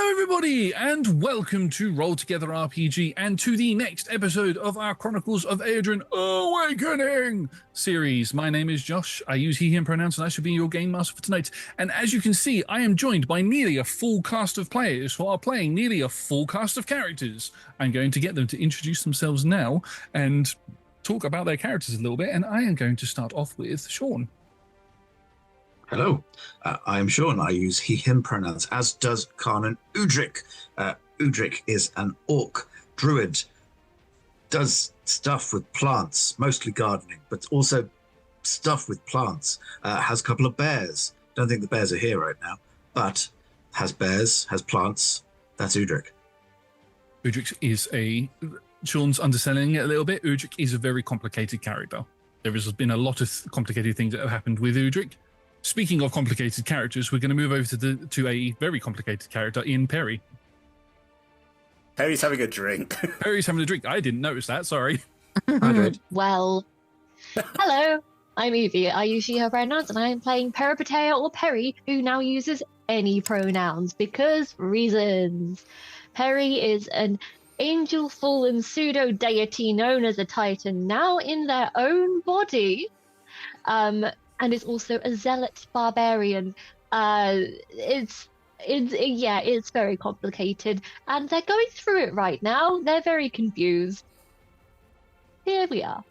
Hello everybody and welcome to Roll Together RPG and to the next episode of our Chronicles of Aeodrun Awakening series. My name is Josh, I use he, him pronouns and I shall be your game master for tonight. And as you can see, I am joined by nearly a full cast of players who are playing nearly a full cast of characters. I'm going to get them to introduce themselves now and talk about their characters a little bit, and I am going to start off with Sean. Hello, I am Sean. I use he, him pronouns, as does Carnan Udric. Udric is an orc druid, does stuff with plants, mostly gardening, but also stuff with plants. Has a couple of bears. Don't think the bears are here right now, but has bears, has plants. That's Udric. Udric is Sean's underselling it a little bit. Udric is a very complicated character. There has been a lot of complicated things that have happened with Udric. Speaking of complicated characters, we're going to move over to a very complicated character in Perry. Perry's having a drink. Perry's having a drink. I didn't notice that, sorry. Well, hello, I'm Evie. I use she, her pronouns, and I am playing Betrayal or Perry, who now uses any pronouns because reasons. Perry is an angel fallen pseudo-deity known as a titan, now in their own body. And is also a zealot barbarian. It's very complicated, and they're going through it right now. They're very confused. Here we are.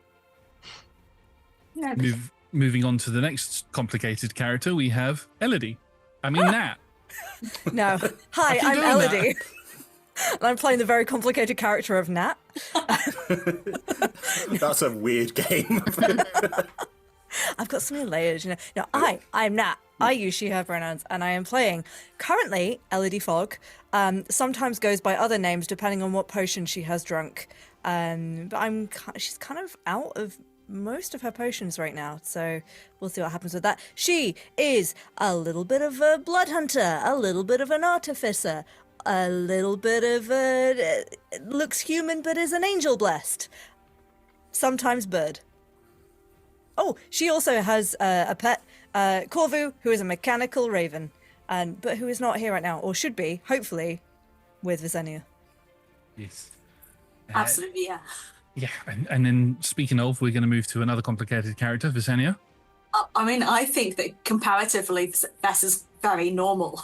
Moving on to the next complicated character, we have Elodie. I mean, Nat. No. Hi, I'm Elodie. And I'm playing the very complicated character of Nat. That's a weird game. I've got so many layers, you know. No, I'm Nat. I use she, her pronouns, and I am playing currently Elodie Fogg. Sometimes goes by other names depending on what potion she has drunk. But she's kind of out of most of her potions right now, so we'll see what happens with that. She is a little bit of a blood hunter, a little bit of an artificer, a little bit of looks human but is an angel blessed. Sometimes bird. Oh, she also has a pet, Corvu, who is a mechanical raven, but who is not here right now, or should be, hopefully, with Visenia. Yes. Absolutely, yeah. Yeah, and then speaking of, we're going to move to another complicated character, Visenia. I mean, I think that comparatively, Vess is very normal.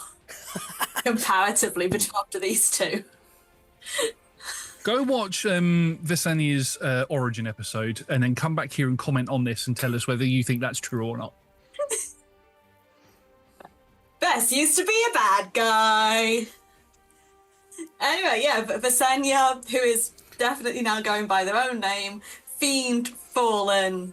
Comparatively, between these two. Go watch Visenia's origin episode and then come back here and comment on this and tell us whether you think that's true or not. Vess used to be a bad guy. Anyway, yeah, Visenia, who is definitely now going by their own name, Fiend Fallen,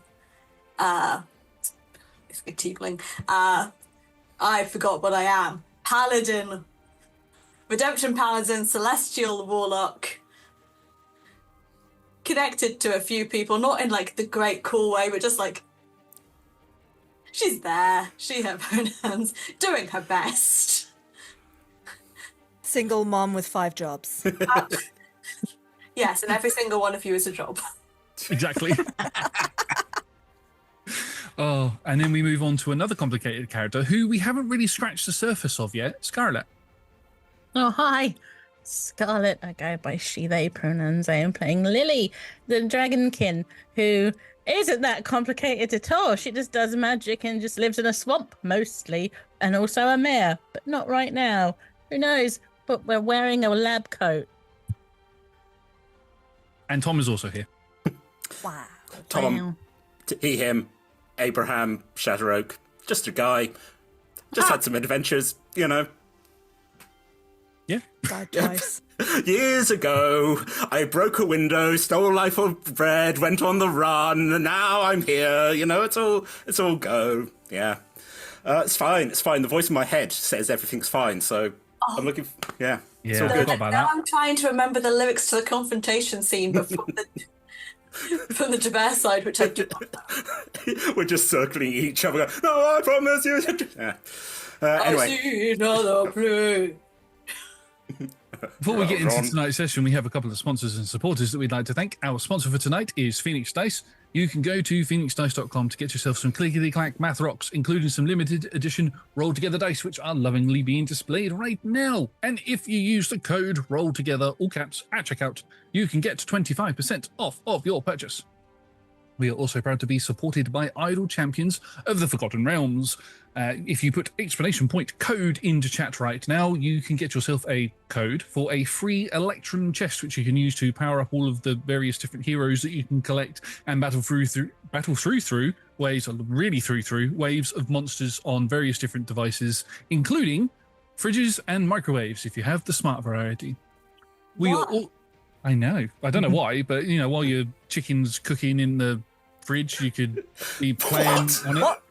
it's a tiefling. I forgot what I am. Paladin, Redemption Paladin, Celestial Warlock. Connected to a few people, not in like the great cool way, but just like she's there, she has pronouns, doing her best. Single mom with 5 jobs. Yes, and every single one of you is a job. Exactly. Oh, and then we move on to another complicated character who we haven't really scratched the surface of yet, Scarlet. Oh, hi. Scarlet, I go by she, they pronouns. I am playing Lilly, the dragonkin, who isn't that complicated at all. She just does magic and just lives in a swamp, mostly, and also a mare, but not right now. Who knows? But we're wearing a lab coat. And Tom is also here. Wow. Tom, he, him, Abraham, Shatteroak, just a guy. Just had some adventures, you know. Yeah. Bad choice. Years ago, I broke a window, stole a life of bread, went on the run, and now I'm here. You know, it's all go. Yeah. It's fine. It's fine. The voice in my head says everything's fine, so I'm looking... Yeah. Yeah, all good. Now I'm trying to remember the lyrics to the confrontation scene, but from the Jabez side, which I do. We're just circling each other. Going, no, I promise you. Yeah. Anyway. I see another play. Before we get into tonight's session, we have a couple of sponsors and supporters that we'd like to thank. Our sponsor for tonight is Phoenix Dice. you can go to phoenixdice.com to get yourself some clickety-clack math rocks, including some limited edition roll-together dice, which are lovingly being displayed right now. And if you use the code roll-together, all caps, at checkout, you can get 25% off of your purchase. We are also proud to be supported by Idle Champions of the Forgotten Realms. If you put exclamation point code into chat right now, you can get yourself a code for a free Electrum chest, which you can use to power up all of the various different heroes that you can collect and battle through waves of monsters on various different devices, including fridges and microwaves if you have the smart variety. We are all, I know, I don't know why, but you know, while your chicken's cooking in the fridge, you could be playing on it. What?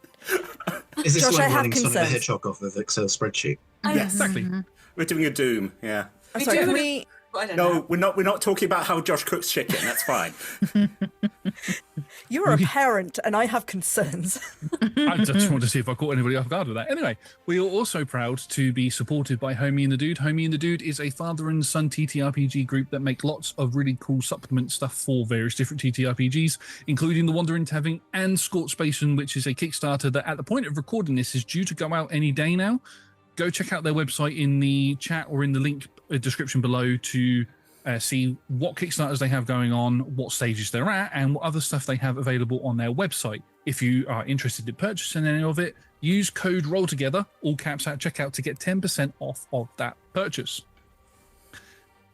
Is this Josh, like I have running Sonic the concerns. Hedgehog off of Excel spreadsheet? Yes. Exactly. We're doing a Doom, yeah. I'm sorry, can we... I don't No, know. we're not talking about how Josh cooks chicken. That's fine. You are a parent, and I have concerns. I just wanted to see if I caught anybody off guard with that. Anyway, we are also proud to be supported by Homie and the Dude. Homie and the Dude is a father and son TTRPG group that make lots of really cool supplement stuff for various different TTRPGs, including The Wandering Tavern and Scorch Basin, which is a Kickstarter that at the point of recording this is due to go out any day now. Go check out their website in the chat or in the link description below to see what Kickstarters they have going on, what stages they're at, and what other stuff they have available on their website. If you are interested in purchasing any of it, use code ROLLTOGETHER, all caps at checkout, to get 10% off of that purchase.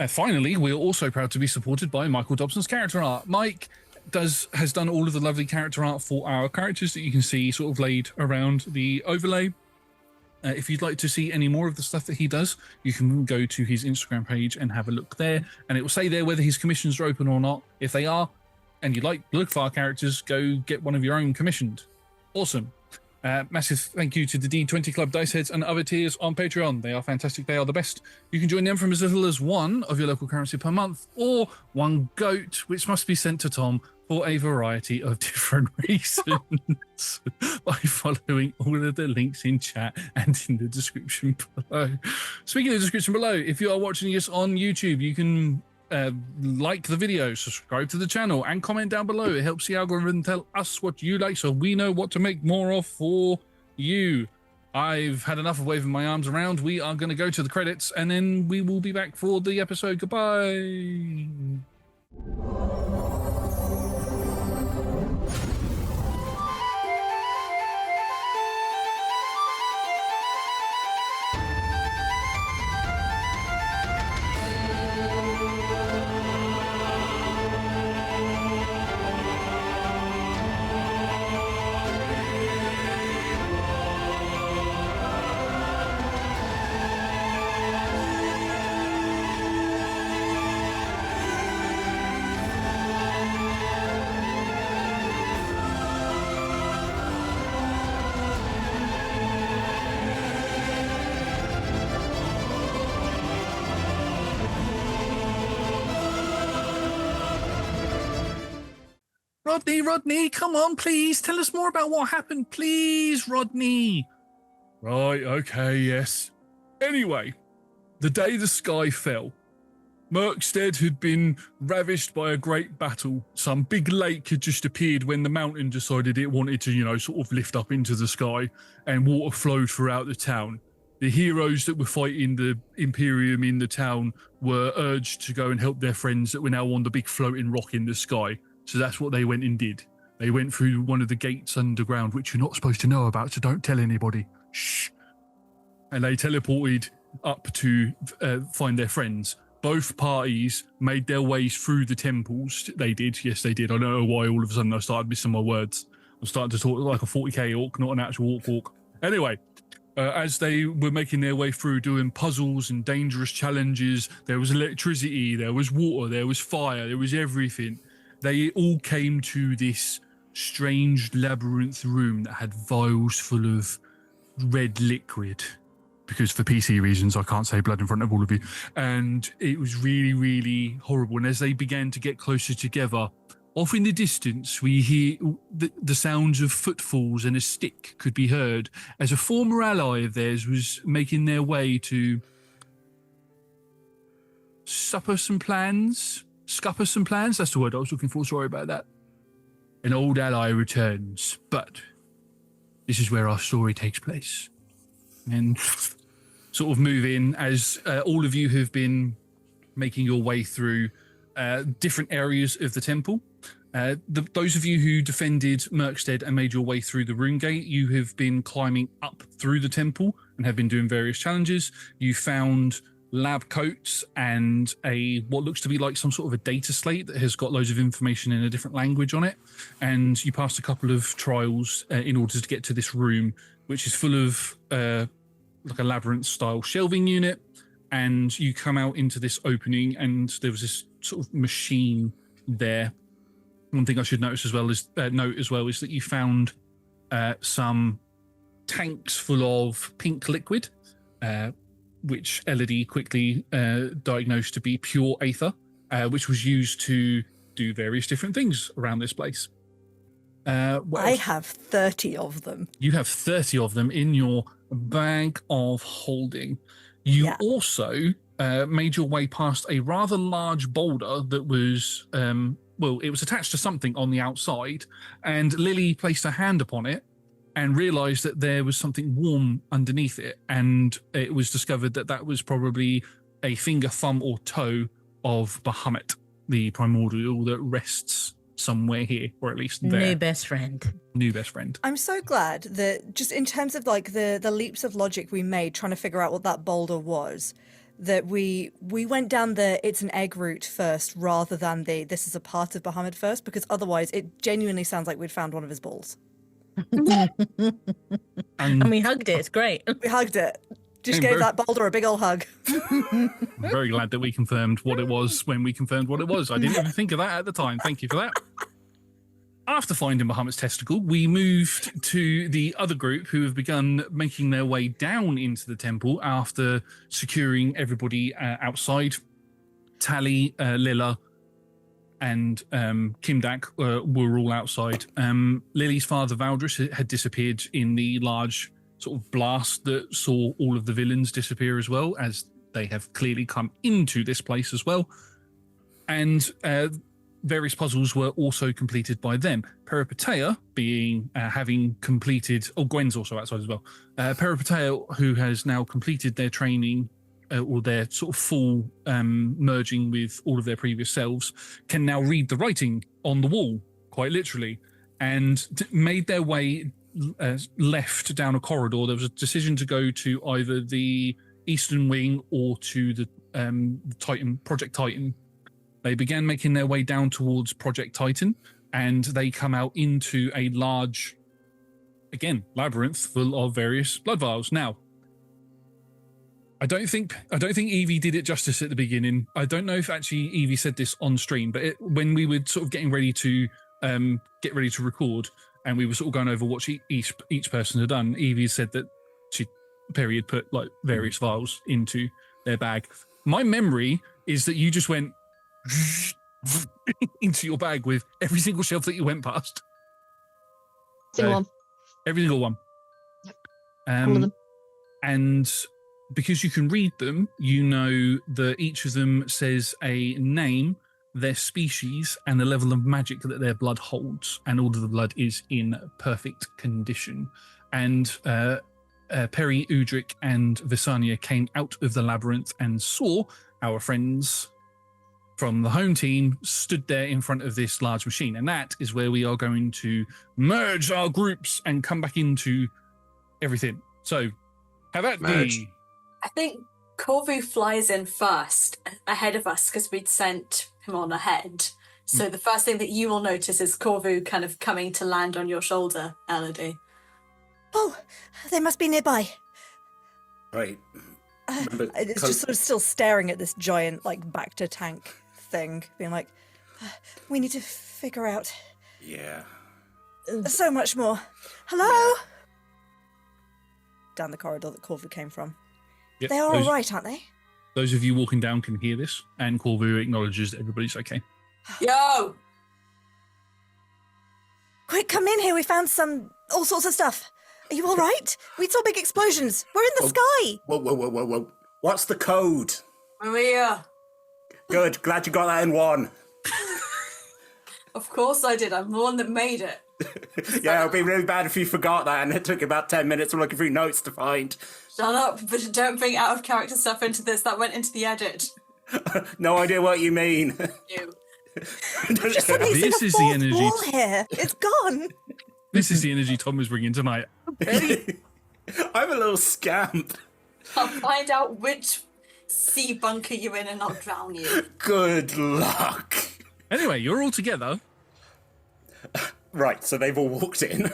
Finally, we are also proud to be supported by Michael Dobson's character art. Mike has done all of the lovely character art for our characters that you can see sort of laid around the overlay. If you'd like to see any more of the stuff that he does, you can go to his Instagram page and have a look there, and it will say there whether his commissions are open or not. If they are, and you'd like to look for our characters, go get one of your own commissioned. Awesome. Massive thank you to the D20 Club Dice Heads and other tiers on Patreon. They are fantastic. They are the best. You can join them from as little as one of your local currency per month, or one goat, which must be sent to Tom for a variety of different reasons by following all of the links in chat and in the description below. Speaking of the description below, if you are watching us on YouTube, you can like the video, subscribe to the channel, and comment down below. It helps the algorithm tell us what you like so we know what to make more of for you. I've had enough of waving my arms around. We are going to go to the credits, and then we will be back for the episode. Goodbye. Rodney, come on, please. Tell us more about what happened, please, Rodney. Right, okay, yes. Anyway, the day the sky fell, Merkstead had been ravished by a great battle. Some big lake had just appeared when the mountain decided it wanted to, sort of lift up into the sky, and water flowed throughout the town. The heroes that were fighting the Imperium in the town were urged to go and help their friends that were now on the big floating rock in the sky. So that's what they went and did. They went through one of the gates underground, which you're not supposed to know about, so don't tell anybody. Shh. And they teleported up to find their friends. Both parties made their ways through the temples. They did. Yes, they did. I don't know why all of a sudden I started missing my words. I'm starting to talk like a 40k orc, not an actual orc. Anyway, as they were making their way through doing puzzles and dangerous challenges, there was electricity, there was water, there was fire, there was everything. They all came to this strange labyrinth room that had vials full of red liquid, because for PC reasons I can't say blood in front of all of you, and it was really, really horrible. And as they began to get closer together, off in the distance we hear the sounds of footfalls, and a stick could be heard as a former ally of theirs was making their way to scupper some plans, that's the word I was looking for, sorry about that. an old ally returns, but this is where our story takes place. And sort of move in as all of you have been making your way through different areas of the temple. Those of you who defended Merkstead and made your way through the rune gate, you have been climbing up through the temple and have been doing various challenges. You found lab coats and what looks to be like some sort of a data slate that has got loads of information in a different language on it. And you passed a couple of trials in order to get to this room, which is full of like a labyrinth style shelving unit. And you come out into this opening and there was this sort of machine there. One thing I should note as well is that you found some tanks full of pink liquid, which Elodie quickly diagnosed to be pure aether, which was used to do various different things around this place. I have 30 of them. You have 30 of them in your bag of holding. You also made your way past a rather large boulder that was, it was attached to something on the outside, and Lilly placed her hand upon it and realized that there was something warm underneath it, and it was discovered that that was probably a finger, thumb, or toe of Bahamut, the primordial that rests somewhere here, or at least there. New best friend. New best friend. I'm so glad that just in terms of like the leaps of logic we made trying to figure out what that boulder was, that we went down the it's an egg route first rather than the this is a part of Bahamut first, because otherwise it genuinely sounds like we'd found one of his balls. And we hugged it. It's great. We hugged it. Just gave that boulder a big old hug. I'm very glad that we confirmed what it was when we confirmed what it was. I didn't even think of that at the time. Thank you for that. After finding Bahamut's testicle, we moved to the other group who have begun making their way down into the temple after securing everybody outside. Tally, Lilla, and Kimdak were all outside. Lily's father, Valdris, had disappeared in the large sort of blast that saw all of the villains disappear as well, as they have clearly come into this place as well. And various puzzles were also completed by them. Peripatea being having completed, Gwen's also outside as well. Peripatea, who has now completed their training or their sort of full merging with all of their previous selves, can now read the writing on the wall, quite literally, and made their way left down a corridor. There was a decision to go to either the Eastern Wing or to the Titan, Project Titan. They began making their way down towards Project Titan, and they come out into a large, again, labyrinth full of various blood vials. Now, I don't think Evie did it justice at the beginning. I don't know if actually Evie said this on stream, but when we were sort of getting ready to get ready to record, and we were sort of going over what each person had done, Evie said that Perry had put like various vials into their bag. My memory is that you just went into your bag with every single shelf that you went past. Single one. Every single one. All of them. And because you can read them, you know that each of them says a name, their species, and the level of magic that their blood holds, and all of the blood is in perfect condition. And Perry, Udric, and Visania came out of the labyrinth and saw our friends from the home team stood there in front of this large machine. And that is where we are going to merge our groups and come back into everything. So, have that be. I think Corvu flies in first, ahead of us, because we'd sent him on ahead. So the first thing that you will notice is Corvu kind of coming to land on your shoulder, Elodie. Oh, they must be nearby. Right. It's just sort of still staring at this giant, like, back-to-tank thing, being like, we need to figure out... Yeah. So much more. Hello? Down the corridor that Corvu came from. Yep, they are all right, aren't they? Those of you walking down can hear this, and Corvu acknowledges that everybody's okay. Yo! Quick, come in here. We found all sorts of stuff. Are you all right? We saw big explosions. We're in the sky. Whoa. What's the code? Maria. Good. Glad you got that in one. Of course I did. I'm the one that made it. Yeah, it'd be really bad if you forgot that, and it took about 10 minutes of looking through notes to find. Shut up, but don't bring out of character stuff into this. That went into the edit. No idea what you mean. You. Just suddenly seen This a is the fourth energy. wall here. It's gone. This is the energy Tom is bringing tonight. I'm a little scamp. I'll find out which sea bunker you're in and I'll drown you. Good luck. Anyway, you're all together. Right, so they've all walked in.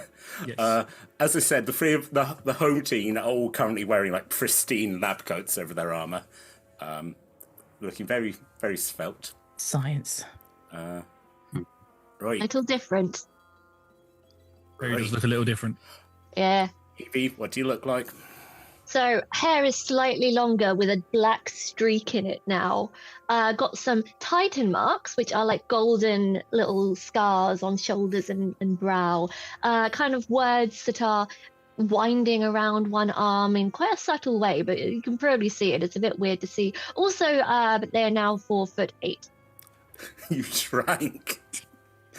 Yes. As I said, the three of the home team are all currently wearing like pristine lab coats over their armor, looking very, very svelte. Science. Right, Little different. Very does look a little different. Yeah. Evie, what do you look like? So hair is slightly longer with a black streak in it now. Got some Titan marks, which are like golden little scars on shoulders and brow. Kind of words that are winding around one arm in quite a subtle way, but you can probably see it. It's a bit weird to see. Also, but they are now 4'8". You shrank.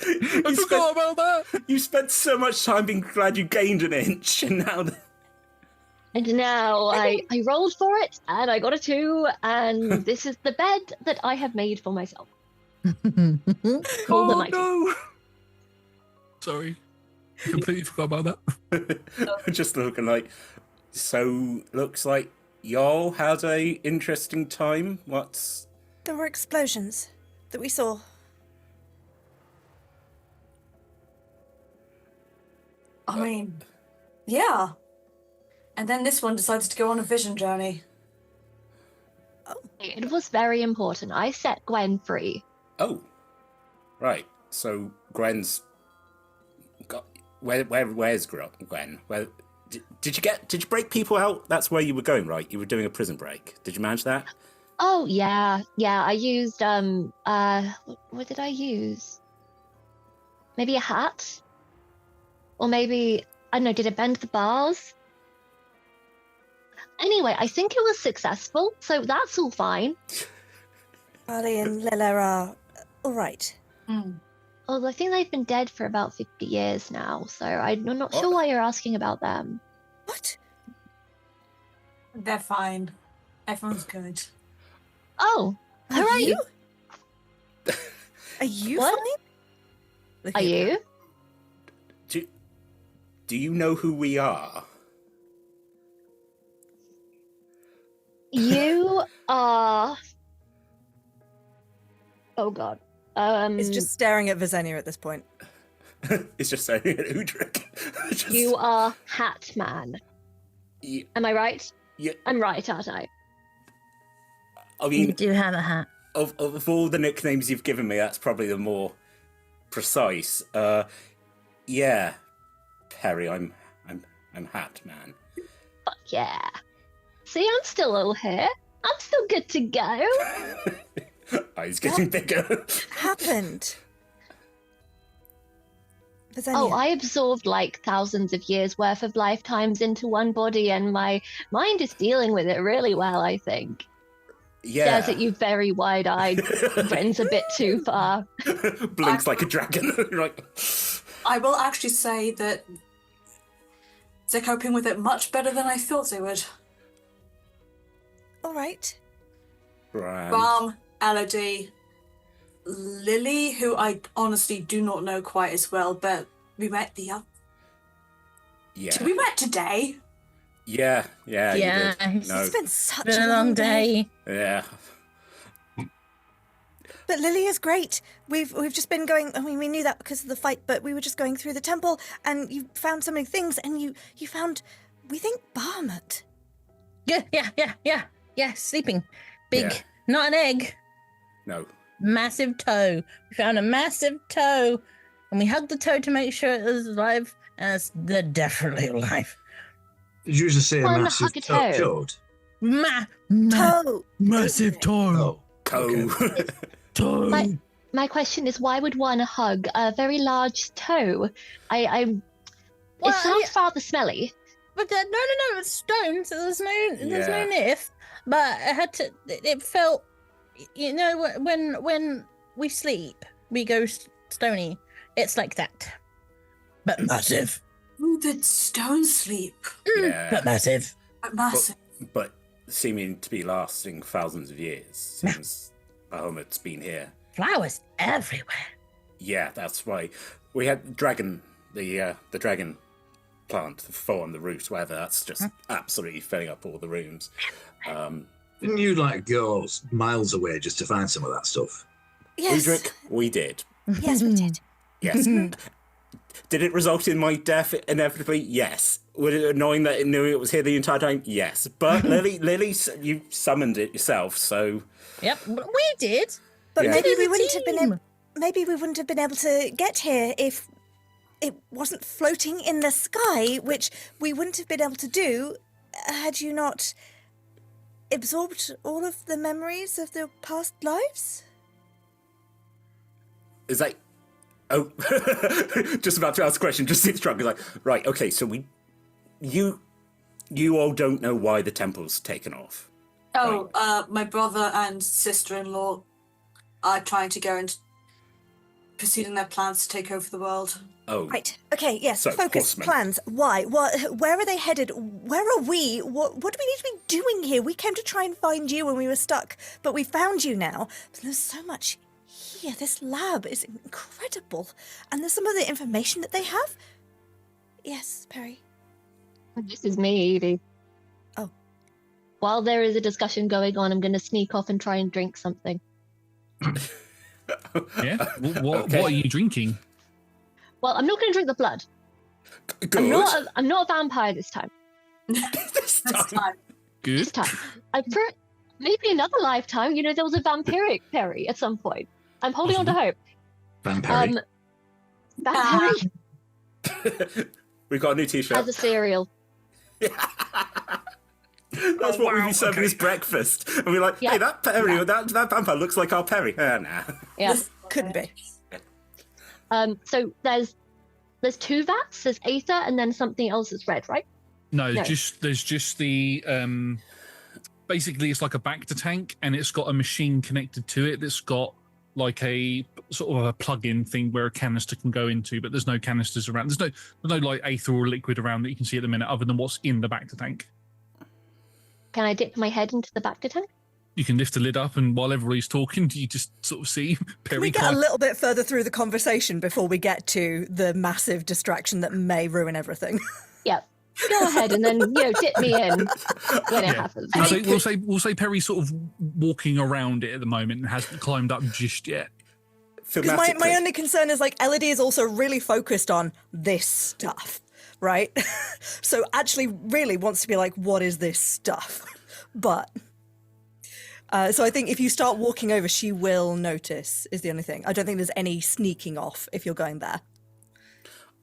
I forgot about that. You spent so much time being glad you gained an inch, and now... And now I rolled for it, and I got a 2, and this is the bed that I have made for myself. Called the Mighty. No. Sorry. Completely forgot about that. Just looking like... So, looks like y'all had a interesting time. What's... There were explosions that we saw. I mean, yeah. And then this one decided to go on a vision journey. It was very important. I set Gwen free. Oh, right. So Gwen's got where's Gwen? Where did you break people out? That's where you were going, right? You were doing a prison break. Did you manage that? Oh yeah. I used what did I use? Maybe a hat? Or maybe I don't know, did it bend the bars? Anyway, I think it was successful, so that's all fine. Charlie and Lilla are all right. Although I think they've been dead for about 50 years now, so I'm not sure why you're asking about them. What? They're fine. Everyone's good. Oh, Are all right. you? Are you What? fine? Are you? Do you know who we are? You are... Oh god. He's just staring at Visenya at this point. It's just saying it, Udric. You are Hat Man. Yeah, Am I right? yeah. I'm right, aren't I? I You mean, do have a hat. of all the nicknames you've given me, that's probably the more precise. Yeah, Perry, I'm Hat Man. Fuck yeah. See, I'm still all here. I'm still good to go. Eyes getting bigger. Happened. Visenya. Oh, I absorbed like thousands of years worth of lifetimes into one body, and my mind is dealing with it really well, I think. Yeah. Stares at you very wide-eyed, grins a bit too far. Blinks like a dragon. Like, I will actually say that they're coping with it much better than I thought they would. All right. right. Balm, Elodie, Lilly, who I honestly do not know quite as well, but we met the other. Yeah. We met today. Yeah. Yeah, You did. it's No. It's been such Been a long day. Yeah. But Lily is great. We've just been going. I mean, we knew that because of the fight, but we were just going through the temple, and you found so many things, and you found, we think, Bahamut. Yeah, sleeping. Big, Yeah. not an egg, No. massive toe. We found a massive toe, and we hugged the toe to make sure it was alive, and they're definitely alive. Did you just say a One massive hug-a-toe. toad? Toe. Massive toe. Co. Toe. My question is, why would one hug a very large toe? It Well, sounds rather smelly. But no, it's stone, so there's no Yeah. nif. But I had to. It felt, when we sleep, we go stony. It's like that. But massive. Ooh, did stone sleep? Yeah. But massive. Massive. But seeming to be lasting thousands of years. Seems Bahamut's been here. Flowers everywhere. Yeah, that's right. We had dragon, the dragon plant, the four on the roof, whatever. That's just absolutely filling up all the rooms. Didn't you go miles away just to find some of that stuff? Yes. Udric, we did. Yes, we did. Yes. Did it result in my death inevitably? Yes. Was it annoying that it knew it was here the entire time? Yes. But Lily, you summoned it yourself, so... Yep, we did. But Yeah. maybe As a we wouldn't have been team. maybe we wouldn't have been able to get here if it wasn't floating in the sky, which we wouldn't have been able to do had you not absorbed all of the memories of the past lives. Is that... Oh, just about to ask a question, just sits drunk. It's like, right, okay, so you all don't know why the temple's taken off. Oh, my brother and sister-in-law are trying to go and proceeding their plans to take over the world. Oh, Right. Okay. Yes. So, Focus. horsemen. Plans. Why? What? Where are they headed? Where are we? What do we need to be doing here? We came to try and find you when we were stuck, but we found you now. But there's so much here. This lab is incredible, and there's some of the information that they have. Yes, Perry. This is me, Evie. Oh. While there is a discussion going on, I'm going to sneak off and try and drink something. Yeah. What Okay. are you drinking? Well, I'm not going to drink the blood. good. I'm not a vampire this time. This This time. time. Good. This time. Maybe another lifetime. There was a vampiric Perry at some point. I'm holding on to hope. Vampire. Vampiric We've got a new t-shirt. as a cereal. That's what we'd be serving as breakfast. And we're like, Yeah. hey, that Perry, that vampire looks like our Perry. Nah. Yeah. Couldn't be. So there's two vats. There's Aether and then something else that's red, right? No, No. there's just the basically it's like a Bacta tank, and it's got a machine connected to it that's got like a sort of a plug-in thing where a canister can go into, but there's no canisters around. There's no like Aether or liquid around that you can see at the minute, other than what's in the Bacta tank. Can I dip my head into the Bacta tank? You can lift the lid up, and while everybody's talking, you just sort of see Can Perry. we get a little bit further through the conversation before we get to the massive distraction that may ruin everything? Yeah. Go ahead and then dip me in when it happens. We'll say Perry's sort of walking around it at the moment and hasn't climbed up just yet. Because my only concern is Elodie is also really focused on this stuff, right? So actually really wants to be like, what is this stuff? But so I think if you start walking over, she will notice, is the only thing. I don't think there's any sneaking off if you're going there.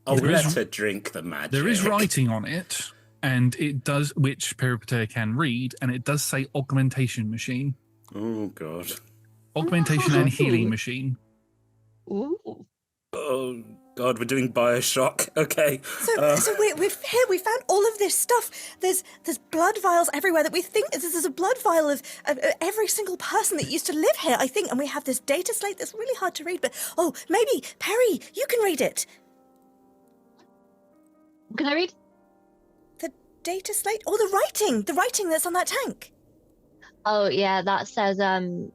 I'll There let is- her drink the magic. There is writing on it, and it does, which Peripatea can read, and it does say augmentation machine. Oh, God. Augmentation and healing machine. Ooh. Oh, God, we're doing Bioshock. Okay. So we've here. We found all of this stuff. There's blood vials everywhere that we think there's a blood vial of every single person that used to live here. I think, and we have this data slate that's really hard to read. But maybe Perry, you can read it. Can I read? The data slate or the writing that's on that tank. Oh yeah, that says I've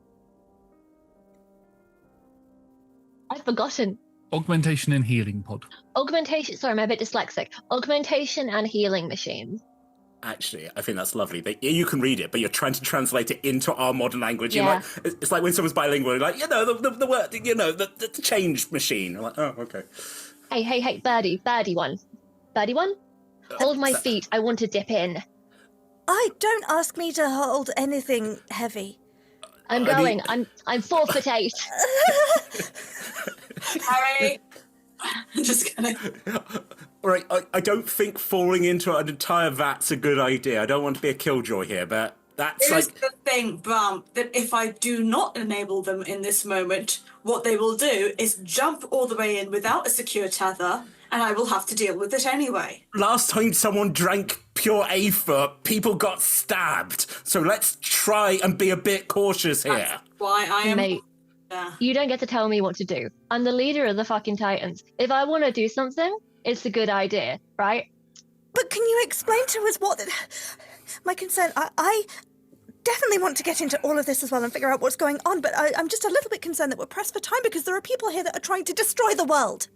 forgotten. Augmentation and healing pod. Augmentation. Sorry, I'm a bit dyslexic. Augmentation and healing machines. Actually, I think that's lovely. You can read it, but you're trying to translate it into our modern language. Yeah. It's like when someone's bilingual, you're like, the word, the change machine. You're like, oh, okay. Hey, birdie one. Hold my feet. I want to dip in. Don't ask me to hold anything heavy. I'm I going. mean- I'm 4'8". Harry. Just kidding. All right, I don't think falling into an entire vat's a good idea. I don't want to be a killjoy here, but that's Here's like... the thing, Bram, that if I do not enable them in this moment, what they will do is jump all the way in without a secure tether, and I will have to deal with it anyway. Last time someone drank pure Aether, people got stabbed. So let's try and be a bit cautious here. That's why I am... Mate, You don't get to tell me what to do. I'm the leader of the fucking Titans. If I want to do something, it's a good idea, right? But can you explain to us what... My concern... I definitely want to get into all of this as well and figure out what's going on, but I'm just a little bit concerned that we're pressed for time because there are people here that are trying to destroy the world.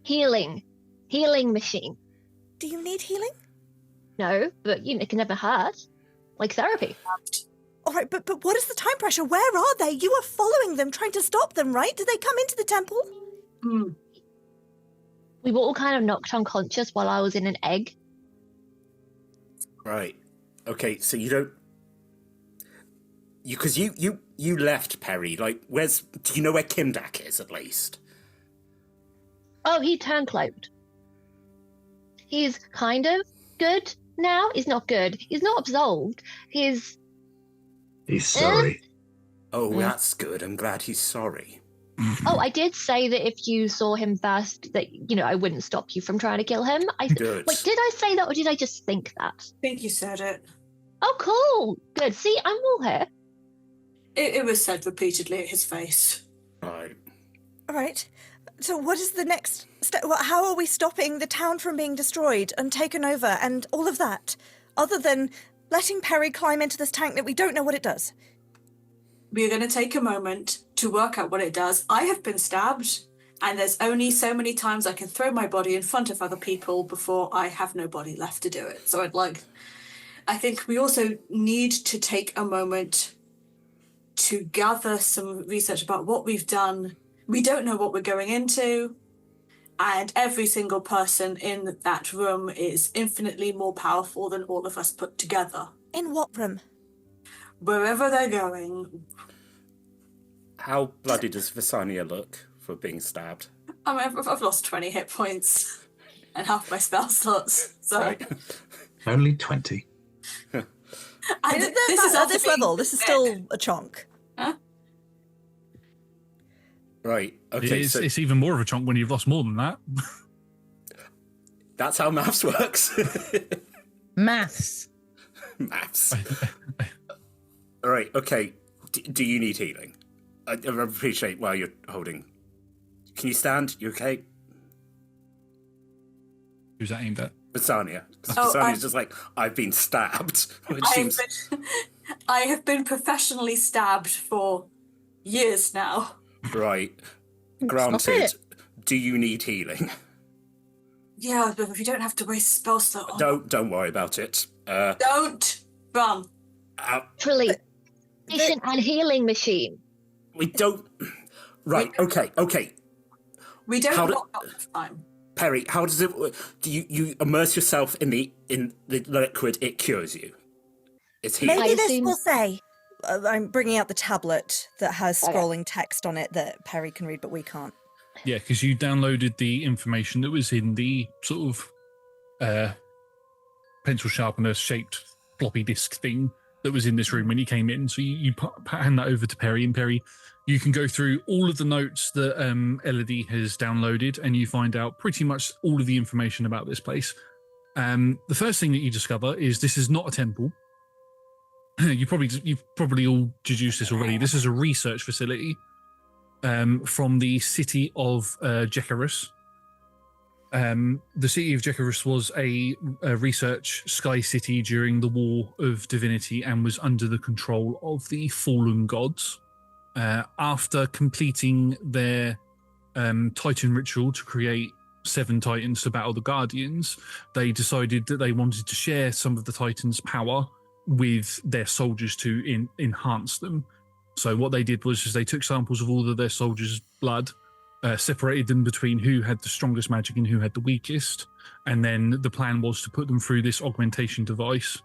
Healing machine. Do you need healing? No, but it can never hurt. Like therapy. All right, but what is the time pressure? Where are they? You are following them, trying to stop them, right? Did they come into the temple? We were all kind of knocked unconscious while I was in an egg. Right. Okay, so you don't... Because you left Perry. Like, do you know where Kimdak is, at least? Oh, he turned cloaked. He's kind of good now. He's not good. He's not absolved. He's sorry. Oh, that's good. I'm glad he's sorry. Oh, I did say that if you saw him first, that, I wouldn't stop you from trying to kill him. Good. Did I say that or did I just think that? I think you said it. Oh, cool. Good. See, I'm all here. It was said repeatedly at his face. Right. All right. So what is the next step? How are we stopping the town from being destroyed and taken over and all of that? Other than letting Perry climb into this tank that we don't know what it does. We are going to take a moment to work out what it does. I have been stabbed, and there's only so many times I can throw my body in front of other people before I have no body left to do it. So I think we also need to take a moment to gather some research about what we've done. We don't know what we're going into, and every single person in that room is infinitely more powerful than all of us put together. In what room? Wherever they're going. How bloody does Visania look for being stabbed? I've lost 20 hit points and half my spell slots, so... Right. Only 20. At this level, this is still a chunk. Huh? Right, okay, It's even more of a chunk when you've lost more than that. That's how maths works. Maths. Maths. All right, okay. Do you need healing? I appreciate while you're holding. Can you stand? You okay? Who's that aimed at? Basania. Oh, Basania's just like, I've been stabbed. Which seems... I have been professionally stabbed for years now. Right. Stop Granted, it. do you need healing? Yeah, but if you don't have to waste spell slot on... Don't worry about it. Don't run. Truly. Patient and healing machine. We don't... Right, okay. We don't How have do- a lot of time. Perry, how does it... Do you immerse yourself in the liquid, it cures you? It's healing. Maybe this assume- will say... I'm bringing out the tablet that has scrolling text on it that Perry can read, but we can't. Yeah, because you downloaded the information that was in the sort of pencil sharpener shaped floppy disk thing that was in this room when you came in. So you hand that over to Perry, and Perry, you can go through all of the notes that Elodie has downloaded, and you find out pretty much all of the information about this place. The first thing that you discover is this is not a temple. You've probably all deduced this already. This is a research facility from the city of Jekarus. The city of Jekarus was a research sky city during the War of Divinity and was under the control of the fallen gods. After completing their Titan ritual to create 7 Titans to battle the Guardians, they decided that they wanted to share some of the Titans' power with their soldiers to enhance them. So what they did was they took samples of all of their soldiers' blood, separated them between who had the strongest magic and who had the weakest, and then the plan was to put them through this augmentation device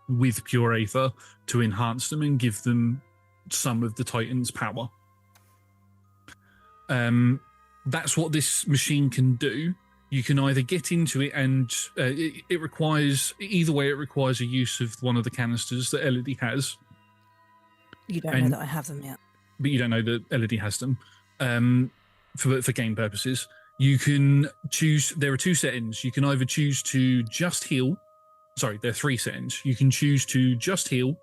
with pure aether to enhance them and give them some of the Titans' power. That's what this machine can do. You can either get into it and it requires, either way, it requires a use of one of the canisters that Elodie has. You don't know that I have them yet. But you don't know that Elodie has them. For game purposes, you can choose, there are 2 settings. You can either choose to just heal. Sorry, there are 3 settings. You can choose to just heal,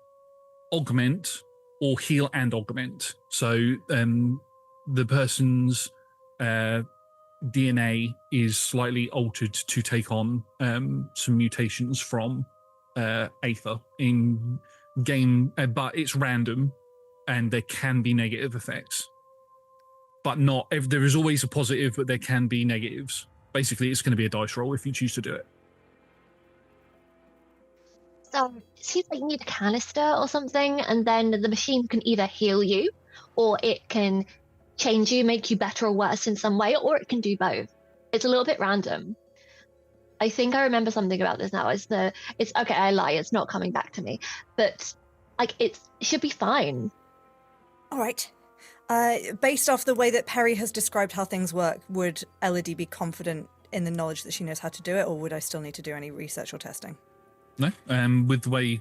augment, or heal and augment. So the person's DNA is slightly altered to take on some mutations from Aether in game, but it's random and there can be negative effects. But not, if there is always a positive, but there can be negatives. Basically, it's going to be a dice roll if you choose to do it. So it seems like you need a canister or something, and then the machine can either heal you, or it can change you, make you better or worse in some way, or it can do both. It's a little bit random. I think I remember something about this now. It's okay, I lie, it's not coming back to me. But like it should be fine. All right. Based off the way that Perry has described how things work, would Elodie be confident in the knowledge that she knows how to do it, or would I still need to do any research or testing? No, with the way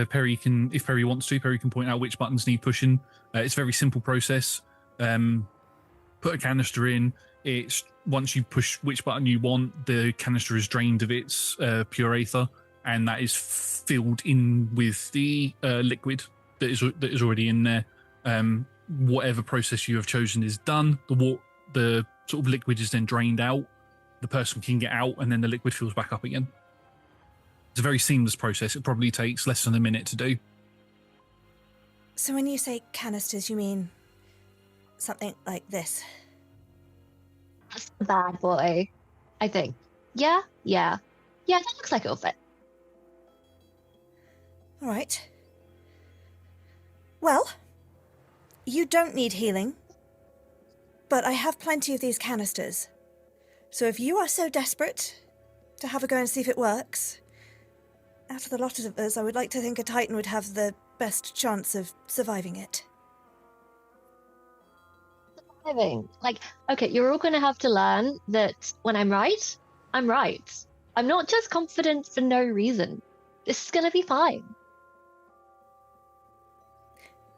Perry can, if Perry wants to, Perry can point out which buttons need pushing. It's a very simple process. Put a canister in. It's once you push which button you want, the canister is drained of its pure aether, and that is filled in with the liquid that is already in there. Whatever process you have chosen is done. The sort of liquid is then drained out. The person can get out, and then the liquid fills back up again. It's a very seamless process. It probably takes less than a minute to do. So when you say canisters, you mean something like this? That's the bad boy, I think. Yeah, that looks like it'll fit. All right. Well, you don't need healing, but I have plenty of these canisters. So if you are so desperate to have a go and see if it works, out of the lot of us, I would like to think a Titan would have the best chance of surviving it. Surviving? Like, okay, you're all going to have to learn that when I'm right, I'm right. I'm not just confident for no reason. This is going to be fine.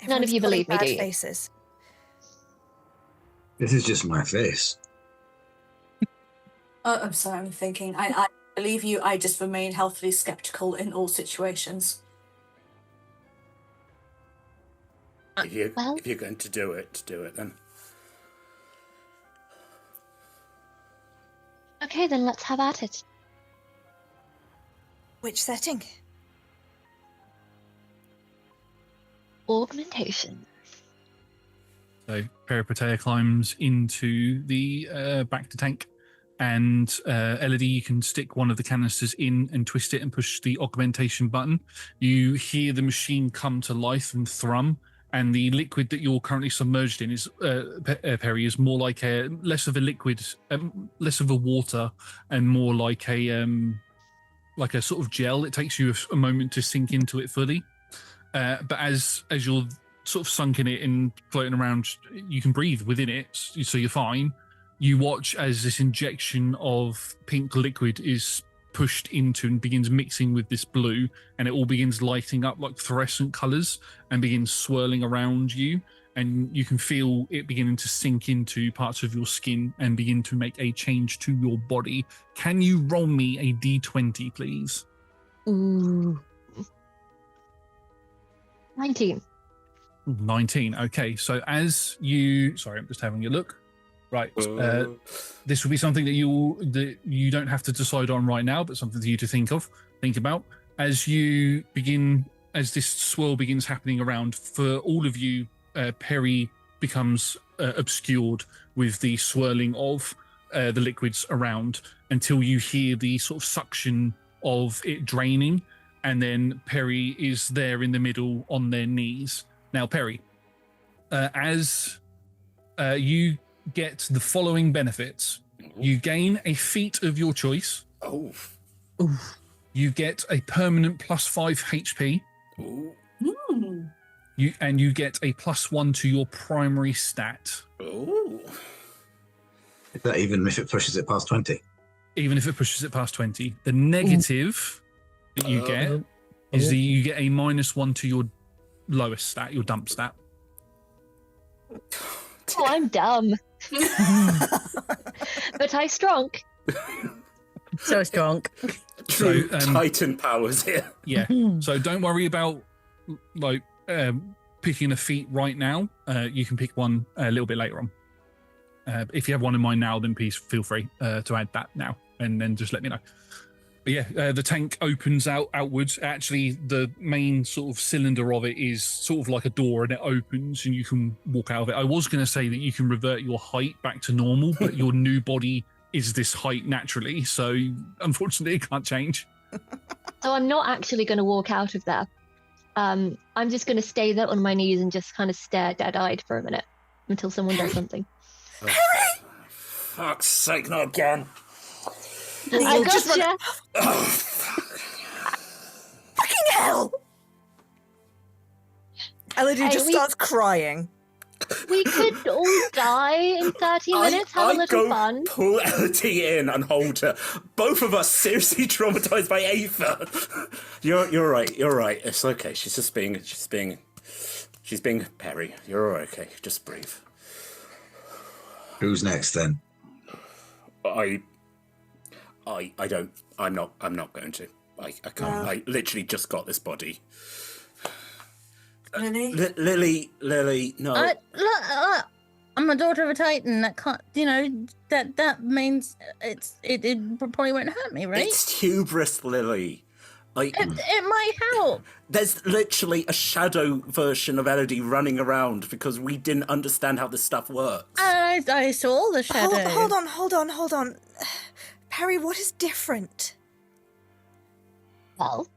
None of you believe me, do you? Faces. This is just my face. I'm sorry, I'm thinking. I believe you. I just remain healthily skeptical in all situations. If you're going to do it then. Okay, then let's have at it. Which setting? Augmentation. So Peripatea climbs into the back to tank, and Elodie, you can stick one of the canisters in and twist it and push the augmentation button. You hear the machine come to life and thrum, and the liquid that you're currently submerged in is Perry, is more like less of a liquid, less of a water, and more like a sort of gel. It takes you a moment to sink into it fully, but as you're sort of sunk in it and floating around, you can breathe within it, so you're fine. You watch as this injection of pink liquid is pushed into and begins mixing with this blue, and it all begins lighting up like fluorescent colors and begins swirling around you, and you can feel it beginning to sink into parts of your skin and begin to make a change to your body. Can you roll me a d20, please? Ooh. 19. 19. Okay, so as you... Sorry, I'm just having a look. Right. This will be something that you don't have to decide on right now, but something for you to think about. As this swirl begins happening around, for all of you, Perry becomes obscured with the swirling of the liquids around until you hear the sort of suction of it draining, and then Perry is there in the middle on their knees. Now, Perry, as you get the following benefits. You gain a feat of your choice. Oh. You get a permanent +5 HP. Oh. You get a +1 to your primary stat. Oh. Is that even if it pushes it past 20? Even if it pushes it past 20. The negative that you get is that you get a -1 to your lowest stat, your dump stat. Oh, I'm dumb. But I strong. So strong. True Titan powers here. Yeah. So don't worry about picking a feat right now. You can pick one a little bit later on. If you have one in mind now, then please feel free to add that now, and then just let me know. But yeah, the tank opens outwards. Actually, the main sort of cylinder of it is sort of like a door, and it opens, and you can walk out of it. I was going to say that you can revert your height back to normal, but your new body is this height naturally, so unfortunately it can't change. So I'm not actually going to walk out of there. I'm just going to stay there on my knees and just kind of stare dead-eyed for a minute until someone does something. Fuck's sake, not again. I gotcha. Fucking hell! Elodie just starts crying. We could all die in 30 minutes, have a little fun. Pull Elodie in and hold her. Both of us seriously traumatized by Aether. You're right. It's okay. She's being Perry. You're all okay. Just breathe. Who's next then? I'm not going to. I can't. I literally just got this body. Lily? Lily, no. Look, I'm a daughter of a Titan. That can't, that means it probably won't hurt me, right? It's hubris, Lily. It might help. There's literally a shadow version of Elodie running around because we didn't understand how this stuff works. I saw the shadow. Hold on. Perry, what is different? Well,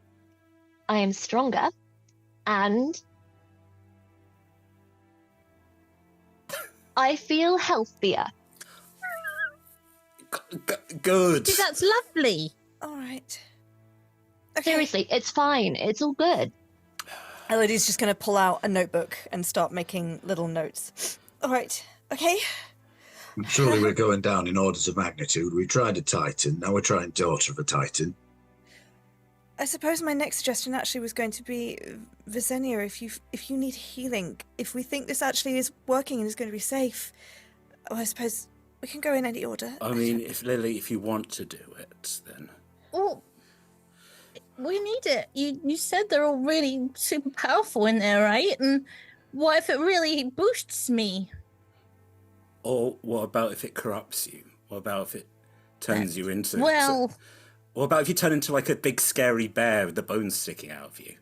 I am stronger, and I feel healthier. Good. See, that's lovely. All right. Okay. Seriously, it's fine. It's all good. Elodie's just going to pull out a notebook and start making little notes. All right. Okay. Surely we're going down in orders of magnitude. We tried a Titan, now we're trying daughter of a Titan. I suppose my next suggestion actually was going to be, Visenya, if you need healing, if we think this actually is working and is going to be safe, well, I suppose we can go in any order. I mean, if you want to do it, then... Well, we need it. You said they're all really super powerful in there, right? And what if it really boosts me? Or what about if it corrupts you? What about if it turns you into... Well... What about if you turn into like a big scary bear with the bones sticking out of you?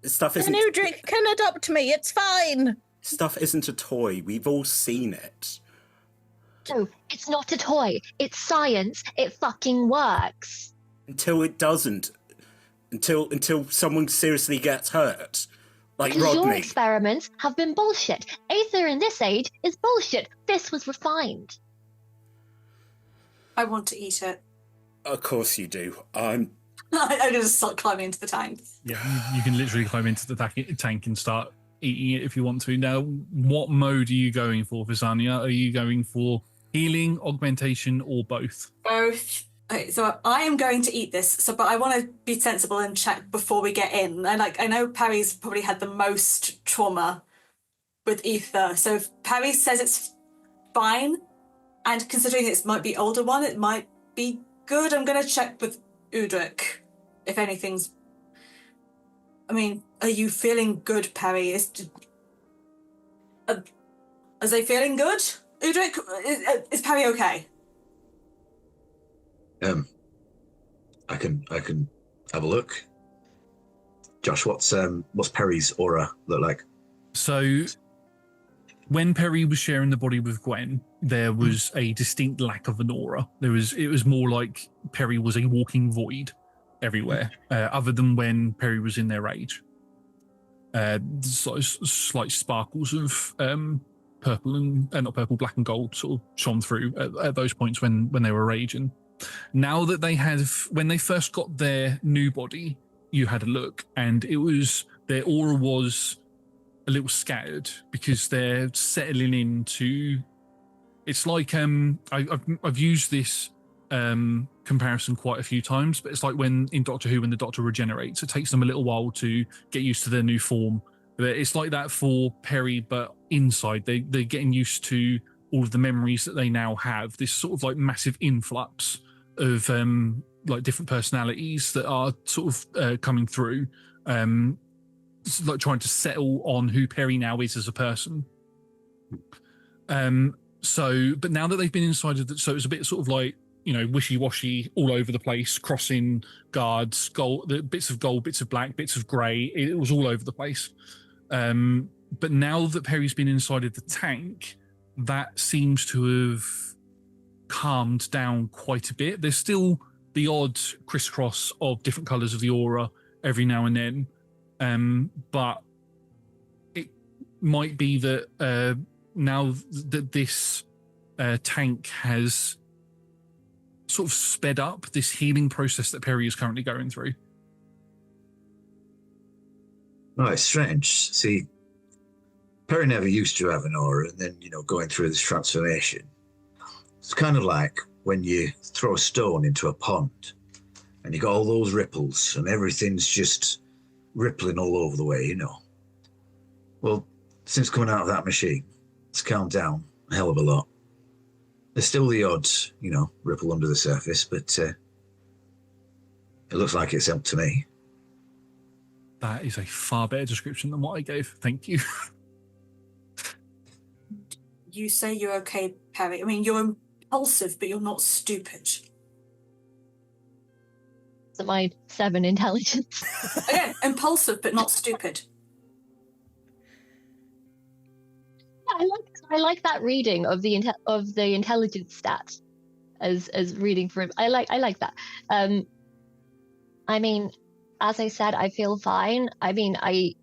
Stuff isn't... Aeodrun can adopt me, it's fine! Stuff isn't a toy. We've all seen it. No, it's not a toy. It's science. It fucking works. Until it doesn't. Until someone seriously gets hurt. Like Because Rodney. your experiments have been bullshit. Aether in this age is bullshit. This was refined. I want to eat it. Of course you do. I'm just start climbing into the tank. Yeah, you can literally climb into the tank and start eating it if you want to. Now, what mode are you going for, Visenya? Are you going for healing, augmentation, or both? Both. Okay, so I am going to eat this. But I want to be sensible and check before we get in. And I know Perry's probably had the most trauma with Aether. So if Perry says it's fine, and considering it might be older one, it might be good. I'm going to check with Udric if anything's... I mean, are you feeling good, Perry? Is they feeling good? Udric, is Perry okay? I can have a look. Josh, what's Perry's aura look like? So, when Perry was sharing the body with Gwen, there was a distinct lack of an aura. It was more like Perry was a walking void everywhere, other than when Perry was in their rage. Slight sparkles of purple and not purple, black and gold sort of shone through at those points when they were raging. Now that when they first got their new body, you had a look, and their aura was a little scattered because they're settling into. It's like I've used this comparison quite a few times, but it's like when in Doctor Who, when the Doctor regenerates, it takes them a little while to get used to their new form. But it's like that for Perry, but inside they're getting used to all of the memories that they now have. This sort of like massive influx of like different personalities that are sort of coming through. like trying to settle on who Perry now is as a person. But now that they've been inside of so it's a bit sort of like, wishy-washy all over the place, crossing guards, bits of gold, bits of black, bits of grey. It was all over the place. But now that Perry's been inside of the tank, that seems to have calmed down quite a bit. There's still the odd crisscross of different colours of the aura every now and then. But it might be that now that this tank has sort of sped up this healing process that Perry is currently going through. Oh, it's strange. See, Perry never used to have an aura, and then, going through this transformation. It's kind of like when you throw a stone into a pond and you got all those ripples and everything's just rippling all over the way, Well, since coming out of that machine, it's calmed down a hell of a lot. There's still the odd, ripple under the surface, but it looks like it's helped to me. That is a far better description than what I gave. Thank you. You say you're okay, Perry. I mean, you're impulsive, but you're not stupid. So my 7 intelligence. Again, impulsive, but not stupid. I like that reading of the intelligence stat as reading for him. I like that. I mean, as I said, I feel fine. I mean, I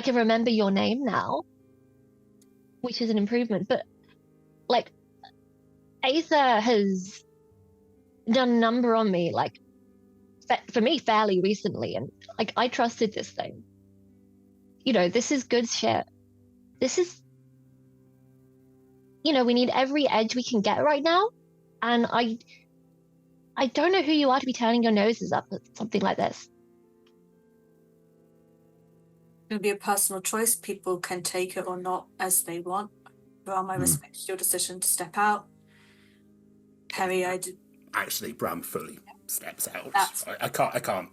can remember your name now, which is an improvement. But like, Aether has done a number on me, like for me fairly recently, and like I trusted this thing. This is good shit. This is. We need every edge we can get right now. And I don't know who you are to be turning your noses up at something like this. It'll be a personal choice. People can take it or not as they want. Bram, I respect your decision to step out. Perry, I did. Actually, Bram fully steps out. I can't.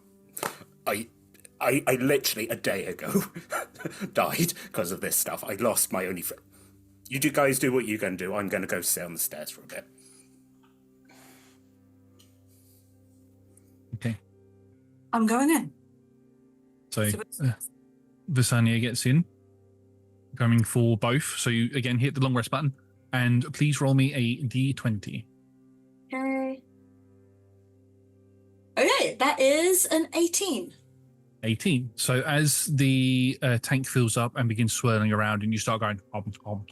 I literally a day ago died because of this stuff. I lost my only friend. You guys do what you're going to do. I'm going to go sit on the stairs for a bit. Okay. I'm going in. So Visania gets in, going for both. So you again hit the long rest button, and please roll me a d20. Okay. Okay, that is an 18. 18. So as the tank fills up and begins swirling around, and you start going all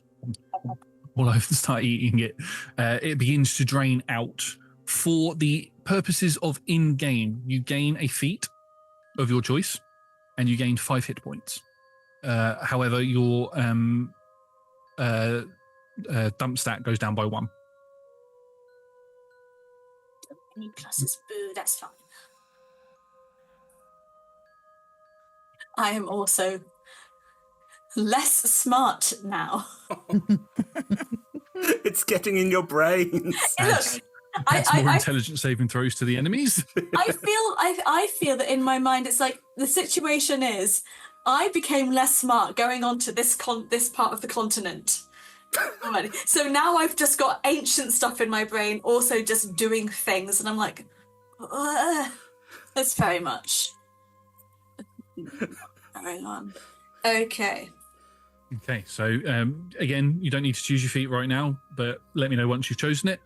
over, start eating it, it begins to drain out. For the purposes of in-game, you gain a feat of your choice, and you gain 5 hit points. However, your dump stat goes down by 1. Any pluses? Boo, that's fine. I am also less smart now. It's getting in your brains. Adds more intelligence saving throws to the enemies. I feel that in my mind it's like the situation is I became less smart going on to this part of the continent. So now I've just got ancient stuff in my brain, also just doing things, and I'm like, that's very much. Going on. Okay. Okay, so again, you don't need to choose your feat right now, but let me know once you've chosen it.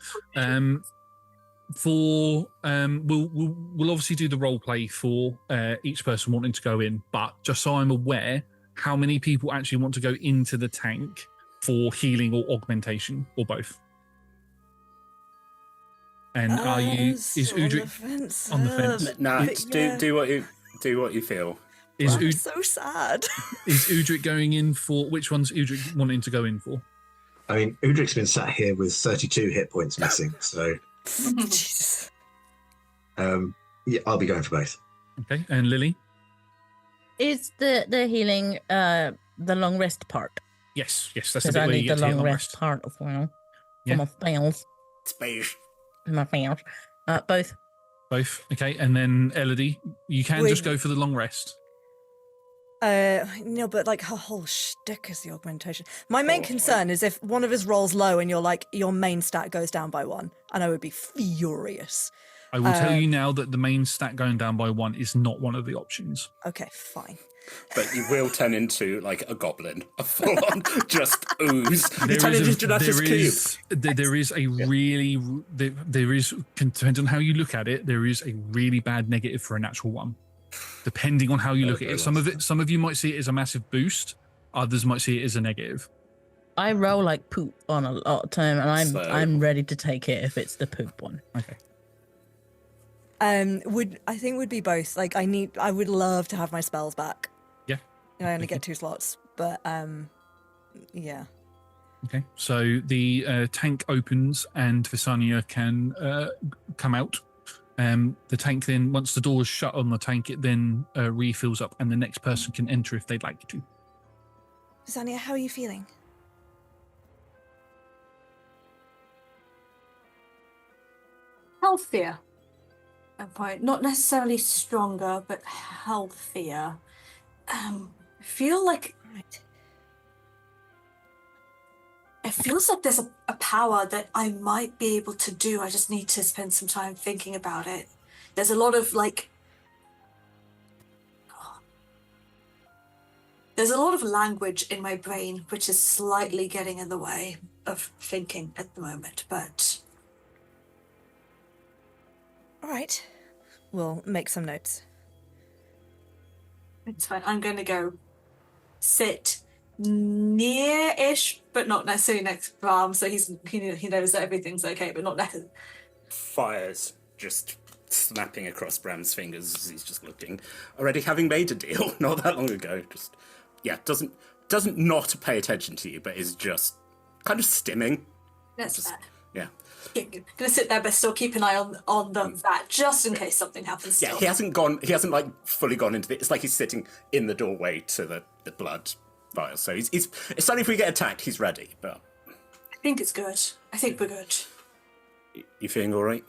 We'll obviously do the role play for each person wanting to go in, but just so I'm aware, how many people actually want to go into the tank for healing or augmentation, or both? And is Udric on the fence? No, do what you feel. I'm so sad. Is Udric going in for, which one's Udric wanting to go in for? I mean, Udric's been sat here with 32 hit points missing, so Jesus. Yeah, I'll be going for both. Okay, and Lily? Is the healing the long rest part? Yes, that's the Because bit I where you need get the to hit long long rest rest. part as well. Yeah. For my spells. Space. My spells. Both. Both. Okay, and then Elodie, you can Wait. just go for the long rest. No, but like her whole shtick is the augmentation. My main concern is if one of us rolls low and your main stat goes down by 1, and I would be furious. I will tell you now that the main stat going down by 1 is not one of the options. Okay, fine. But you will turn into like a goblin, a full-on just ooze. You There turn is into a- Genesis there Cube. is- there is a really there is, depends on how you look at it, there is a really bad negative for a natural 1. Depending on how you look at it. Some of you might see it as a massive boost, others might see it as a negative. I roll like poop on a lot of time, and So- I'm ready to take it if it's the poop one. Okay. Would be both. Like I would love to have my spells back. Yeah. I only get 2 slots, but yeah. Okay. So the tank opens and Visania can come out. The tank then, once the door is shut on the tank, it then refills up and the next person can enter if they'd like to. Zania, how are you feeling? Healthier. Not necessarily stronger, but healthier. I feel like Right. it feels like there's a power that I might be able to do. I just need to spend some time thinking about it. There's a lot of there's a lot of language in my brain which is slightly getting in the way of thinking at the moment, but All right. We'll make some notes. it's fine. I'm going to go sit near-ish, but not necessarily next to Bram, so he knows that everything's okay, but not necessarily. Fires just snapping across Bram's fingers as he's just looking. Already having made a deal not that long ago. Just doesn't not pay attention to you, but is just kind of stimming. That's Just- fair. Yeah. Gonna sit there, but still keep an eye on that, just in case something happens. Yeah, he hasn't like fully gone into it. It's like he's sitting in the doorway to the blood vial. So he's it's only if we get attacked, he's ready. But I think it's good. I think we're good. you feeling all right?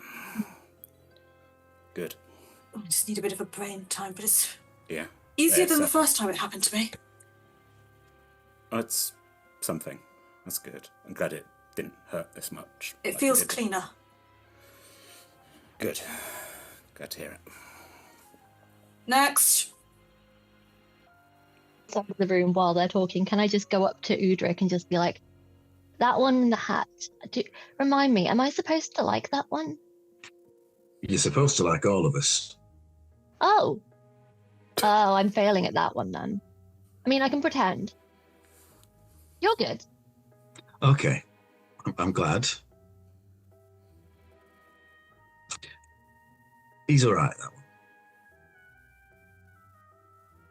Good. I just need a bit of a brain time, but it's Yeah. easier than the so- first time it happened to me. It's something. That's good. I'm glad it didn't hurt this much. It like feels did. cleaner. Good. Glad to hear it. Next. Inside of the room while they're talking, can I just go up to Udric and just be like, that one in the hat, remind me, am I supposed to like that one? You're supposed to like all of us. Oh, I'm failing at that one then. I mean, I can pretend. You're good. Okay. I'm glad. He's all right, that one.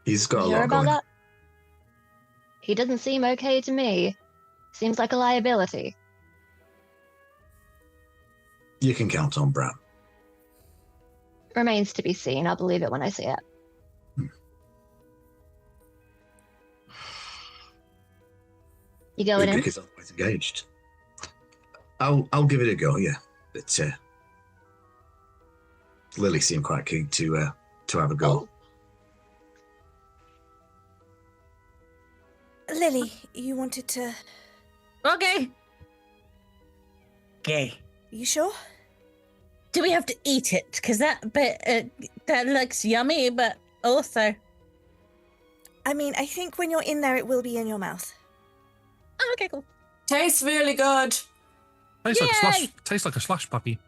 He's got a You lot sure about going on. that? He doesn't seem okay to me. Seems like a liability. You can count on Bram. Remains to be seen. I'll believe it when I see it. You going in? Udric is otherwise engaged. I'll give it a go, yeah. But Lily seemed quite keen to have a go. Lily, you wanted to... Okay. Okay. You sure? Do we have to eat it? Because that bit, that looks yummy, but also... I mean, I think when you're in there, it will be in your mouth. Oh, okay, cool. Tastes really good. Tastes like a slush puppy.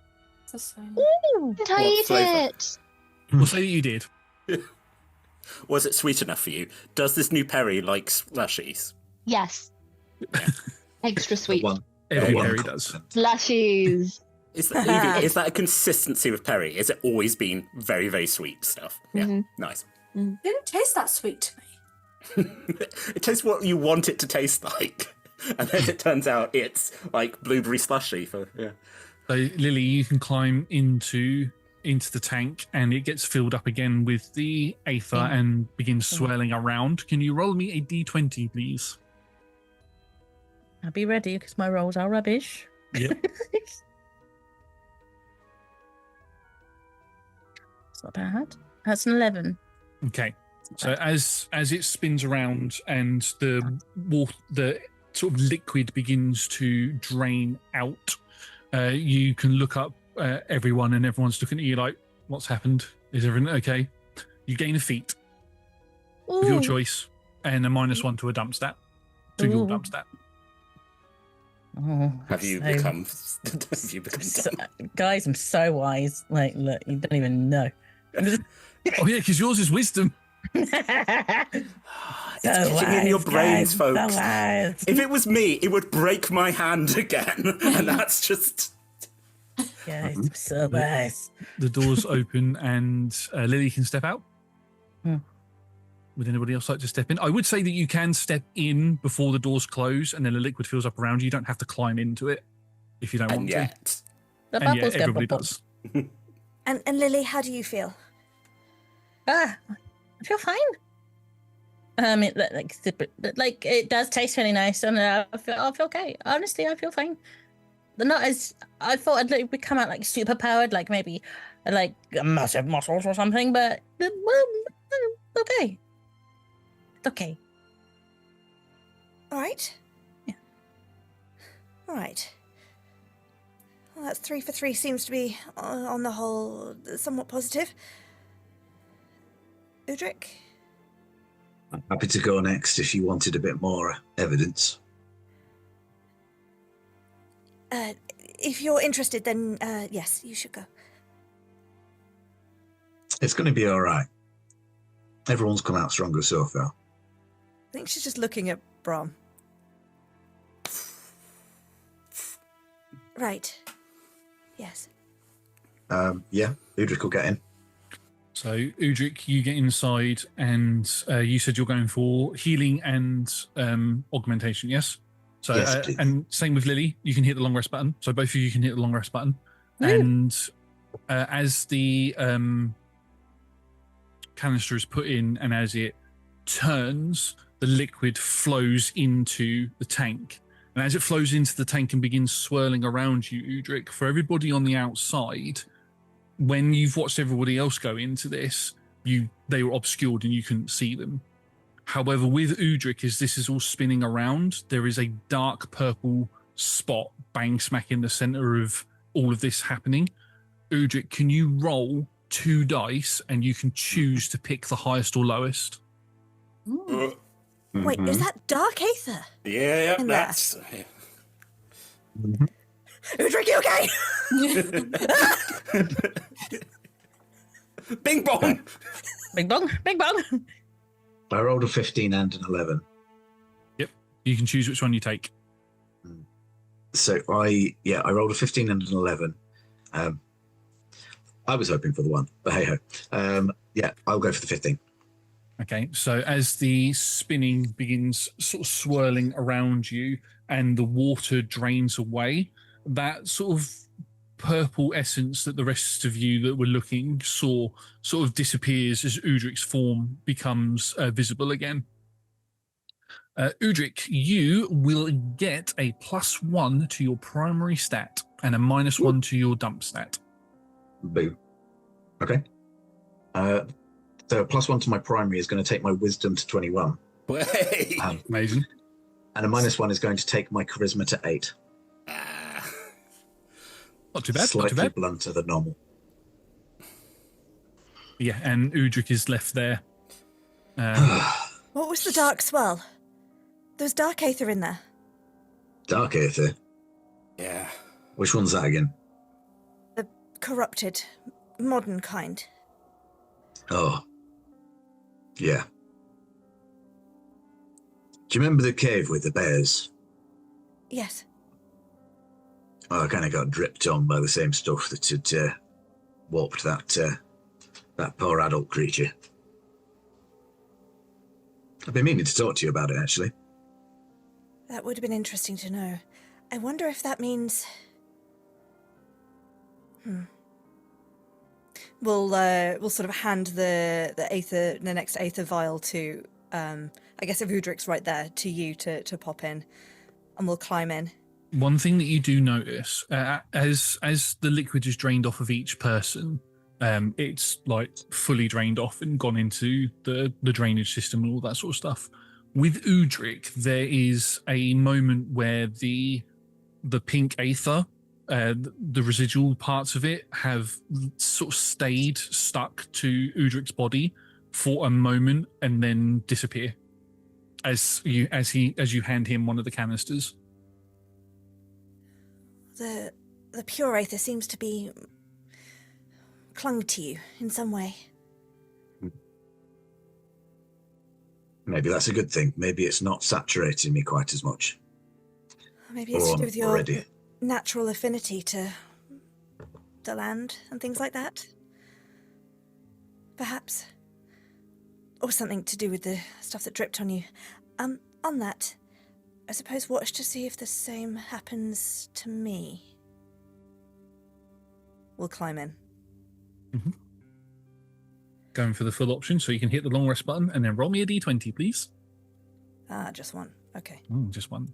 Ooh. Did I What eat flavour? it? We'll say that you did. Was it sweet enough for you? Does this new Perry like slushies? Yes. Extra sweet. Every one berry compliment. does. Slushies. Is that Evie, is that a consistency with Perry? Has it always been very, very sweet stuff? Yeah, Mhm. nice. Didn't taste that sweet to me. It tastes what you want it to taste like, and then it turns out it's like blueberry slushy. So Lily, you can climb into the tank, and it gets filled up again with the aether and begins swirling around. Can you roll me a d20, please? I'll be ready because my rolls are rubbish. Yep. It's not bad. That's an 11. Okay. So as it spins around and the sort of liquid begins to drain out, you can look up everyone, and everyone's looking at you like, "What's happened? Is everything okay?" You gain a feat of your choice and a -1 to a dump stat, to your dump stat. Oh, Have you become dumb? Guys, I'm so wise. Like, look, you don't even know. Oh yeah, because yours is wisdom. It's getting in your brains, folks. If it was me, it would break my hand again, and that's just. Guys, I'm so wise. The doors open and Lily can step out. Would anybody else like to step in? I would say that you can step in before the doors close, and then the liquid fills up around you. You don't have to climb into it if you don't want to. The And bubbles yet, go everybody bubble. does. And Lily, how do you feel? I feel fine. It does taste really nice, and I feel okay. Honestly, I feel fine. Not as I thought I'd would come out like super powered, like maybe like massive muscles or something. But okay, it's okay. All right. Yeah. All right. Well, that's 3 for 3. Seems to be, on the whole, somewhat positive. Udric? I'm happy to go next if you wanted a bit more evidence. If you're interested, then yes, you should go. It's going to be all right. Everyone's come out stronger so far. I think she's just looking at Brom. Right. Yes. Yeah, Udric will get in. So, Udric, you get inside, and you said you're going for healing and augmentation, yes? So, Yes, please. and same with Lily, you can hit the long rest button. So, both of you can hit the long rest button. And as the canister is put in and as it turns, the liquid flows into the tank. And as it flows into the tank and begins swirling around you, Udric, for everybody on the outside, when you've watched everybody else go into this, they were obscured and you couldn't see them. However, with Udric, as this is all spinning around, there is a dark purple spot bang smack in the center of all of this happening. Udric, can you roll 2 dice and you can choose to pick the highest or lowest? Wait, is that Dark Aether? Yeah, In that's. Udric, you okay? Bing bong! Bing bong, bing bong. I rolled a 15 and an 11. Yep. You can choose which one you take. So I rolled a 15 and an 11. I was hoping for the 1, but hey ho. I'll go for the 15. Okay, so as the spinning begins sort of swirling around you and the water drains away, that sort of purple essence that the rest of you that were looking saw sort of disappears as Udric's form becomes visible again. Udric, you will get a +1 to your primary stat and a -1 to your dump stat. Boo. Okay. So +1 to my primary is going to take my wisdom to 21. Way. Amazing. And a -1 is going to take my charisma to 8. Not too bad, Slightly not too bad. blunter than normal. Yeah, and Udric is left there. What was the dark swirl? There's Dark Aether in there. Dark Aether? Yeah. Which one's that again? The corrupted, modern kind. Oh. Yeah. Do you remember the cave with the bears? Yes. Oh, I kind of got dripped on by the same stuff that had warped that poor adult creature. I've been meaning to talk to you about it, actually. That would have been interesting to know. I wonder if that means... We'll sort of hand the next Aether vial to, I guess if Udric's right there, to you to pop in, and we'll climb in. One thing that you do notice, as the liquid is drained off of each person, It's like fully drained off and gone into the drainage system and all that sort of stuff. With Udric, there is a moment where the pink aether, the residual parts of it, have sort of stayed stuck to Udric's body for a moment and then disappear as you hand him one of the canisters. The pure aether seems to be clung to you in some way. Maybe that's a good thing. Maybe it's not saturating me quite as much. Maybe it's to do with your already. natural affinity to the land and things like that. Perhaps. Or something to do with the stuff that dripped on you. On that, I suppose watch to see if the same happens to me. We'll climb in. Mm-hmm. Going for the full option, so you can hit the long rest button and then roll me a d20, please. Just one. Okay. Just one.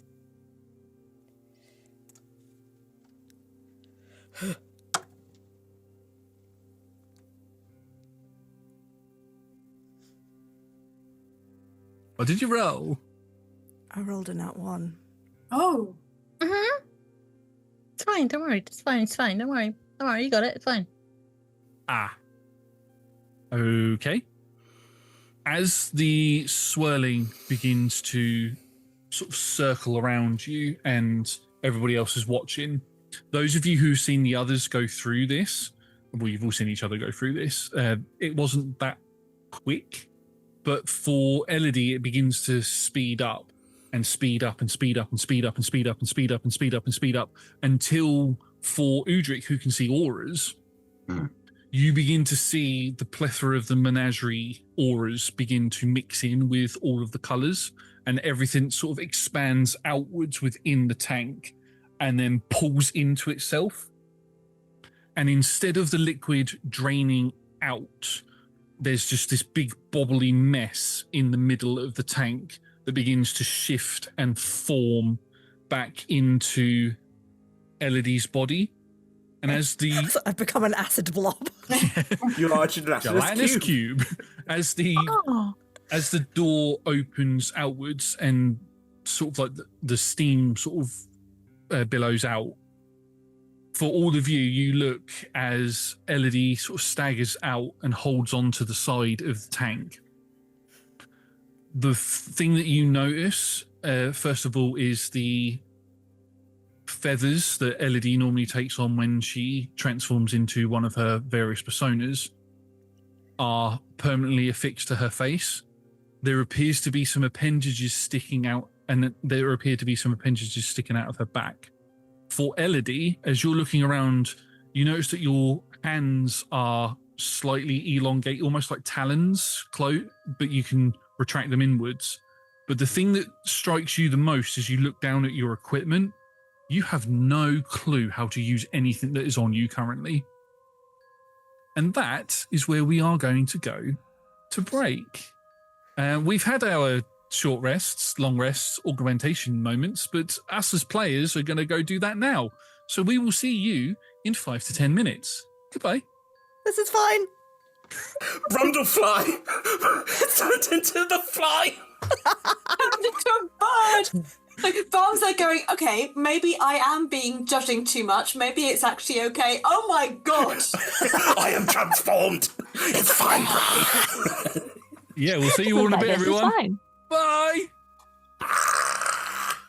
What did you roll? I rolled a nat 1. Oh. Mm-hmm. It's fine, don't worry. It's fine, don't worry. Don't worry, you got it, it's fine. Okay. As the swirling begins to sort of circle around you and everybody else is watching, those of you who've seen the others go through this, well, you've all seen each other go through this, it wasn't that quick, but for Elodie, it begins to speed up and speed up and speed up and speed up and speed up and speed up and speed up and speed up until for Udric, who can see auras, you begin to see the plethora of the menagerie auras begin to mix in with all of the colours, and everything sort of expands outwards within the tank and then pulls into itself. And instead of the liquid draining out, there's just this big bobbly mess in the middle of the tank that begins to shift and form back into Elodie's body. And as the I've become an acid blob. You are a gelatinous cube. As the door opens outwards and sort of like the steam sort of billows out, for all of you, you look as Elodie sort of staggers out and holds onto the side of the tank. The thing that you notice, first of all, is the feathers that Elodie normally takes on when she transforms into one of her various personas are permanently affixed to her face. There appears to be some appendages sticking out, and there appear to be some appendages sticking out of her back. For Elodie, as you're looking around, you notice that your hands are slightly elongated, almost like talons, but you can retract them inwards. But the thing that strikes you the most as you look down at your equipment, you have no clue how to use anything that is on you currently. And that is where we are going to go to break. We've had our short rests, long rests, augmentation moments, but us as players are going to go do that now. So we will see you in 5 to 10 minutes. Goodbye. This is fine. Brundlefly! Turned into the fly! Into a bird! Like, Barnes are going, okay, maybe I am judging too much. Maybe it's actually okay. Oh my god! I am transformed! It's fine, Bradley. Yeah, we'll see you all in a bit, everyone. Fine. Bye!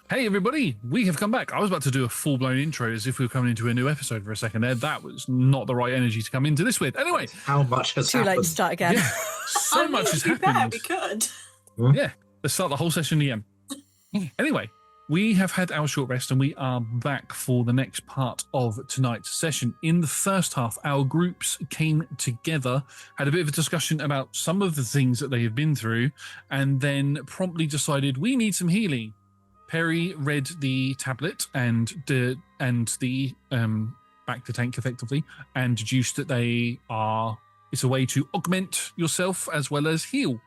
Hey, everybody. We have come back. I was about to do a full-blown intro as if we were coming into a new episode for a second there. That was not the right energy to come into this with. Anyway. How much has Too happened? late to start again. Yeah, so much has happened. We could. Yeah, let's start the whole session again. Anyway, we have had our short rest and we are back for the next part of tonight's session. In the first half, our groups came together, had a bit of a discussion about some of the things that they have been through, and then promptly decided we need some healing. Perry read the tablet and the back to tank effectively and deduced that it's a way to augment yourself as well as heal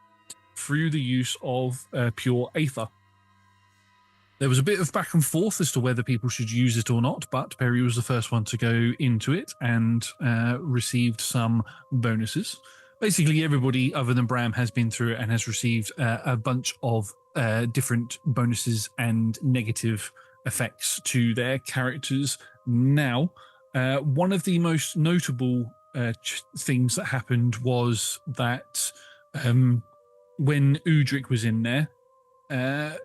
through the use of pure aether. There was a bit of back and forth as to whether people should use it or not, but Perry was the first one to go into it and received some bonuses. Basically, everybody other than Bram has been through it and has received a bunch of different bonuses and negative effects to their characters. Now, one of the most notable things that happened was that when Udric was in there,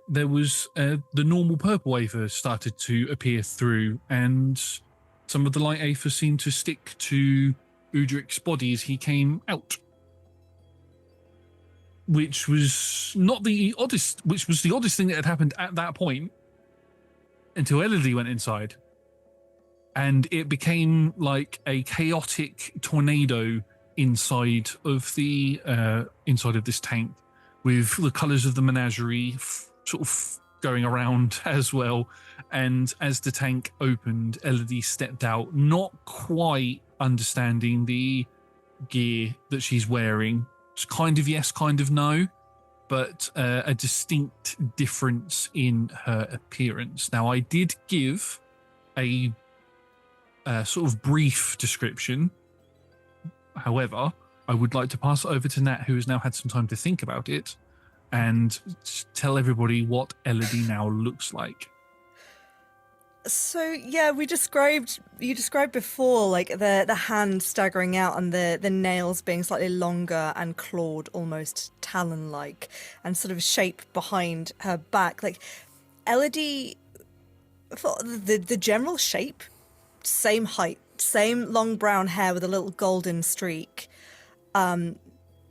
there was the normal purple aether started to appear through, and some of the light aether seemed to stick to Udric's body as he came out, which was the oddest thing that had happened at that point until Elodie went inside, and it became like a chaotic tornado inside of this tank, with the colours of the menagerie sort of going around as well. And as the tank opened, Elodie stepped out, not quite understanding the gear that she's wearing. It's kind of yes, kind of no, but a distinct difference in her appearance. Now, I did give a sort of brief description. However, I would like to pass it over to Nat, who has now had some time to think about it, and tell everybody what Elodie now looks like. So yeah, you described before, like the hand staggering out and the nails being slightly longer and clawed, almost talon-like, and sort of shape behind her back. Like Elodie, for the general shape, same height, same long brown hair with a little golden streak.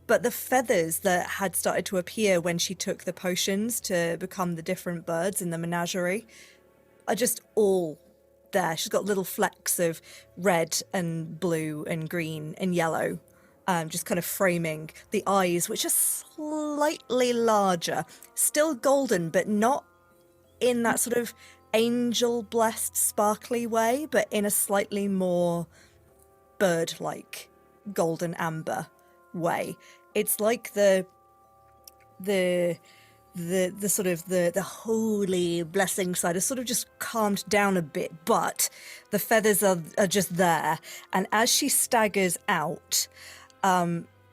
But the feathers that had started to appear when she took the potions to become the different birds in the menagerie are just all there. She's got little flecks of red and blue and green and yellow, just kind of framing the eyes, which are slightly larger, still golden, but not in that sort of angel-blessed sparkly way, but in a slightly more bird-like golden amber way. It's like the sort of the holy blessing side has sort of just calmed down a bit, but the feathers are just there. And as she staggers out,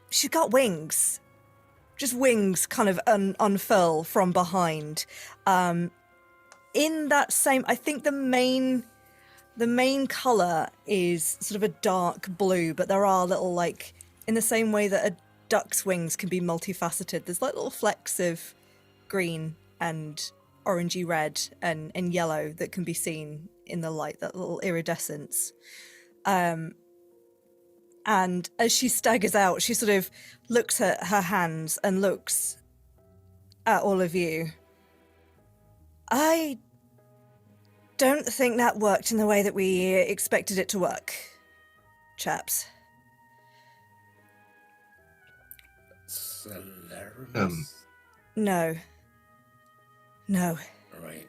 she's got wings, just wings kind of unfurl from behind. In that same, I think the main color is sort of a dark blue, but there are little, like, in the same way that a duck's wings can be multifaceted, there's like little flecks of green and orangey red and yellow that can be seen in the light, that little iridescence. And as she staggers out, she sort of looks at her hands and looks at all of you. I don't think that worked in the way that we expected it to work, chaps. No. Right.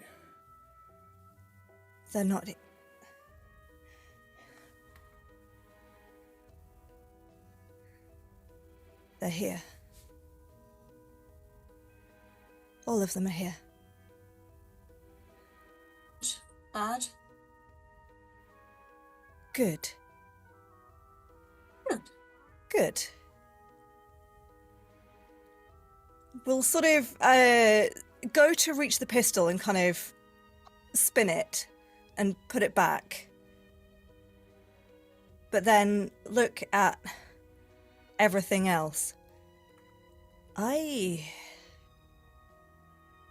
They're not. They're here. All of them are here. Bad? Good. Good. Good. We'll sort of go to reach the pistol and kind of spin it and put it back. But then look at everything else. I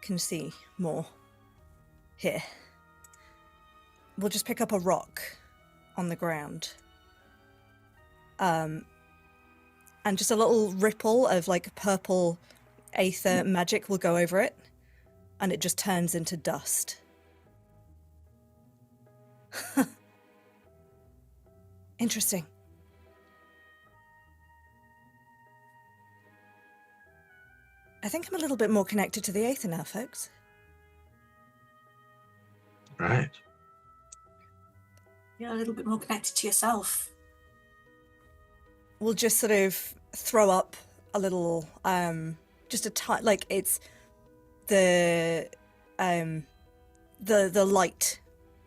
can see more here. We'll just pick up a rock on the ground. And just a little ripple of like purple aether magic will go over it, and it just turns into dust. Interesting. I think I'm a little bit more connected to the aether now, folks. Right. You're a little bit more connected to yourself. We'll just sort of throw up a little, just a like it's the the light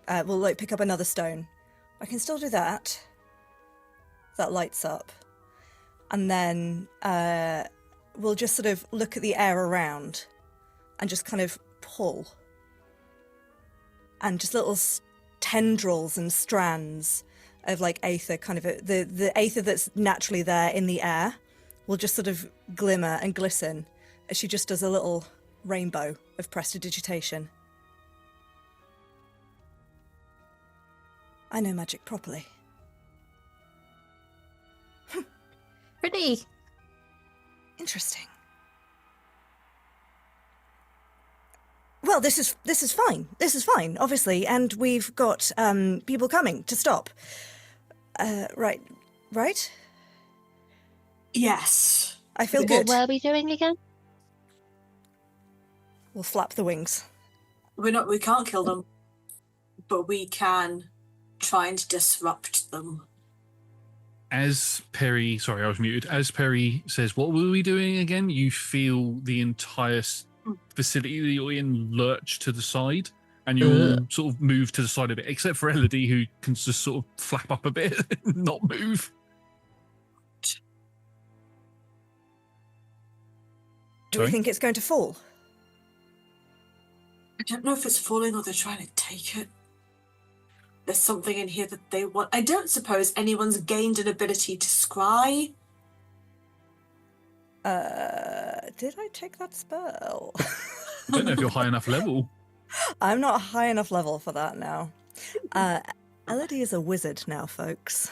will like pick up another stone. I can still do that. That lights up. And then we'll just sort of look at the air around and just kind of pull. And just little tendrils and strands of like aether, kind of the aether that's naturally there in the air will just sort of glimmer and glisten as she just does a little rainbow of prestidigitation. I know magic properly. Pretty. Interesting. Well, this is fine. This is fine, obviously, and we've got people coming to stop. Right? Yes. I feel What good. were we doing again? We'll flap the wings. We can't kill them, but we can try and disrupt them. As Perry, sorry, I was muted. As Perry says, what were we doing again? You feel the entire facility that you're in lurch to the side, and you all sort of move to the side a bit, except for Elodie, who can just sort of flap up a bit and not move. Do we think it's going to fall? I don't know if it's falling or they're trying to take it. There's something in here that they want. I don't suppose anyone's gained an ability to scry. Did I take that spell? I don't know if you're high enough level. I'm not high enough level for that now. Elodie is a wizard now, folks.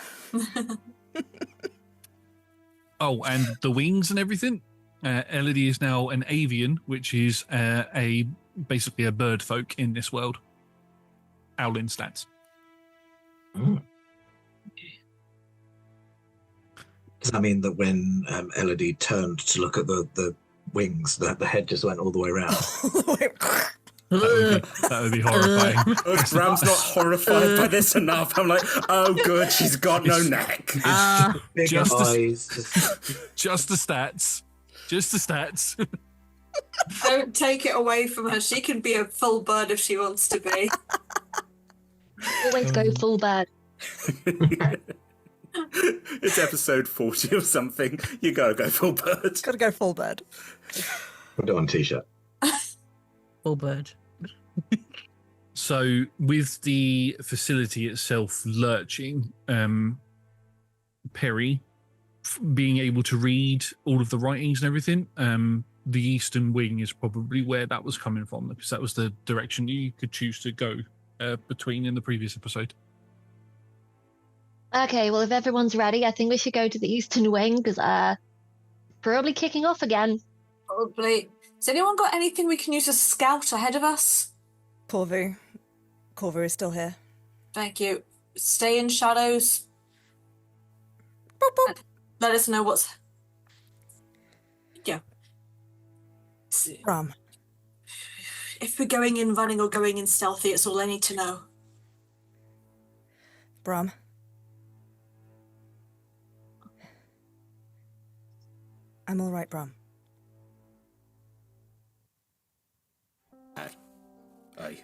Oh, and the wings and everything. Elodie is now an avian, which is basically a bird folk in this world. Owlin stats. Does that mean that when Elodie turned to look at the wings, that the head just went all the way around? That would be horrifying. Bram's not horrified by this enough. I'm like, oh, good, she's got no neck. Big Just eyes. Just the stats. Just the stats. Don't take it away from her. She can be a full bird if she wants to be. Always go full bird. It's episode 40 or something. You gotta go full bird. Gotta go full bird. Put it on a t-shirt. Full bird. So, with the facility itself lurching, Perry being able to read all of the writings and everything, the eastern wing is probably where that was coming from, because that was the direction you could choose to go between in the previous episode. Okay, well, if everyone's ready, I think we should go to the eastern wing, because probably kicking off again. Probably. Has anyone got anything we can use as scout ahead of us? Corvu is still here. Thank you. Stay in shadows. Boop, boop. Let us know what's... Yeah. Bram. If we're going in running or going in stealthy, it's all I need to know. Bram. I'm all right, Bram. I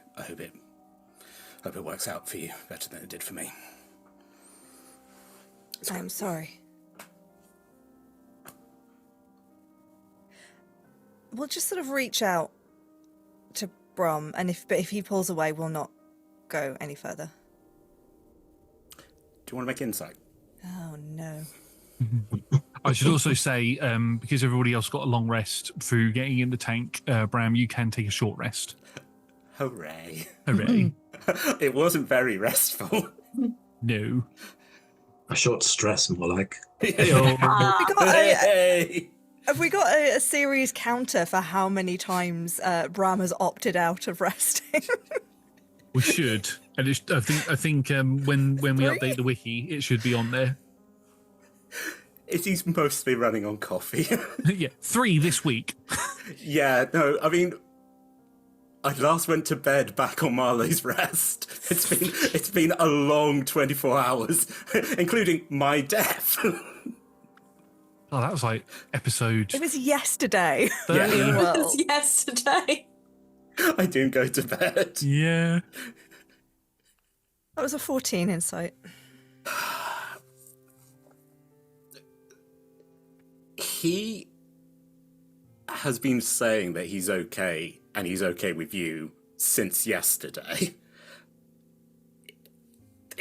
hope it works out for you better than it did for me. I'm sorry. We'll just sort of reach out to Brom, and if he pulls away, we'll not go any further. Do you want to make insight? Oh no. I should also say, because everybody else got a long rest through getting in the tank, Bram, you can take a short rest. Hooray. Hooray. It wasn't very restful. No. A short stress, more like. Have we got a series counter for how many times Bram has opted out of resting? We should. And I think when we update the wiki, it should be on there. He's mostly running on coffee. Yeah, 3 this week. Yeah, no, I mean, I last went to bed back on Marley's rest. It's been a long 24 hours, including my death. Oh, that was like episode It was yesterday. 30. It was yesterday. I didn't go to bed. Yeah. That was a 14 insight. He has been saying that he's okay, and he's okay with you since yesterday.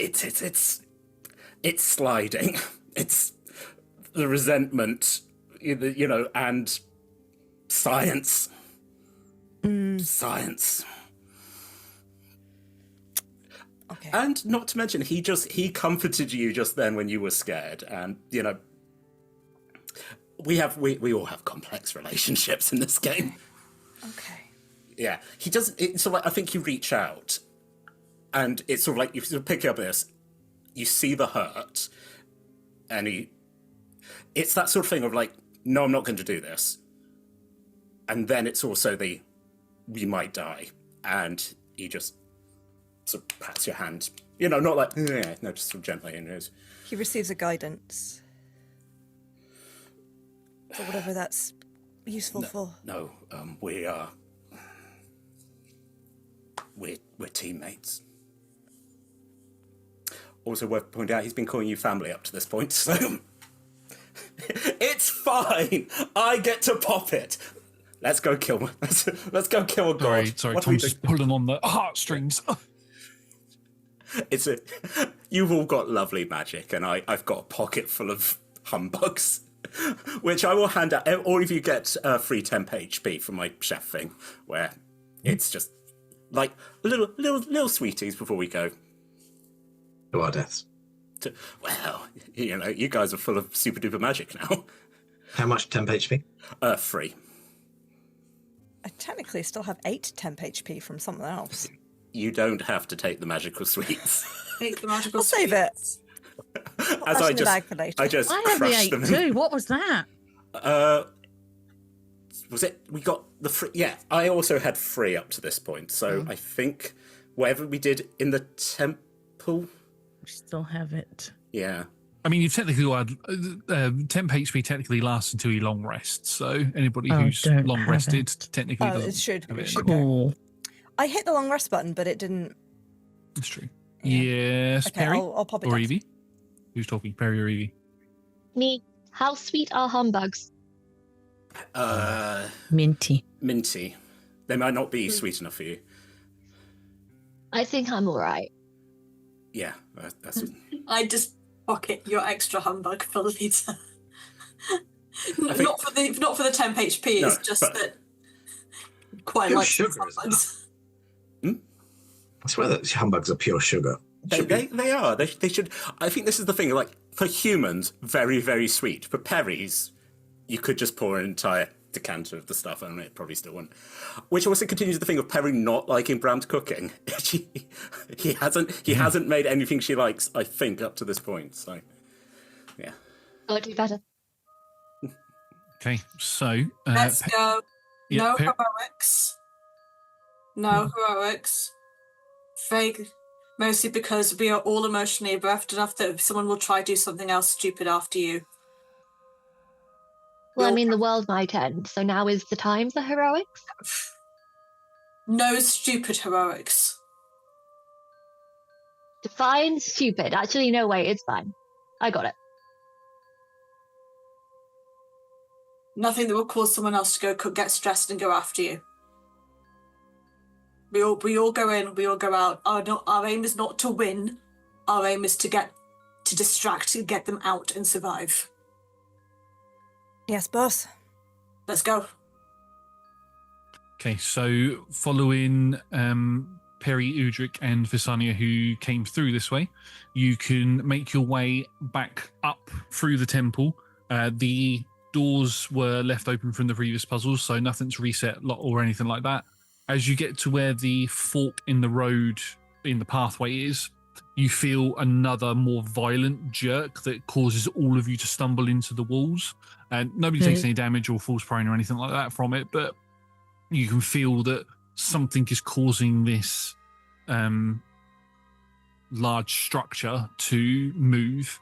It's sliding. It's the resentment, you know, and science. Science. Okay. And not to mention, he comforted you just then when you were scared, and you know, we all have complex relationships in this game. Okay. Yeah, he doesn't. It's sort of like, I think you reach out, and it's sort of like you sort of pick up this, you see the hurt, and it's that sort of thing of like, no, I'm not going to do this, and then it's also we might die, and he just sort of pats your hand, you know, not like, yeah, no, just sort of gently, and goes, He receives a guidance. For whatever that's useful for. no, we're teammates. Also worth pointing out, he's been calling you family up to this point, so it's fine. I get to pop it. Let's go kill. Let's go kill a god. Sorry, What do we Tom's do? just pulling on the heartstrings. You've all got lovely magic, and I've got a pocket full of humbugs, which I will hand out. All of you get free temp HP from my chef thing, where it's just like little sweeties before we go. To our deaths. Well, you know, you guys are full of super duper magic now. How much temp HP? Free. I technically still have 8 temp HP from something else. You don't have to take the magical sweets. Take the magical I'll save it. sweets. As That's in the bag for later. I just I had the crushed 8 them. too. What was that? Was it? We got the free. Yeah, I also had free up to this point. So I think whatever we did in the temple. We still have it. Yeah. I mean, you've technically had temp HP technically lasts until you long rest. So anybody Oh, who's don't long have rested it. technically Oh, doesn't it should. have It it should anymore. go. Cool. I hit the long rest button, but it didn't. That's true. Yeah. Yes, Okay, Perry I'll pop it or down. Evie. Who's talking, Perry or Evie? Me. How sweet are humbugs? Minty. Minty. They might not be sweet enough for you. I think I'm all right. Yeah, that's. I just pocket your extra humbug for later. think- not for the temp HP. No, It's just but- that quite Pure like sugar, isn't humbugs. I swear that humbugs are pure sugar. They are. They should. I think this is the thing. Like for humans, very very sweet. For Perry's, you could just pour an entire decanter of the stuff, and it probably still wouldn't. Which also continues the thing of Perry not liking Bram's cooking. he hasn't made anything she likes. I think up to this point. So yeah. I'll do better. Okay, so Let's go. yeah, No Per- heroics. No heroics. Vague. Mostly because we are all emotionally bereft enough that someone will try to do something else stupid after you. Well, I mean, the world might end, so now is the time for heroics. No stupid heroics. Define stupid. Actually, no, wait, it's fine. I got it. Nothing that will cause someone else to get stressed and go after you. We all go in, we all go out. Our aim is not to win. Our aim is to distract and get them out and survive. Yes, boss. Let's go. Okay, so following Perry, Udric, and Visania, who came through this way, you can make your way back up through the temple. The doors were left open from the previous puzzles, so nothing's reset or anything like that. As you get to where the fork in the road in the pathway is, you feel another more violent jerk that causes all of you to stumble into the walls. And nobody takes any damage or falls prone or anything like that from it, but you can feel that something is causing this large structure to move,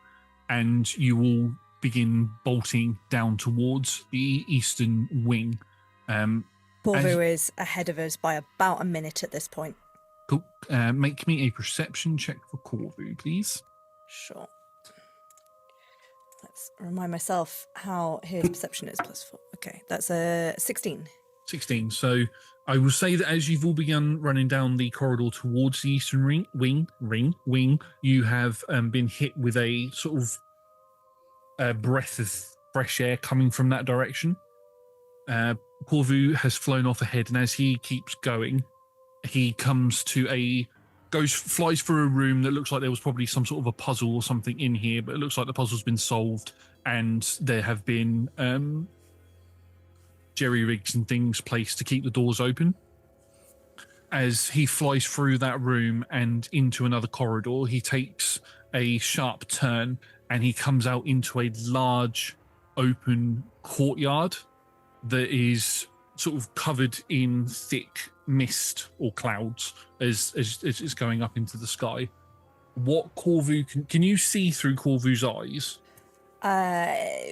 and you will begin bolting down towards the eastern wing. Corvu is ahead of us by about a minute at this point. Cool. Make me a perception check for Corvu, please. Sure. Let's remind myself how his perception is +4. Okay, that's a 16. 16. So I will say that as you've all begun running down the corridor towards the eastern wing, you have been hit with a sort of breath of fresh air coming from that direction. Corvu has flown off ahead, and as he keeps going, he comes to flies through a room that looks like there was probably some sort of a puzzle or something in here, but it looks like the puzzle's been solved, and there have been jerry rigs and things placed to keep the doors open. As he flies through that room and into another corridor, he takes a sharp turn and he comes out into a large open courtyard that is sort of covered in thick mist or clouds as it's going up into the sky. What Corvu can you see through Corvu's eyes?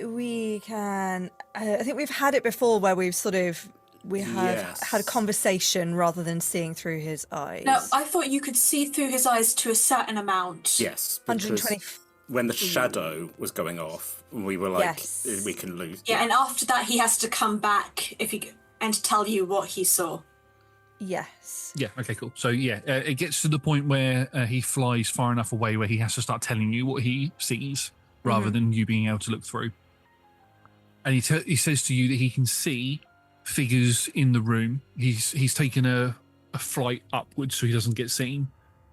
We can. I think we've had it before where we've had a conversation rather than seeing through his eyes. No, I thought you could see through his eyes to a certain amount. Yes, 120. When the shadow was going off, we were like, Yes. we can lose. Yeah, and after that, he has to come back and tell you what he saw. Yes. Yeah, okay, cool. So yeah, it gets to the point where he flies far enough away where he has to start telling you what he sees rather than you being able to look through. And he says to you that he can see figures in the room. He's taken a flight upwards so he doesn't get seen.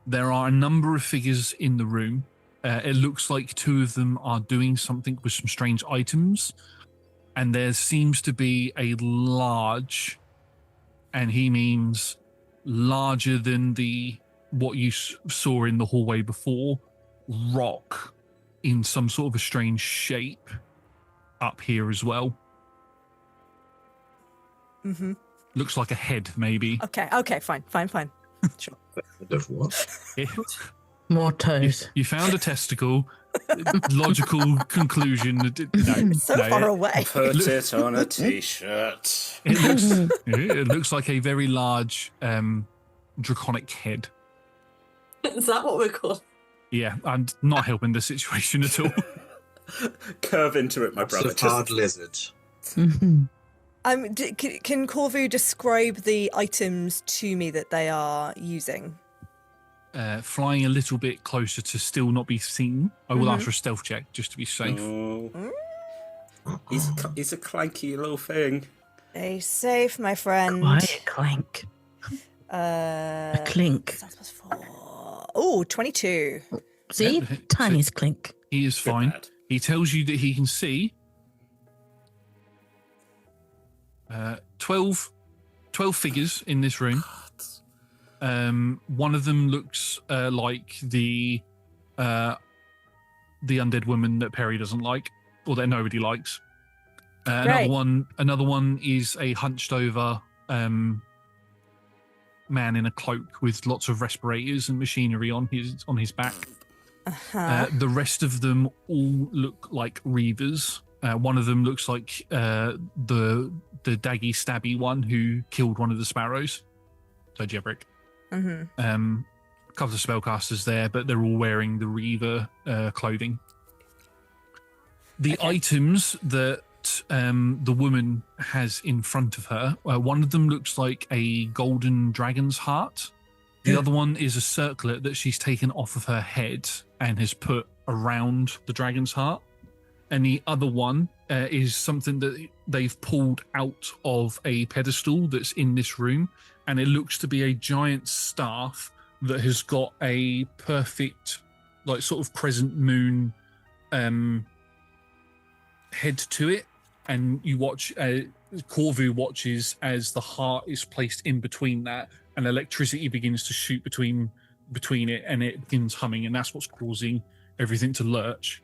There are a number of figures in the room. It looks like two of them are doing something with some strange items. And there seems to be a large, and he means larger than what you saw in the hallway before, rock in some sort of a strange shape up here as well. Mm-hmm. Looks like a head, maybe. Okay, fine. Sure. What? More toes. You found a testicle. Logical conclusion. Far away. Put it on a t-shirt. It looks like a very large draconic head. Is that what we're called? Yeah, I'm not helping the situation at all. Curve into it, my brother. It's a hard lizard. Mhm. Can Corvu describe the items to me that they are using? Flying a little bit closer to still not be seen. I will ask for a stealth check just to be safe. He's a clanky little thing. Stay safe, my friend. Quiet clank. A clink. Oh, 22. See? Yeah. Tiniest clink. He is fine. bad. He tells you that he can see 12 figures in this room. One of them looks like the undead woman that Perry doesn't like, or that nobody likes. Right. Another one is a hunched over man in a cloak with lots of respirators and machinery on his back. The rest of them all look like reavers. One of them looks like the daggy stabby one who killed one of the sparrows. So Jebrick. Mm-hmm. A couple of spellcasters there, but they're all wearing the reaver clothing. The items that the woman has in front of her, one of them looks like a golden dragon's heart. The other one is a circlet that she's taken off of her head and has put around the dragon's heart. And the other one is something that they've pulled out of a pedestal that's in this room. And it looks to be a giant staff that has got a perfect, like, sort of crescent moon head to it. And you watch, Corvu watches as the heart is placed in between that, and electricity begins to shoot between it, and it begins humming, and that's what's causing everything to lurch.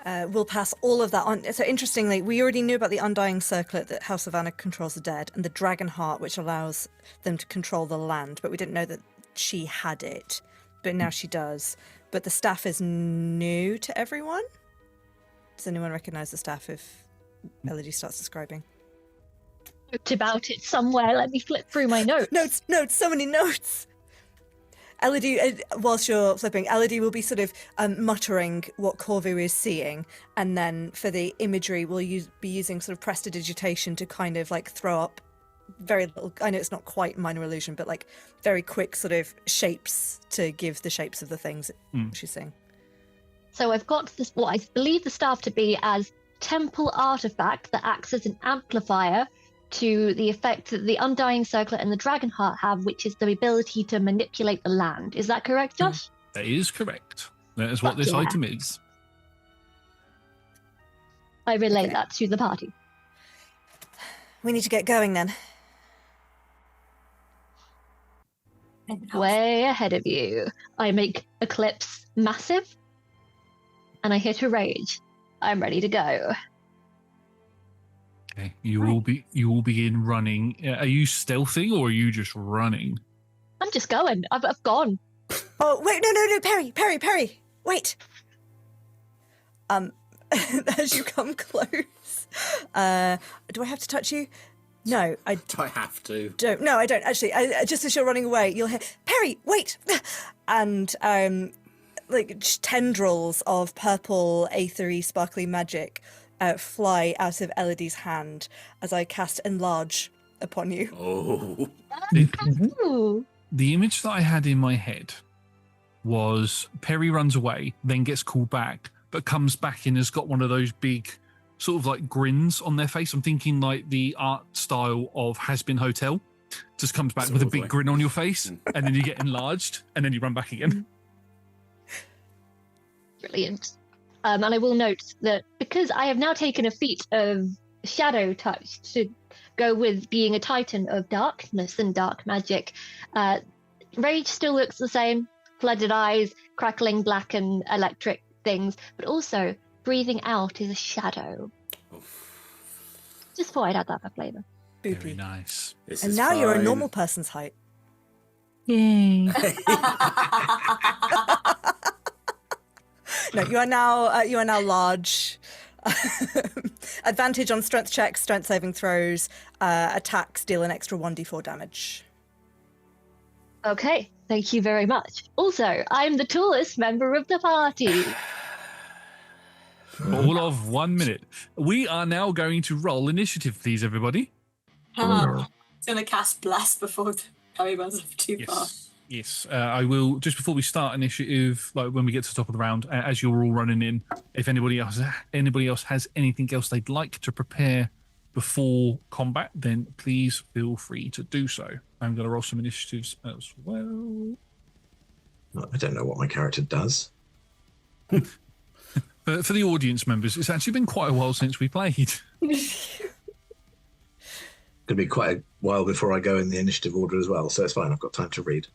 We'll pass all of that on. So interestingly, we already knew about the Undying Circlet that House of Anna controls the dead, and the Dragon Heart, which allows them to control the land, but we didn't know that she had it. But now she does. But the staff is new to everyone? Does anyone recognise the staff if Elodie starts describing? Note about it somewhere. Let me flip through my notes. Notes, so many notes. Elodie, whilst you're flipping, Elodie will be sort of muttering what Corvu is seeing, and then for the imagery, we'll be using sort of prestidigitation to kind of like throw up very little. I know it's not quite minor illusion, but like very quick sort of shapes to give the shapes of the things that she's seeing. So I've got this, what I believe the staff to be as temple artifact that acts as an amplifier to the effect that the Undying Circlet and the Dragonheart have, which is the ability to manipulate the land. Is that correct, Josh? That is correct. That is what this item is. I relay that to the party. We need to get going then. Way ahead of you. I make Eclipse massive, and I hit a rage. I'm ready to go. Okay, you will begin running. Are you stealthing or are you just running? I'm just going. I've gone. Oh wait, no, Perry, wait. As you come close, do I have to touch you? No, I Do I have to? don't. No, I don't actually. Just as you're running away, you'll hear Perry, wait, and like tendrils of purple, aethery, sparkly magic fly out of Elodie's hand as I cast Enlarge upon you. Oh. Ooh. The image that I had in my head was Perry runs away, then gets called back, but comes back and has got one of those big sort of like grins on their face. I'm thinking like the art style of Has Been Hotel. Just comes back with a big grin on your face, and then you get enlarged, and then you run back again. Brilliant. And I will note that because I have now taken a feat of Shadow Touch to go with being a Titan of darkness and dark magic, Rage still looks the same. Flooded eyes, crackling black and electric things, but also breathing out is a shadow. Just thought I'd add that for flavour. Very nice. And now you're a normal person's height. Yay. No, you are now large. Advantage on strength checks, strength saving throws, attacks deal an extra 1d4 damage. Okay, thank you very much. Also, I'm the tallest member of the party. All of 1 minute. We are now going to roll initiative, please, everybody. It's going to cast Bless before Harry runs off too far. Yes. I will, just before we start initiative, like when we get to the top of the round, as you're all running in, if anybody else has anything else they'd like to prepare before combat, then please feel free to do so. I'm going to roll some initiatives as well. I don't know what my character does. For the audience members, it's actually been quite a while since we played. Could be quite a while before I go in the initiative order as well, so it's fine. I've got time to read.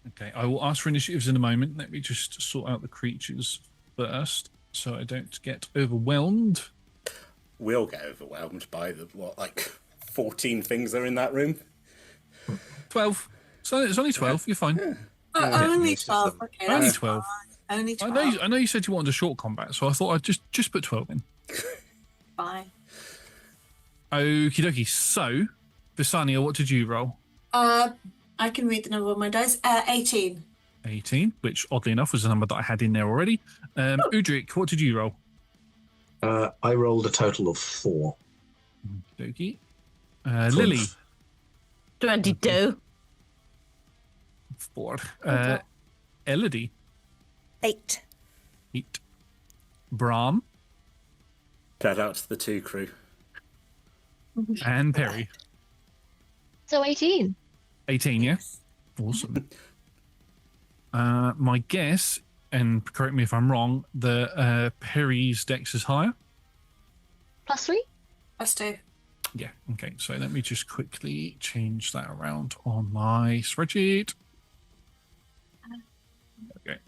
Okay, I will ask for initiatives in a moment. Let me just sort out the creatures first so I don't get overwhelmed. We'll get overwhelmed by the, 14 things that are in that room? 12. So it's only 12. You're fine. Oh, only 12. Okay, Only that's 12. fine. Only 12. I know you said you wanted a short combat, so I thought I'd just put 12 in. Fine. Okie dokie. So, Visania, what did you roll? I can read the number on my dice. 18. 18, which oddly enough was the number that I had in there already. Udric, what did you roll? I rolled a total of 4. Okie dokie. Lily. 22. 4. Elodie. 8. 8. Brahm. Shout out to the 2 crew. And Perry. So 18. 18, yeah? Awesome. My guess, and correct me if I'm wrong, the Perry's dex is higher? +3? +2. Yeah, okay. So let me just quickly change that around on my spreadsheet. Okay.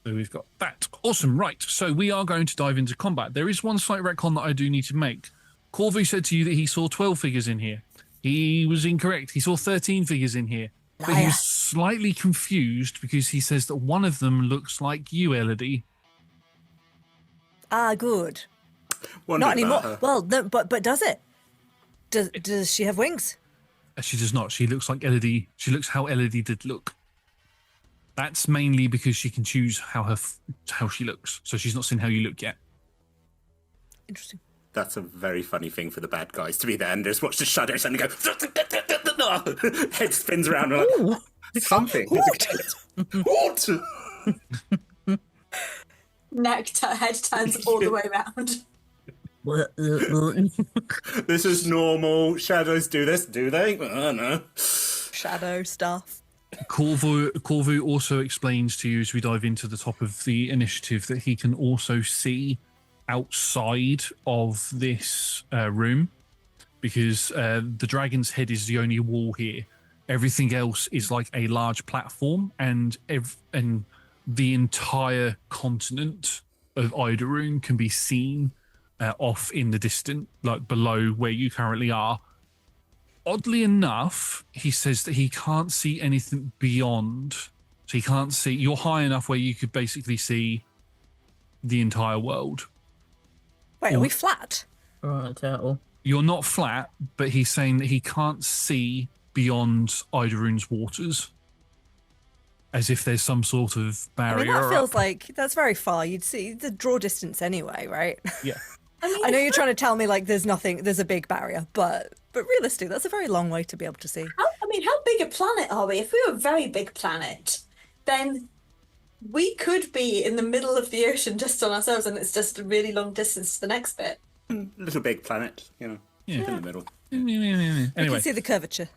So we've got that. Awesome. Right. So we are going to dive into combat. There is one slight retcon that I do need to make. Corvu said to you that he saw 12 figures in here. He was incorrect. He saw 13 figures in here. But he was slightly confused because he says that one of them looks like you, Elodie. Ah, good. Wondered Not anymore. about her. Well, no, but does it? Does she have wings? She does not. She looks like Elodie. She looks how Elodie did look. That's mainly because she can choose how she looks. So she's not seen how you look yet. Interesting. That's a very funny thing for the bad guys to be there and just watch the shadows and go. Head spins around and like, something. What? Head turns all the way around. This is normal. Shadows do this, do they? I don't know. Shadow stuff. Corvu also explains to you as we dive into the top of the initiative that he can also see outside of this room, because the dragon's head is the only wall here. Everything else is like a large platform, and the entire continent of Idorune can be seen off in the distance, like below where you currently are. Oddly enough, he says that he can't see anything beyond. So he can't see. You're high enough where you could basically see the entire world. Wait, are we flat? Right, turtle. You're not flat, but he's saying that he can't see beyond Idorune's waters, as if there's some sort of barrier. I mean, that feels like that's very far. You'd see the draw distance anyway, right? Yeah. I know you're trying to tell me like there's a big barrier, but realistically, that's a very long way to be able to see. How big a planet are we? If we were a very big planet, then we could be in the middle of the ocean just on ourselves, and it's just a really long distance to the next bit. Little big planet, in the middle. Anyway, You can see the curvature.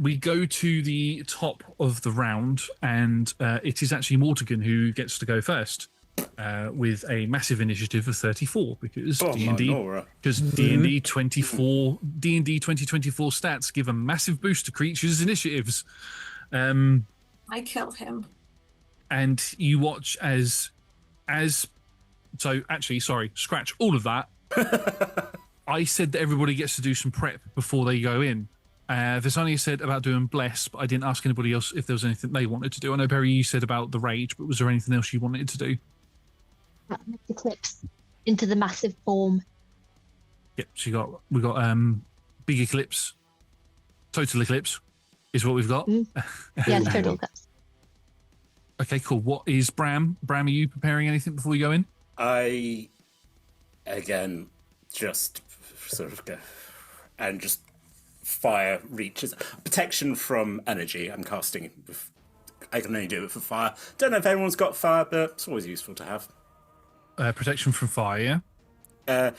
we go to the top of the round, and it is actually Mortigan who gets to go first. With a massive initiative of 34, because D&D 2024 stats give a massive boost to creatures' initiatives. I kill him. And you watch as so actually, sorry, scratch all of that. I said that everybody gets to do some prep before they go in. Visania said about doing bless, but I didn't ask anybody else if there was anything they wanted to do. I know, Perry, you said about the rage, but was there anything else you wanted to do? Eclipse into the massive form. Yep, we got big eclipse, total eclipse is what we've got. Yeah, total eclipse. Okay, cool. What is Bram? Bram, are you preparing anything before we go in? I, again, just sort of go and just fire reaches. Protection from energy I'm casting. I can only do it for fire. Don't know if everyone's got fire, but it's always useful to have. Protection from fire, yeah?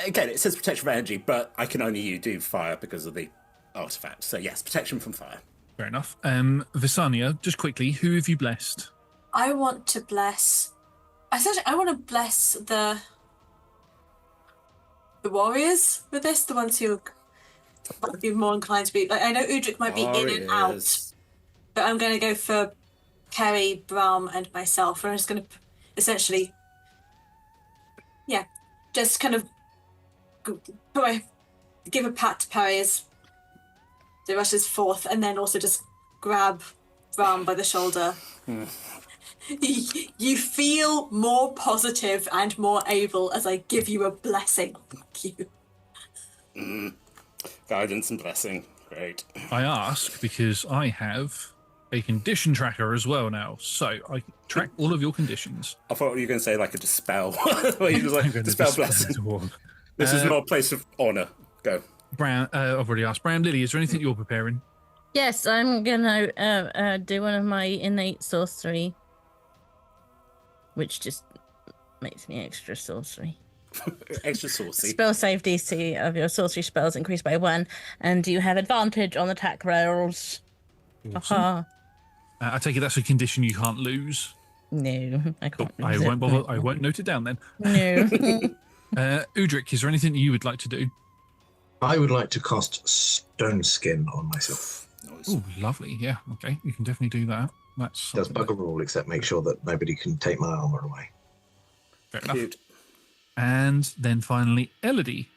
Again, it says protection from energy, but I can only do fire because of the artifact. So yes, protection from fire. Fair enough. Visania, just quickly, who have you blessed? I want to bless. I want to bless the warriors with this. The ones who might be more inclined to be. Like, I know Udric might be in and out, but I'm going to go for Kerry, Bram, and myself. And I'm just going to essentially, just kind of give a pat to Perry as he rushes forth, and then also just grab Bram by the shoulder. You feel more positive and more able as I give you a blessing. Thank you. Guidance and blessing. Great. I ask because I have a condition tracker as well now, so I can track all of your conditions. I thought you were going to say like a dispel. Where you just like dispel blessing. This is not a place of honor. Go. Bram, I've already asked. Bram, Lily, is there anything you're preparing? Yes, I'm gonna do one of my innate sorcery, which just makes me extra sorcery. Extra saucy. Spell save DC of your sorcery spells increased by 1, and you have advantage on attack rolls. Awesome. I take it that's a condition you can't lose. No, I can't. I won't bother. I won't note it down then. No. Udric, is there anything you would like to do? I would like to cast Stone Skin on myself. Nice. Oh, lovely. Yeah, okay. You can definitely do that. That's Does bugger all except make sure that nobody can take my armor away. fair enough. Cute. And then finally, Elodie.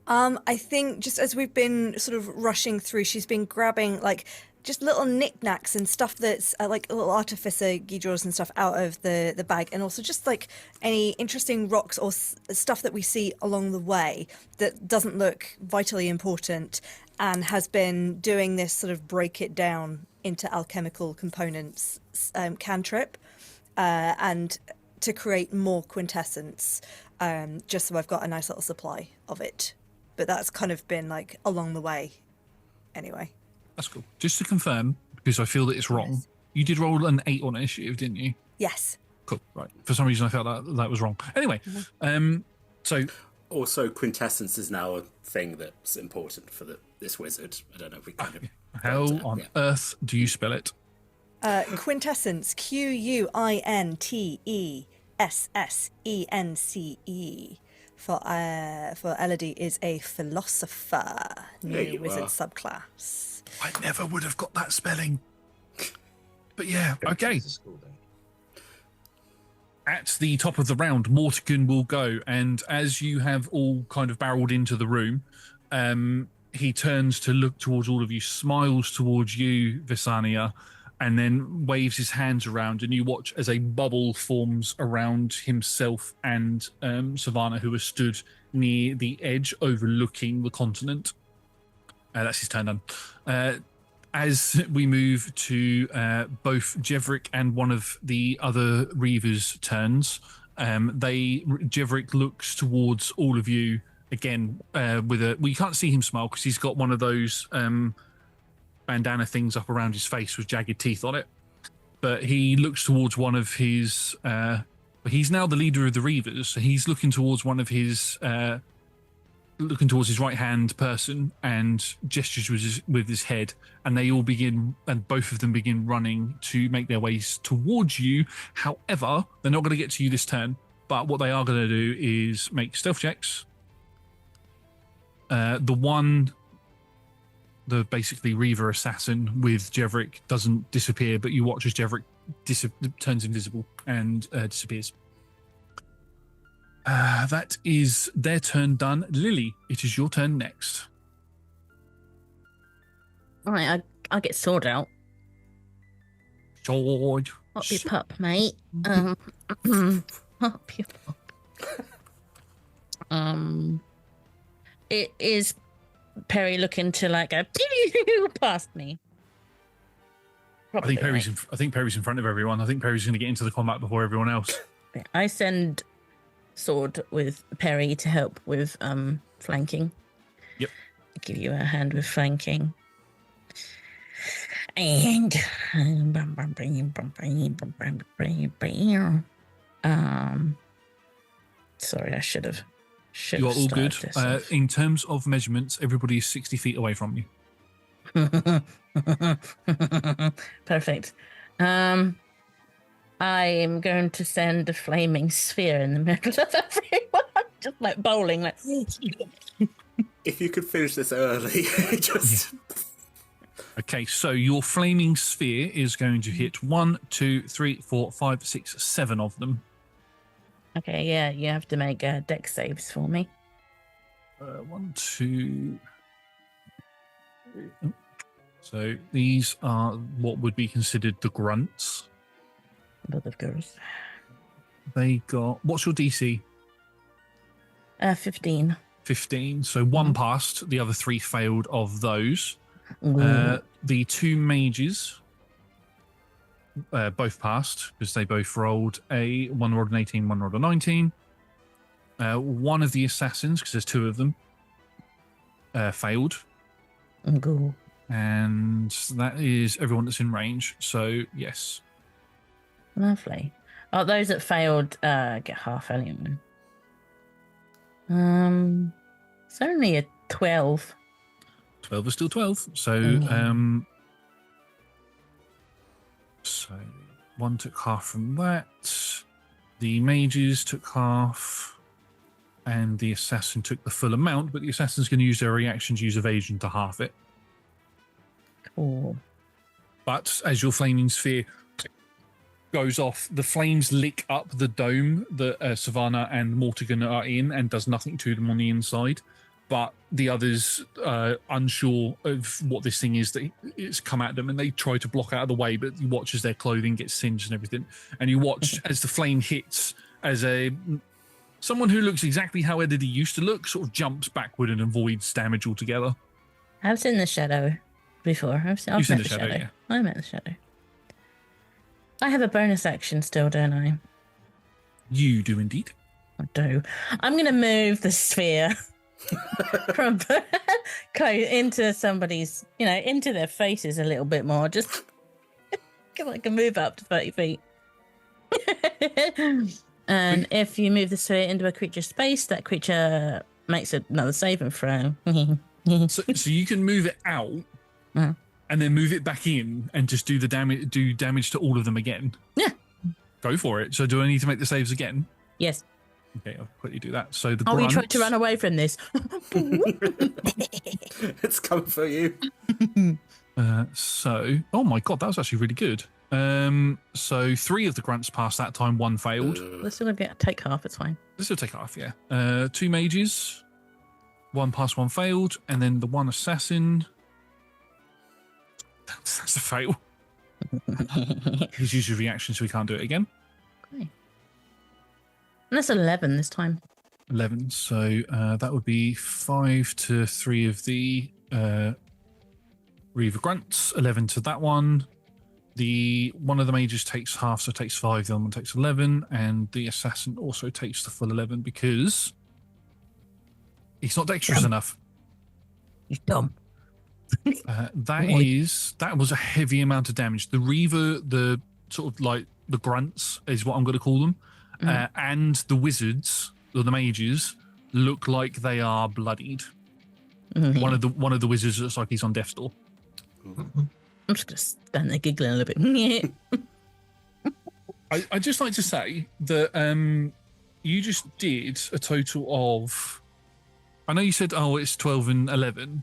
I think just as we've been sort of rushing through, she's been grabbing like just little knickknacks and stuff that's like little artificer drawers and stuff out of the bag, and also just like any interesting rocks or stuff that we see along the way that doesn't look vitally important, and has been doing this sort of break it down into alchemical components cantrip, and to create more quintessence, just so I've got a nice little supply of it. But that's kind of been like along the way anyway. That's cool. Just to confirm, because I feel that it's wrong, you did roll an 8 on initiative, didn't you? Yes. Cool. Right. For some reason, I felt that was wrong. Anyway, so Also, quintessence is now a thing that's important for this wizard. I don't know if we kind of... how on earth do you spell it? Quintessence, Quintessence. For Elodie is a philosopher, new wizard subclass. I never would have got that spelling. But yeah, okay. At the top of the round, Mortigan will go, and as you have all kind of barreled into the room, he turns to look towards all of you, smiles towards you, Visania, and then waves his hands around, and you watch as a bubble forms around himself and Savannah, who are stood near the edge overlooking the continent. That's his turn done. As we move to both Jeverick and one of the other Reavers' turns, Jeverick looks towards all of you again with a... Well, you can't see him smile because he's got one of those... bandana things up around his face with jagged teeth on it, but he looks towards one of his he's now the leader of the Reavers, so he's looking towards one of his looking towards his right hand person and gestures with his head, and they all begin, and both of them begin running to make their ways towards you. However, they're not going to get to you this turn, but what they are going to do is make stealth checks. The basically Reaver assassin with Jeverick doesn't disappear, but you watch as Jeverick turns invisible and disappears. That is their turn done. Lily, it is your turn next. All right, I'll get sword out. Sword. Pop your pup, mate. Pop your pup. It is Perry looking to like go past me. Probably, I think Perry's in front of everyone. I think Perry's going to get into the combat before everyone else. I send sword with Perry to help with flanking. Yep. I'll give you a hand with flanking. And sorry, I should have. You are all good. In terms of measurements, everybody is 60 feet away from you. Perfect. I am going to send a flaming sphere in the middle of everyone. Just like bowling. Like... If you could finish this early, just... Yeah. Okay, so your flaming sphere is going to hit 1, 2, 3, 4, 5, 6, 7 of them. Okay, yeah, you have to make dex saves for me. 1, 2, 3. So these are what would be considered the grunts. But of course. They got... What's your DC? 15. 15. So one passed, the other 3 failed of those. The 2 mages... both passed because they both rolled one rolled an 18, one rolled a 19. One of the assassins, because there's 2 of them, failed. Cool. And that is everyone that's in range. So yes. Lovely. Oh, those that failed get half anyway. It's only a 12. 12 is still 12. So So one took half from that. The mages took half, and the assassin took the full amount, but the assassin's going to use their reaction to use evasion to half it. Cool. But as your flaming sphere goes off, the flames lick up the dome that Savannah and Mortigan are in and does nothing to them on the inside. but the others unsure of what this thing is that it's come at them, and they try to block out of the way, but you watch as their clothing gets singed and everything, and you watch as the flame hits as someone who looks exactly how Elodie used to look sort of jumps backward and avoids damage altogether. I've seen the shadow before. I've You've seen met the shadow, yeah. I met the shadow. I have a bonus action still, don't I? You do indeed. I do. I'm going to move the sphere from into somebody's, into their faces a little bit more. Just because I can move up to 30 feet. And if you move the sphere into a creature's space, that creature makes another saving throw. so you can move it out and then move it back in and just do damage to all of them again. Yeah. Go for it. So do I need to make the saves again? Yes. Okay, I'll quickly do that. So the we grunts... tried to run away from this. It's coming for you. Oh my god, that was actually really good. So 3 of the grunts passed that time, 1 failed. Let's still take half, it's fine. This will take half, yeah. 2 mages, 1 passed, 1 failed, and then the 1 assassin. That's a fail. He's used his reaction, so we can't do it again. Okay. And that's 11 this time. 11, so that would be 5 to 3 of the Reaver grunts, 11 to that one. The one of the mages takes half, so takes 5, the other one takes 11, and the assassin also takes the full 11 because he's not dexterous enough. He's dumb. That was a heavy amount of damage. The Reaver, the sort of like the grunts is what I'm going to call them, and the wizards or the mages look like they are bloodied. One of the wizards looks like he's on death's door. I'm just going to stand there giggling a little bit. I'd just like to say that you just did a total of... I know you said, it's 12 and 11.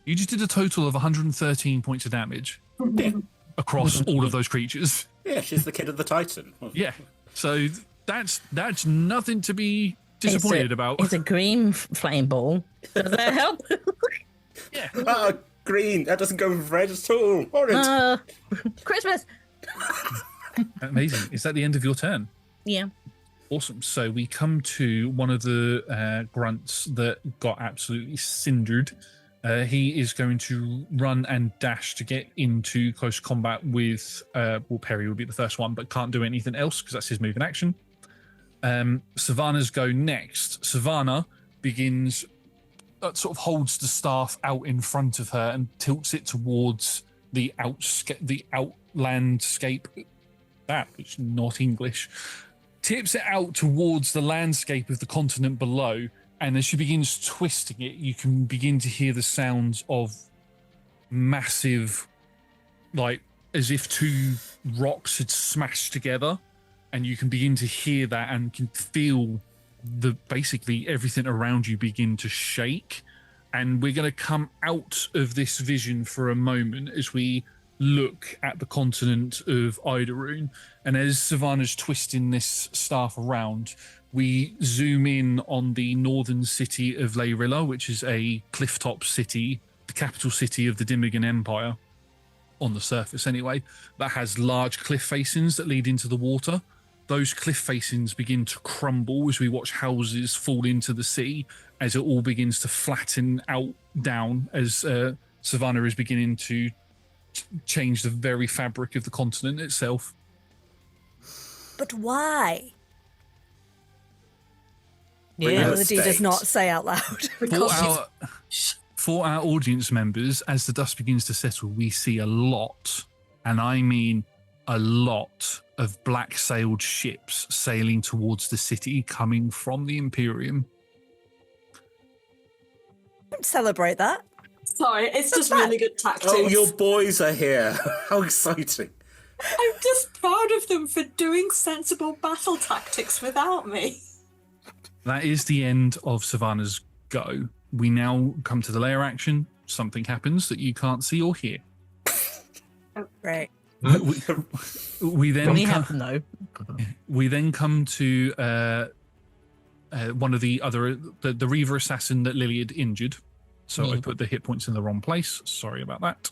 You just did a total of 113 points of damage across all of those creatures. Yeah, she's the kid of the Titan. Yeah, so that's nothing to be disappointed about. It's a green flame ball. Does that help? Yeah. Green. That doesn't go with red at all. Orange. Christmas. Amazing. Is that the end of your turn? Yeah. Awesome. So we come to one of the grunts that got absolutely cindered. He is going to run and dash to get into close combat with... Perry would be the first one, but can't do anything else because that's his move in action. Savannah's go next. Savannah begins... sort of holds the staff out in front of her and tilts it towards the outlandscape. That is not English. Tips it out towards the landscape of the continent below, and as she begins twisting it, you can begin to hear the sounds of massive, like as if 2 rocks had smashed together, and you can begin to hear that and can feel basically everything around you begin to shake. And we're going to come out of this vision for a moment as we look at the continent of Idorune. And as Savannah's twisting this staff around, we zoom in on the northern city of Lyrilla, which is a clifftop city, the capital city of the Dimigan Empire, on the surface anyway, that has large cliff facings that lead into the water. Those cliff facings begin to crumble as we watch houses fall into the sea, as it all begins to flatten out down as Savannah is beginning to change the very fabric of the continent itself. But why? Yeah. Melody does not say out loud. For our audience members, as the dust begins to settle, we see a lot, and I mean a lot, of black-sailed ships sailing towards the city coming from the Imperium. Don't celebrate that. Sorry, it's just really good tactics. Oh, your boys are here. How exciting. I'm just proud of them for doing sensible battle tactics without me. That is the end of Savannah's go. We now come to the layer action. Something happens that you can't see or hear. Oh, right. We then We have no. We then come to one of the other, the Reaver assassin that Lilly had injured. So I put the hit points in the wrong place. Sorry about that.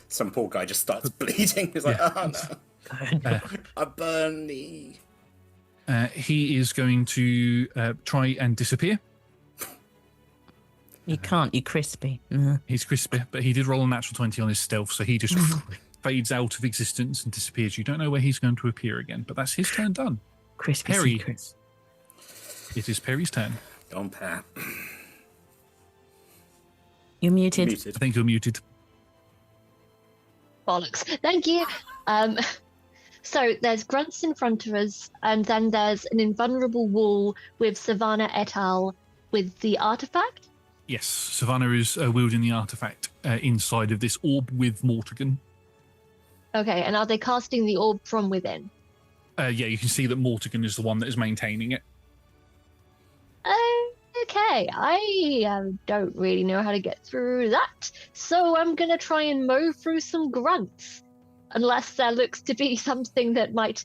Some poor guy just starts bleeding. He's like, oh no. I burn me. He is going to try and disappear. You can't, you're crispy. He's crispy, but he did roll a natural 20 on his stealth, so he just fades out of existence and disappears. You don't know where he's going to appear again, but that's his turn done. Crispy Perry. secrets. It is Perry's turn. Go on, Pat. You're muted. I think you're muted. Bollocks. Thank you. So there's grunts in front of us, and then there's an invulnerable wall with Savannah et al. With the artifact. Yes, Savannah is wielding the artifact inside of this orb with Mortigan. Okay, and are they casting the orb from within? Yeah, you can see that Mortigan is the one that is maintaining it. Okay, I don't really know how to get through that, so I'm gonna try and mow through some grunts. Unless there looks to be something that might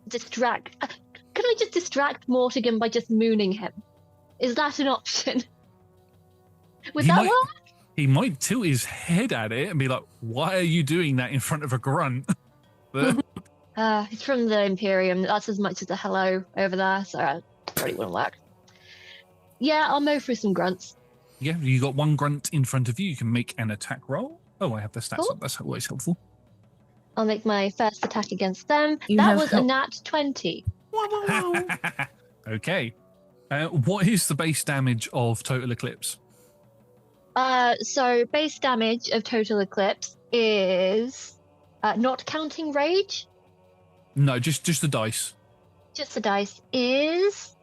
distract. Could I just distract Mortigan by just mooning him? Is that an option? Would that work? He might tilt his head at it and be like, why are you doing that in front of a grunt? But It's from the Imperium. That's as much as a hello over there, so it probably wouldn't work. Yeah, I'll mow through some grunts. yeah, you got one grunt in front of you. You can make an attack roll. Oh, I have the stats up. That's always helpful. I'll make my first attack against them. You that have was a help. nat 20. Okay. What is the base damage of Total Eclipse? So base damage of Total Eclipse is not counting rage. No, just the dice. Just the dice is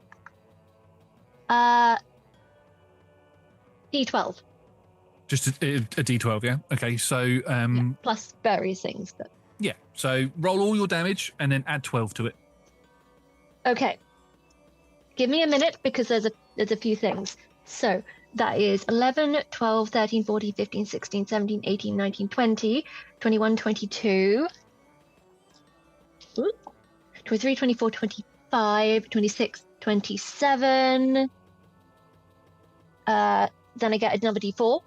D12. Just a D12, yeah? Okay, so Yeah, plus various things, but yeah. So roll all your damage and then add 12 to it. okay. Give me a minute because there's a few things. So that is 11, 12, 13, 14, 15, 16, 17, 18, 19, 20, 21, 22, 23, 24, 25, 26, 27. Then I get another D4.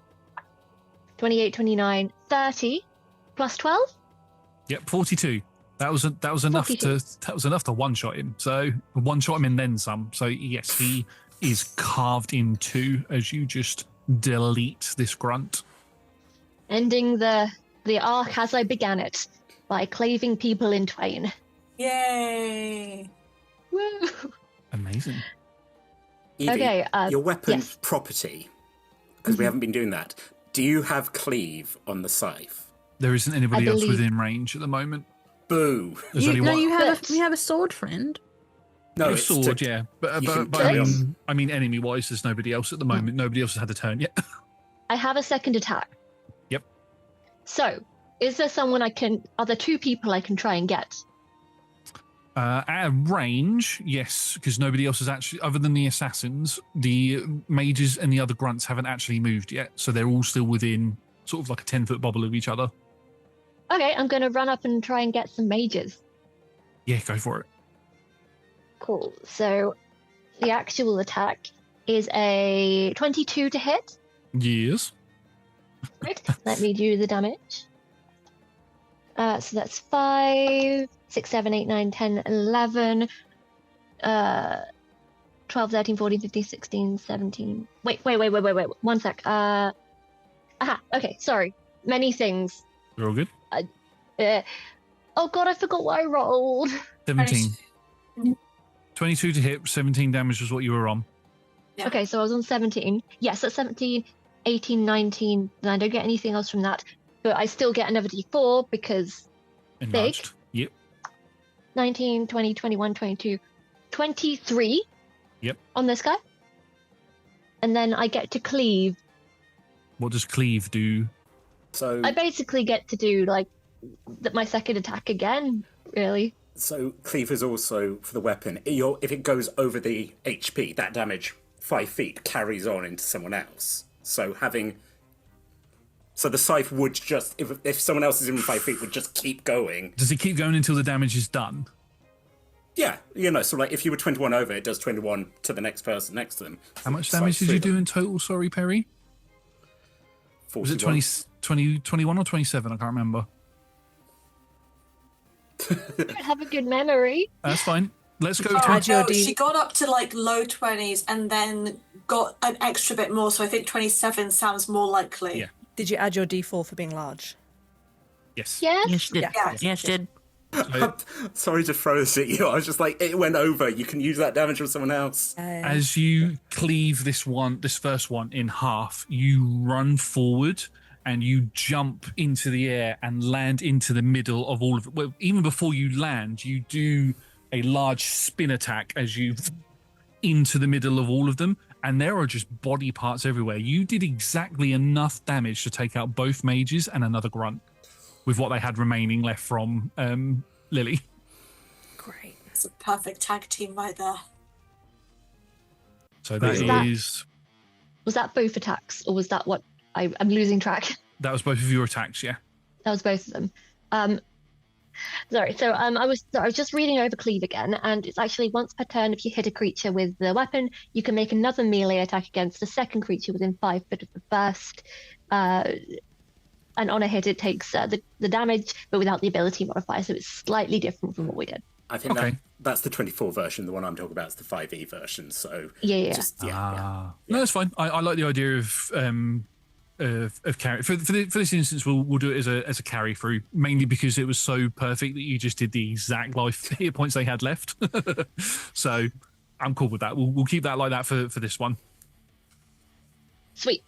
28, 29, 30, plus 12. Yep, 42. That was enough 42. to one shot him. So one shot him and then some. So yes, he is carved in two as you just delete this grunt. Ending the arc as I began it by claving people in twain. Yay! Woo! Amazing. Evie, Okay, your weapon yes. property, because we haven't been doing that. Do you have cleave on the scythe? There isn't anybody else believe- within range at the moment. Boo! There's only one. But- We have a sword friend. No, Your it's sword, to- yeah. But, you but, can but carry I mean, enemy-wise, there's nobody else at the moment. Nobody else has had a turn yet. I have a second attack. Yep. So, is there someone are there two people I can try and get? At range, yes, because nobody else has actually, other than the assassins, the mages and the other grunts haven't actually moved yet. So they're all still within sort of like a 10-foot bubble of each other. Okay, I'm going to run up and try and get some mages. Yeah, go for it. Cool. So, the actual attack is a 22 to hit. Yes. Right, let me do the damage. So that's 5, 6, 7, 8, 9, 10, 11, 12, 13, 14, 15, 16, 17. Wait. 1 sec. Okay, sorry. Many things. You're all good. Oh god, I forgot what I rolled. 17. 22 to hit, 17 damage was what you were on. Yeah. Okay, so I was on 17. Yes, that's 17, 18, 19. Then I don't get anything else from that. But I still get another d4 because Enlarged. Yep. 19, 20, 21, 22, 23. Yep. On this guy. And then I get to cleave. What does cleave do? So, I basically get to do like my second attack again, really. so cleave is also for the weapon. If it goes over the HP, that damage 5 feet carries on into someone else. So the scythe would just, if someone else is in 5 feet, would just keep going. Does it keep going until the damage is done? Yeah, so like if you were 21 over, it does 21 to the next person next to them. How much damage did you do in total? Sorry, Perry. 41. Was it 21 or 27? I can't remember. I don't have a good memory. That's fine. Let's go. Add your D. She got up to like low 20s and then got an extra bit more. So I think 27 sounds more likely. Yeah. Did you add your D4 for being large? Yes. Yes. Yes, did. Yeah. Yes, did. Sorry to throw this at you. I was just like, it went over. You can use that damage from someone else. As you cleave this first one in half, you run forward and you jump into the air and land into the middle of all of it. Well, even before you land, you do a large spin attack as you into the middle of all of them, and there are just body parts everywhere. You did exactly enough damage to take out both mages and another grunt with what they had remaining left from Lilly. Great. It's a perfect tag team right there. So that is... Was that both attacks, or was that what I'm losing track? That was both of your attacks, yeah. That was both of them. Sorry. So I was just reading over Cleave again, and it's actually once per turn. If you hit a creature with the weapon, you can make another melee attack against a second creature within 5 foot of the first. And on a hit, it takes the damage, but without the ability modifier. So it's slightly different from what we did. I think Okay. that's the 24 version. The one I'm talking about is the 5e version. So Yeah. No, that's fine. I like the idea of carry for this instance. We'll do it as a carry through, mainly because it was so perfect that you just did the exact life hit points they had left. So I'm cool with that. We'll keep that like that for this one. Sweet.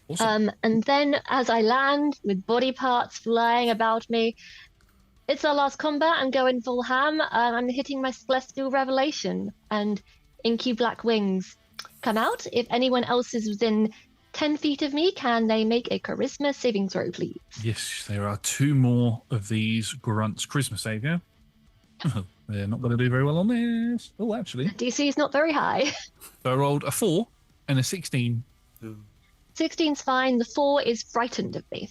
Awesome. And then as I land with body parts flying about me, it's our last combat. I'm going full ham. I'm hitting my Celestial Revelation, and inky black wings come out. If anyone else is within 10 feet of me, can they make a charisma saving throw, please? Yes, there are 2 more of these grunts. Charisma save, yeah? They're not going to do very well on this. Oh, actually. DC is not very high. So I rolled a 4 and a 16. 16's fine. The 4 is frightened of me.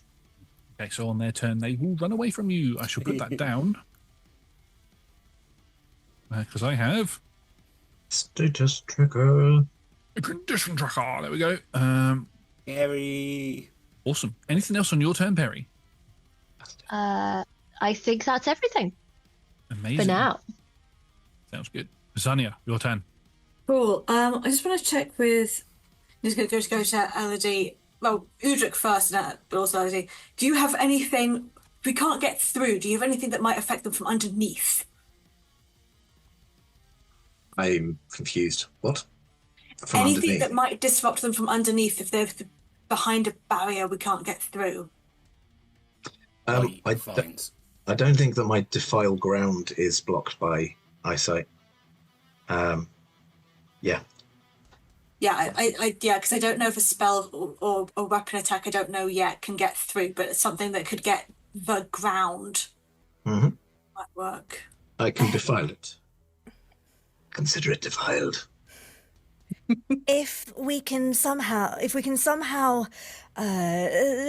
Okay, so on their turn, they will run away from you. I shall put that down. Because I have Status tracker. a condition tracker. There we go. Scary. Awesome. Anything else on your turn, Perry? I think that's everything Amazing. for now. Sounds good. Zania, your turn. Cool. I just want to check with. Just going to go to Elodie. Well, Udric first, but also Elodie. Do you have anything? We can't get through. Do you have anything that might affect them from underneath? I'm confused. What? From Anything underneath? that might disrupt them from underneath if they're behind a barrier we can't get through? Fines. I don't think that my defile ground is blocked by eyesight. Yeah. Yeah, because I don't know if a spell or a weapon attack, I don't know yet, can get through, but it's something that could get the ground. Mm-hmm. Might work. I can defile it. Consider it defiled. If we can somehow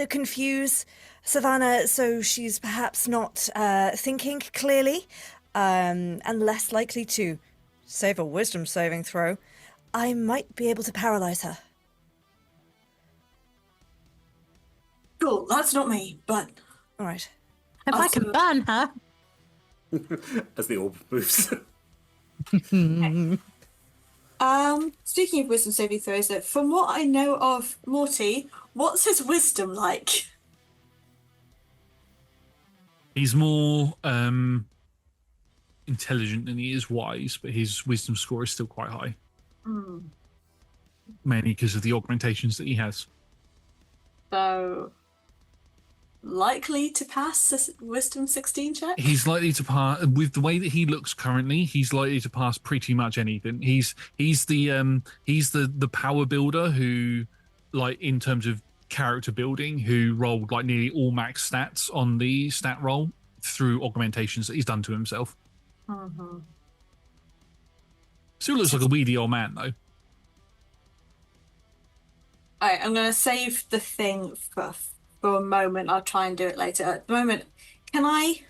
confuse Savannah so she's perhaps not thinking clearly and less likely to save a wisdom saving throw, I might be able to paralyze her. Cool, that's not me, but... All right. If I can burn her. As the orb moves. Speaking of wisdom saving throws, from what I know of Morty, what's his wisdom like? He's more intelligent than he is wise, but his wisdom score is still quite high. Mainly because of the augmentations that he has. So, likely to pass a wisdom 16 check? He's likely to pass, with the way that he looks currently, he's likely to pass pretty much anything. He's the power builder who, like, in terms of character building, who rolled like nearly all max stats on the stat roll through augmentations that he's done to himself. Mm-hmm. Still looks like a weedy old man, though. Alright, I'm going to save the thing for a moment. I'll try and do it later. At the moment, can I...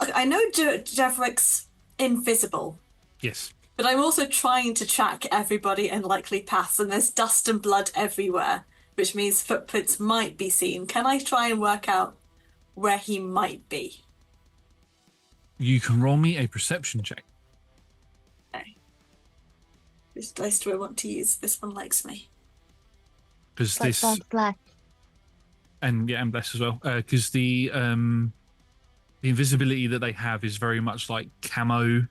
Okay, I know Devric's invisible. Yes. But I'm also trying to track everybody in likely paths, and there's dust and blood everywhere, which means footprints might be seen. Can I try and work out where he might be? You can roll me a perception check. Okay. Which dice do I want to use? This one likes me. Because this... Black. And bless as well. Because the invisibility that they have is very much like camo,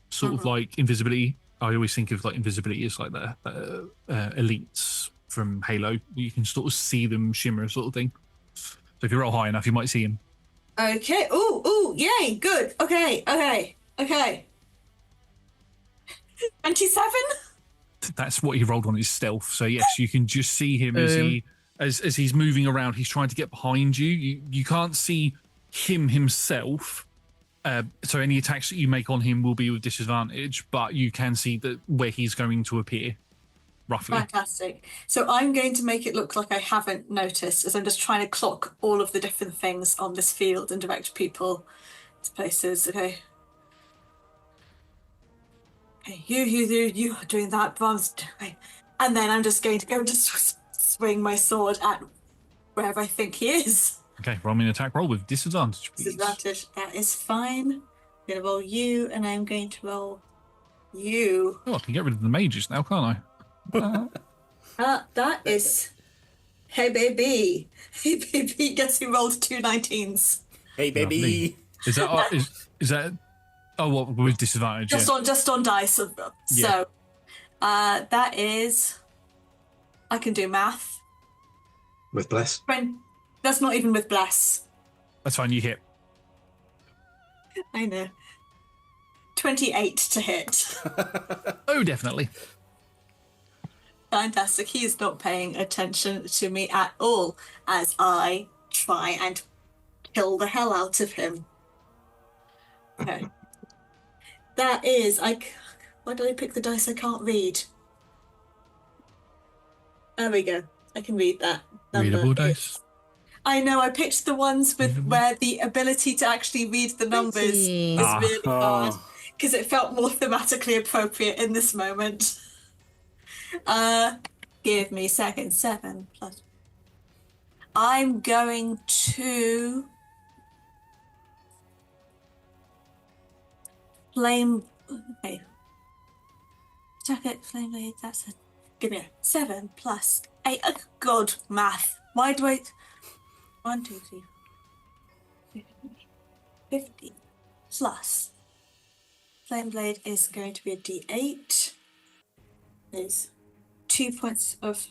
sort of like invisibility. I always think of like invisibility as like the elites from Halo. You can sort of see them shimmer, sort of thing. So if you roll high enough, you might see him. Okay. Ooh, yay, good. Okay. 27? That's what he rolled on his stealth. So yes, you can just see him as he's moving around. He's trying to get behind you. You can't see him himself. So any attacks that you make on him will be with disadvantage, but you can see that where he's going to appear, roughly. Fantastic. So I'm going to make it look like I haven't noticed, as I'm just trying to clock all of the different things on this field and direct people to places. Okay. Okay, you are doing that, Brahms. Okay. And then I'm just going to go swing my sword at wherever I think he is. Okay, roll me an attack roll with disadvantage, please. Disadvantage, that is fine. I'm going to roll you, and I'm going to roll you. Oh, I can get rid of the mages now, can't I? That is... Hey, baby. Hey, baby. Guess who rolled 2 19s? Hey, baby. Lovely. Is that... Oh, what, with disadvantage? Just on dice. So, that is... I can do math. With bless. That's not even with bless. That's fine, you hit. I know. 28 to hit. Oh, definitely. Fantastic. He is not paying attention to me at all as I try and kill the hell out of him. Okay. That is... Why did I pick the dice I can't read? There we go. I can read that. Readable dice. I know, I picked the ones with where the ability to actually read the numbers is really hard, because it felt more thematically appropriate in this moment. Give me a second. 7 plus... I'm going to... Flame... Okay. Jacket, flame blade, that's a... Give me a 7 plus 8... Oh, God, math. Why do I... 1, 2, 3, 50 plus Flame Blade is going to be a D8. There's 2 points of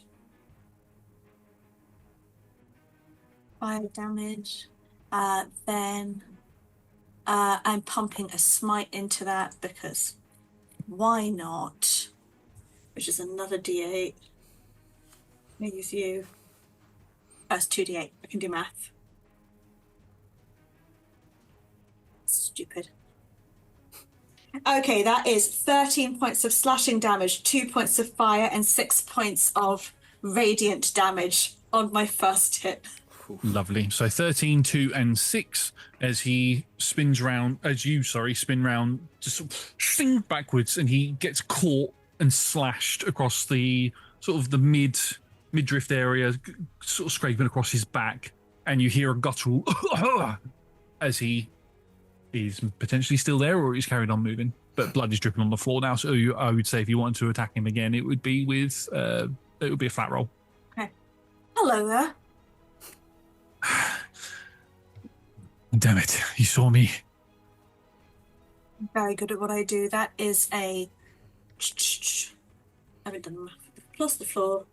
fire damage. Then I'm pumping a smite into that because why not? Which is another D8. I'm gonna use you. That's 2d8. I can do math. Stupid. Okay, that is 13 points of slashing damage, 2 points of fire, and 6 points of radiant damage on my first hit. Lovely. So 13, 2, and 6 as he spins round, spin round, just sort of swing backwards, and he gets caught and slashed across the sort of the midriff area, sort of scraping across his back, and you hear a guttural as he is potentially still there, or he's carried on moving, but blood is dripping on the floor now. So I would say if you wanted to attack him again, it would be with it would be a flat roll. Okay. Hello there. Damn it, you saw me. I'm very good at what I do. That is a... I haven't done math. Plus the floor.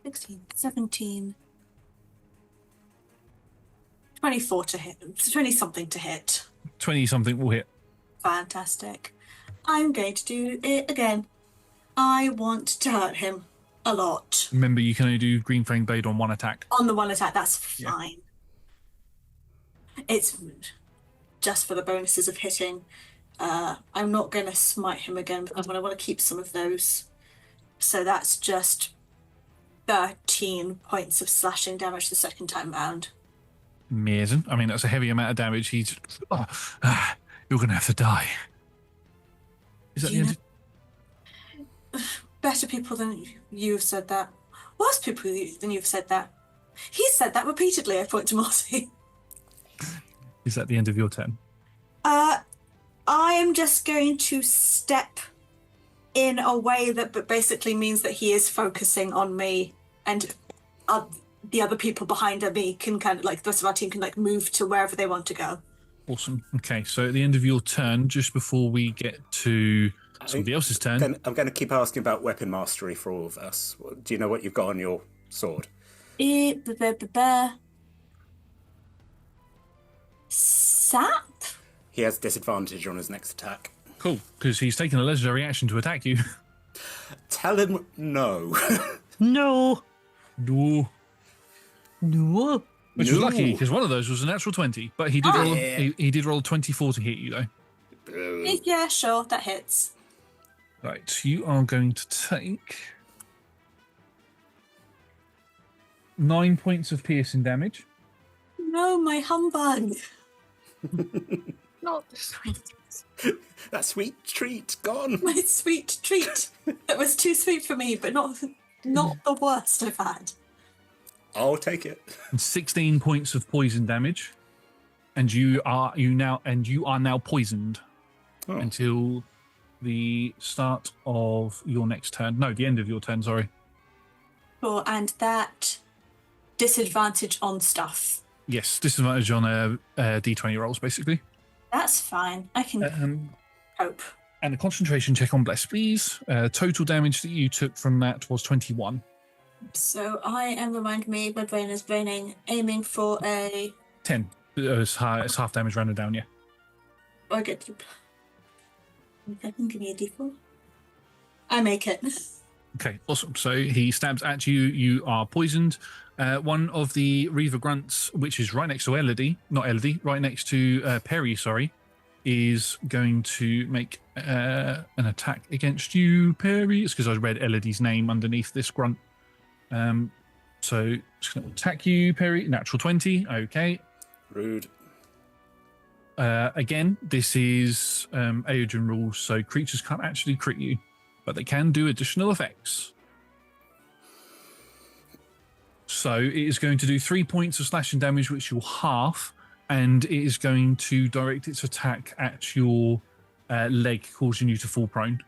16, 17, 24 to hit. 20-something to hit. 20-something will hit. Fantastic. I'm going to do it again. I want to hurt him a lot. Remember, you can only do Green Flame Blade on one attack. On the one attack, that's fine. Yeah. It's just for the bonuses of hitting. I'm not going to smite him again because I want to keep some of those. So that's just 13 points of slashing damage the second time round. Amazing. I mean, that's a heavy amount of damage. He's... you're going to have to die. Is that the end? Better people than you've said that. Worse people than you've said that. He's said that repeatedly, I point to Marty. Is that the end of your turn? I am just going to step in a way that basically means that he is focusing on me, and the other people behind me can kind of, like, the rest of our team can, like, move to wherever they want to go. Awesome. Okay, so at the end of your turn, just before we get to somebody else's turn... I'm going to keep asking about weapon mastery for all of us. Do you know what you've got on your sword? Sap? He has disadvantage on his next attack. Cool, because he's taken a legendary action to attack you. Tell him no. No. No. No. Which was lucky, because one of those was a natural 20, but he did roll. Yeah. He did roll a 24 to hit you, though. Yeah, sure, that hits. Right, you are going to take 9 points of piercing damage. No, my humbug. Not the sweet. That sweet treat gone. My sweet treat. That was too sweet for me, but not the worst I've had. I'll take it. And 16 points of poison damage, and you are now poisoned until the start of your next turn. No, the end of your turn. Sorry. Cool, and that disadvantage on stuff. Yes, disadvantage on D20 rolls, basically. That's fine. I can cope. And a concentration check on Bless, please. Total damage that you took from that was 21. So I am, remind me, my brain is braining, aiming for a... 10. It's half damage rounded down, yeah. I get to... Give me a d4. I make it. Okay, awesome. So he stabs at you. You are poisoned. One of the Reaver Grunts, which is right next to right next to Perry, sorry, is going to make an attack against you, Perry. It's because I read Elodie's name underneath this grunt. So just going to attack you, Perry. Natural 20. Okay. Rude. Again, this is Aeodrun rules, so creatures can't actually crit you, but they can do additional effects. So it is going to do 3 points of slashing damage, which you'll half, and it is going to direct its attack at your leg, causing you to fall prone.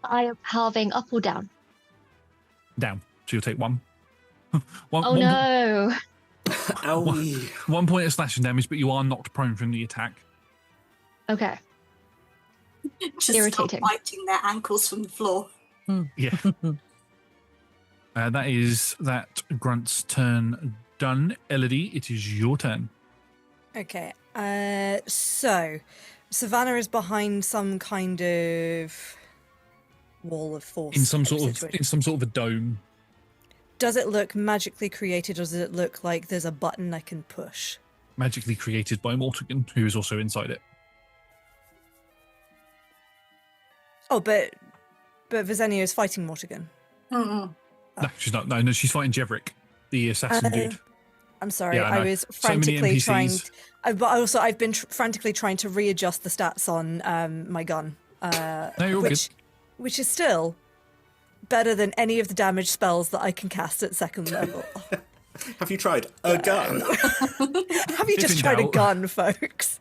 I am halving up or down? Down. So you'll take one. No. Owie. 1 point of slashing damage, but you are knocked prone from the attack. Okay. Just Irritating. stop biting their ankles from the floor. Yeah. That is that grunt's turn done. Elodie, it is your turn. Okay. So Savannah is behind some kind of wall of force. In some sort situation. of a dome. Does it look magically created, or does it look like there's a button I can push? Magically created by Mortigan, who is also inside it. Oh, but Visenya is fighting Mortigan. Mm-mm. No, she's not. No, she's fighting Jeverick, the assassin dude. I'm sorry, Yeah, I I know. was So many frantically trying. NPCs. But also, I've been frantically trying to readjust the stats on my gun. No, you're all good. Which is still better than any of the damage spells that I can cast at second level. Have you tried a gun? Have you If just in tried a doubt. gun, folks?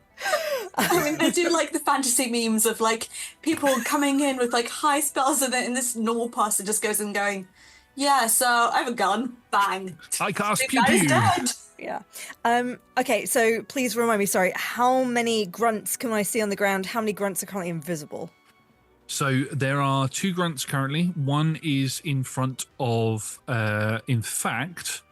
I mean, I do like the fantasy memes of, like, people coming in with, like, high spells and then this normal person just goes and going, yeah, so I have a gun. Bang. I cast The pew guy's pew. dead. Yeah. Okay, so please remind me, sorry, how many grunts can I see on the ground? How many grunts are currently invisible? So there are 2 grunts currently. One is in front of, in fact,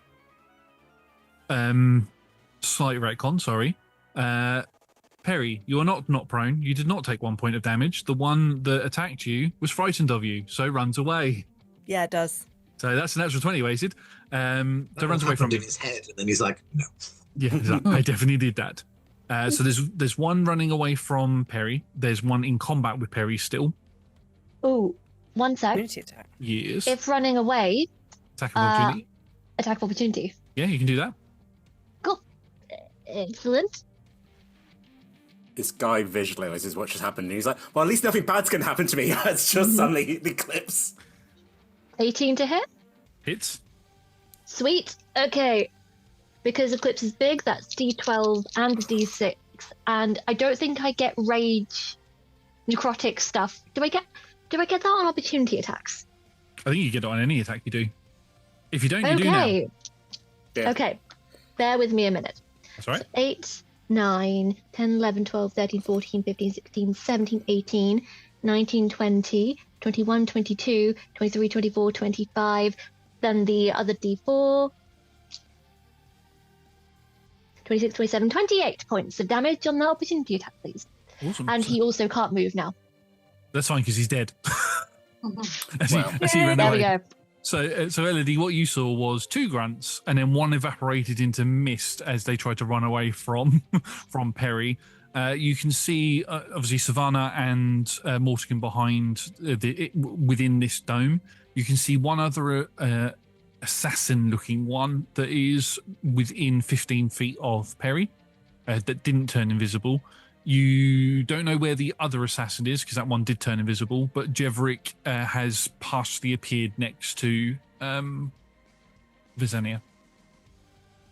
slight retcon, sorry. Perry, you are not prone. You did not take 1 point of damage. The one that attacked you was frightened of you, so runs away. Yeah, it does. So that's an extra 20 wasted. So runs away from in you. his head, and then he's like, no. Yeah, exactly. I definitely did that. So there's one running away from Perry. There's one in combat with Perry still. Oh, one sec. Opportunity attack. Yes. If running away, Attack of opportunity. attack of opportunity. Yeah, you can do that. Excellent. This guy visualizes what just happened, and he's like, well, at least nothing bad's going to happen to me. It's just suddenly the eclipse. 18 to hit. Hits. Sweet. Okay. Because Eclipse is big, that's D12 and D6. And I don't think I get rage, necrotic stuff. Do I get that on opportunity attacks? I think you get it on any attack you do. If you don't, you do now. Yeah. Okay. Bear with me a minute. That's all right. So 8, 9, 10, 11, 12, 13, 14, 15, 16, 17, 18, 19, 20, 21, 22, 23, 24, 25. Then the other D4. 26, 27, 28 points of damage on the opportunity attack, please. Awesome. And he also can't move now. That's fine because he's dead. as he ran There away. we go. So Elodie, what you saw was 2 grunts, and then one evaporated into mist as they tried to run away from Perry. You can see obviously Savannah and Mortigan behind within this dome. You can see one other assassin-looking one that is within 15 feet of Perry that didn't turn invisible. You don't know where the other assassin is because that one did turn invisible, but Jeverick has partially appeared next to Visenia.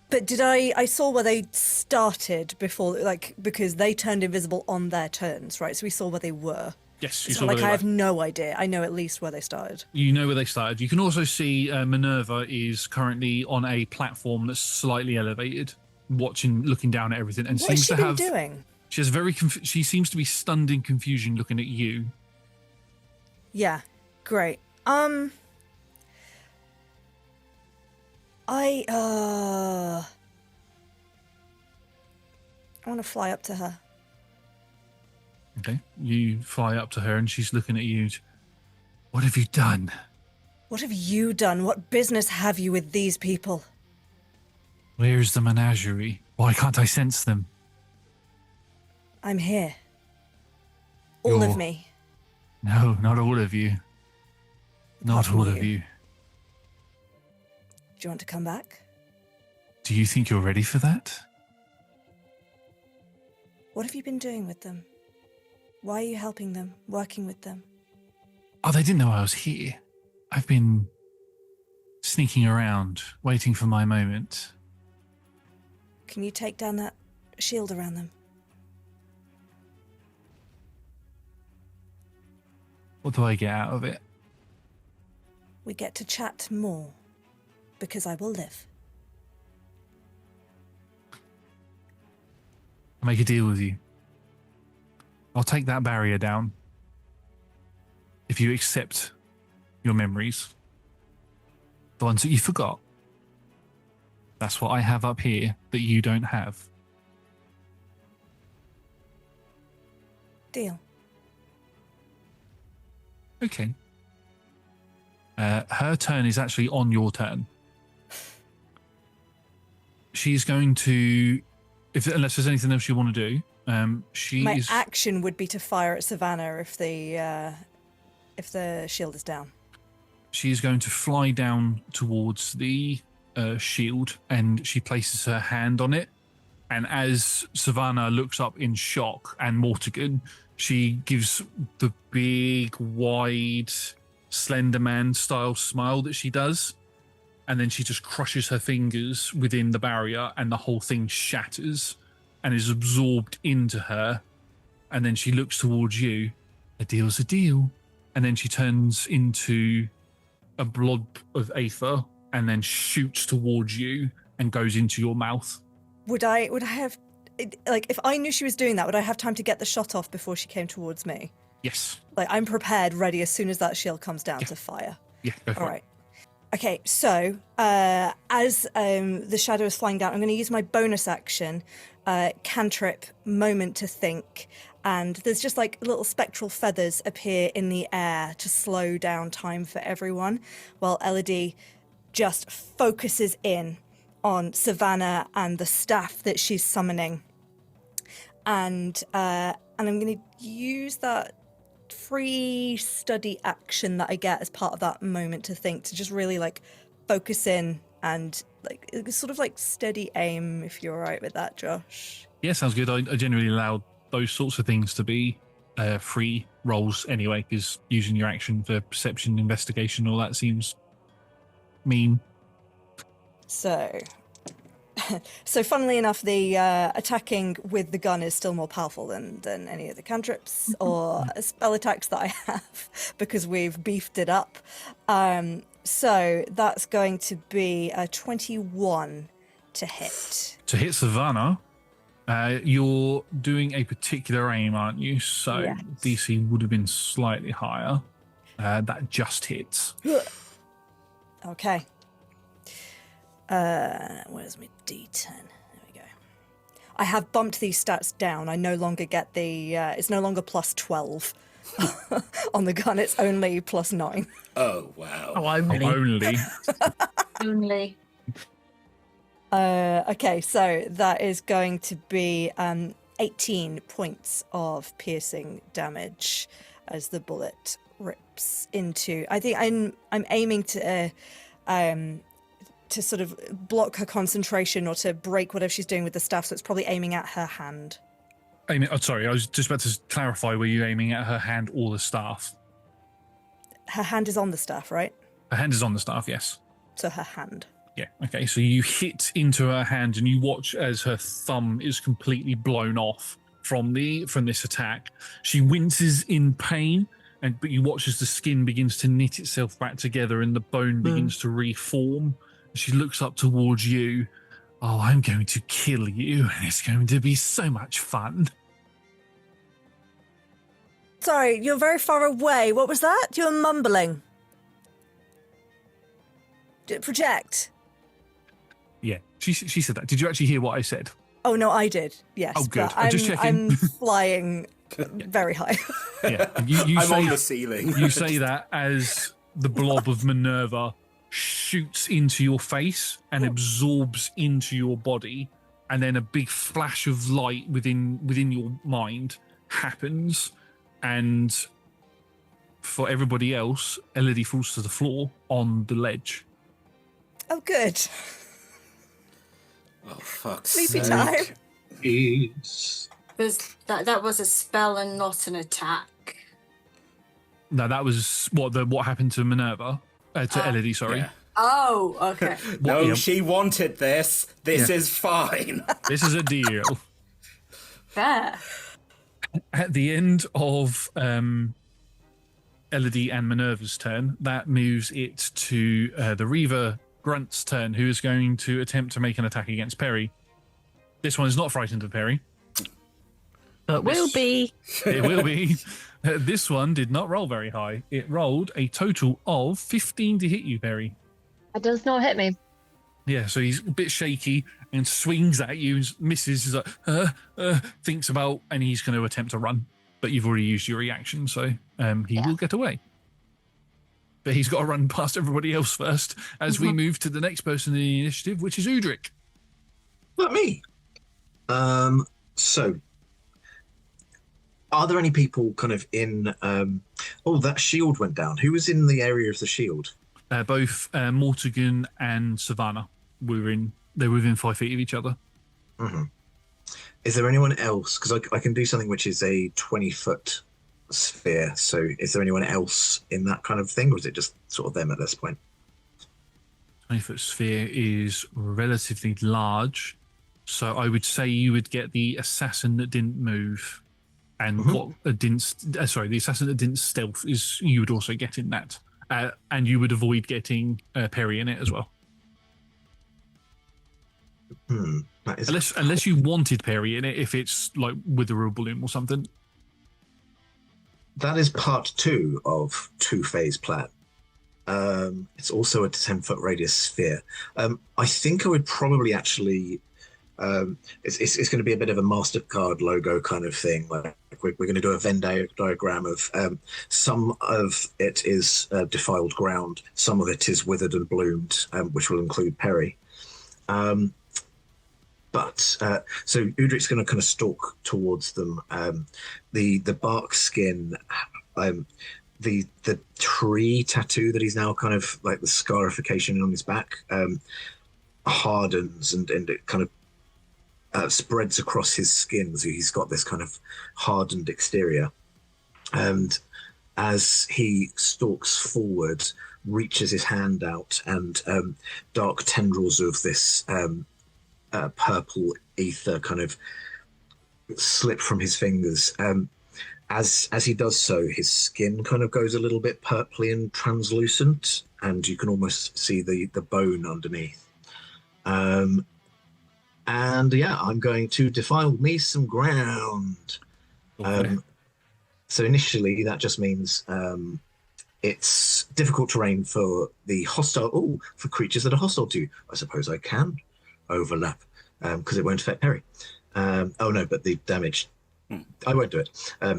But I saw where they started before, like, because they turned invisible on their turns, right? So we saw where they were. Yes, you It's saw not where like they I were. have no idea. I know at least where they started. You know where they started. You can also see Minerva is currently on a platform that's slightly elevated, looking down at everything, and What has seems she to been have. doing? She has she seems to be stunned in confusion, looking at you. Yeah, great. I want to fly up to her. Okay, you fly up to her, and she's looking at you. What have you done? What have you done? What business have you with these people? Where's the menagerie? Why can't I sense them? I'm here. All of You're- me. No, not all of you. Not from all of you. you. Do you want to come back? Do you think you're ready for that? What have you been doing with them? Why are you helping them, working with them? Oh, they didn't know I was here. I've been sneaking around, waiting for my moment. Can you take down that shield around them? What do I get out of it? We get to chat more, because I will live. I'll make a deal with you. I'll take that barrier down if you accept your memories. The ones that you forgot. That's what I have up here that you don't have. Deal. Okay. Her turn is actually on your turn. She's going to, unless there's anything else you want to do, My action would be to fire at Savannah if the shield is down. She's going to fly down towards the shield, and she places her hand on it. And as Savannah looks up in shock, and Mortigan, she gives the big, wide, Slender Man style smile that she does. And then she just crushes her fingers within the barrier, and the whole thing shatters and is absorbed into her. And then she looks towards you. A deal's a deal. And then she turns into a blob of aether and then shoots towards you and goes into your mouth. Would I have, like, if I knew she was doing that, would I have time to get the shot off before she came towards me? Yes. Like, I'm prepared, ready as soon as that shield comes down Yeah. to fire. Yeah, go for All it. right. Okay, so as the shadow is flying down, I'm going to use my bonus action, cantrip, moment to think, and there's just like little spectral feathers appear in the air to slow down time for everyone, while Elodie just focuses in on Savannah and the staff that she's summoning, and I'm going to use that free study action that I get as part of that moment to think to just really like focus in and like it's sort of like steady aim. If you're all right with that, Josh. Yeah, sounds good. I generally allow those sorts of things to be free rolls anyway, because using your action for perception, investigation, all that seems mean. So, funnily enough, the attacking with the gun is still more powerful than any of the cantrips or spell attacks that I have, because we've beefed it up. So that's going to be a 21 to hit. To hit Savannah, you're doing a particular aim, aren't you? So Yes. DC would have been slightly higher. That just hits. Okay. Where's my D10? There we go. I have bumped these stats down. I no longer get the. It's no longer plus 12 on the gun. It's only plus 9. Oh, wow. Oh, only. Only. Only. Okay, so that is going to be 18 points of piercing damage as the bullet rips into. I think I'm aiming to sort of block her concentration or to break whatever she's doing with the staff. So it's probably aiming at her hand. Sorry, I was just about to clarify. Were you aiming at her hand or the staff? Her hand is on the staff, right? Her hand is on the staff, yes. So her hand. Yeah, okay. So you hit into her hand and you watch as her thumb is completely blown off from this attack. She winces in pain, but you watch as the skin begins to knit itself back together and the bone begins to reform. She looks up towards you. Oh, I'm going to kill you, and it's going to be so much fun. Sorry, you're very far away. What was that? You're mumbling. Project. Yeah, she said that. Did you actually hear what I said? Oh no, I did. Yes. Oh, good. But I'm just checking. I'm flying very high. Yeah, you I'm say, on the ceiling. You say that as the blob of Minerva shoots into your face and absorbs into your body, and then a big flash of light within your mind happens, and for everybody else, Elodie falls to the floor on the ledge. Oh, good. Oh, fuck's Sleepy sake. time. Is That was a spell and not an attack. No, that was what happened to Minerva, to Elodie. Sorry. Yeah. Oh, okay. No, yeah. she wanted this. This Yeah. is fine. This is a deal. Fair. At the end of Elodie and Minerva's turn, that moves it to the Reaver Grunt's turn, who is going to attempt to make an attack against Perry. This one is not frightened of Perry. But will be. It will be. This one did not roll very high. It rolled a total of 15 to hit you, Perry. That does not hit me. Yeah, so he's a bit shaky and swings at you and misses. He's like, thinks about, and he's going to attempt to run. But you've already used your reaction, so he will get away. But he's got to run past everybody else first as we move to the next person in the initiative, which is Udric. that me? So, are there any people kind of in? Oh, that shield went down. Who was in the area of the shield? Both Mortigan and Savannah they're within 5 feet of each other. Mm-hmm. Is there anyone else? Because I can do something which is a 20-foot sphere. So is there anyone else in that kind of thing, or is it just sort of them at this point? 20-foot sphere is relatively large. So I would say you would get the assassin that didn't move. And the assassin that didn't stealth is you would also get in that. And you would avoid getting Perry in it as well. That is Unless you wanted Perry in it, if it's like with a real balloon or something. That is part 2 of two-phase plan. It's also a 10-foot radius sphere. I think I would probably actually... it's going to be a bit of a MasterCard logo kind of thing. Like we're going to do a Venn diagram of some of it is defiled ground, some of it is withered and bloomed, which will include Perry. So Udric's going to kind of stalk towards them. The bark skin the tree tattoo that he's now kind of like the scarification on his back hardens and it kind of spreads across his skin. So he's got this kind of hardened exterior. And as he stalks forward, reaches his hand out, and dark tendrils of this purple ether kind of slip from his fingers. As he does so, his skin kind of goes a little bit purply and translucent, and you can almost see the bone underneath. And yeah, I'm going to defile me some ground. Okay. So initially, that just means it's difficult terrain for the hostile. Oh, for creatures that are hostile to you. I suppose I can overlap because it won't affect Perry. Oh no, but the damage. I won't do it.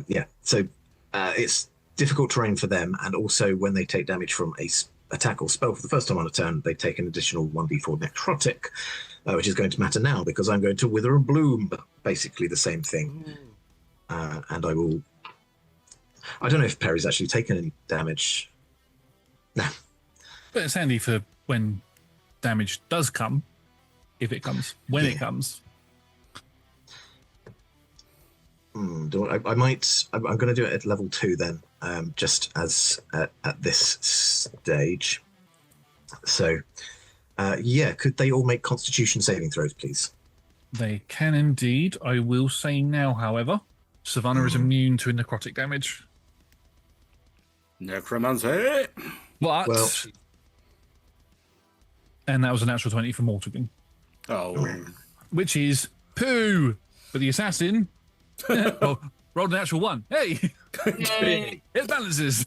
Yeah, so it's difficult terrain for them, and also when they take damage from a attack or spell for the first time on a turn, they take an additional 1d4 necrotic, which is going to matter now because I'm going to wither and bloom, basically the same thing. And I will. I don't know if Perry's actually taken any damage. No. But it's handy for when damage does come, if it comes, when it comes. I'm going to do it at level 2 then, just as at this stage. So, yeah, could they all make Constitution saving throws, please? They can indeed. I will say now, however, Savannah is immune to necrotic damage. Necromancy. But, Well, and that was a natural 20 for Mortigan, Oh. which is poo. But the assassin rolled an actual 1. Hey, it balances.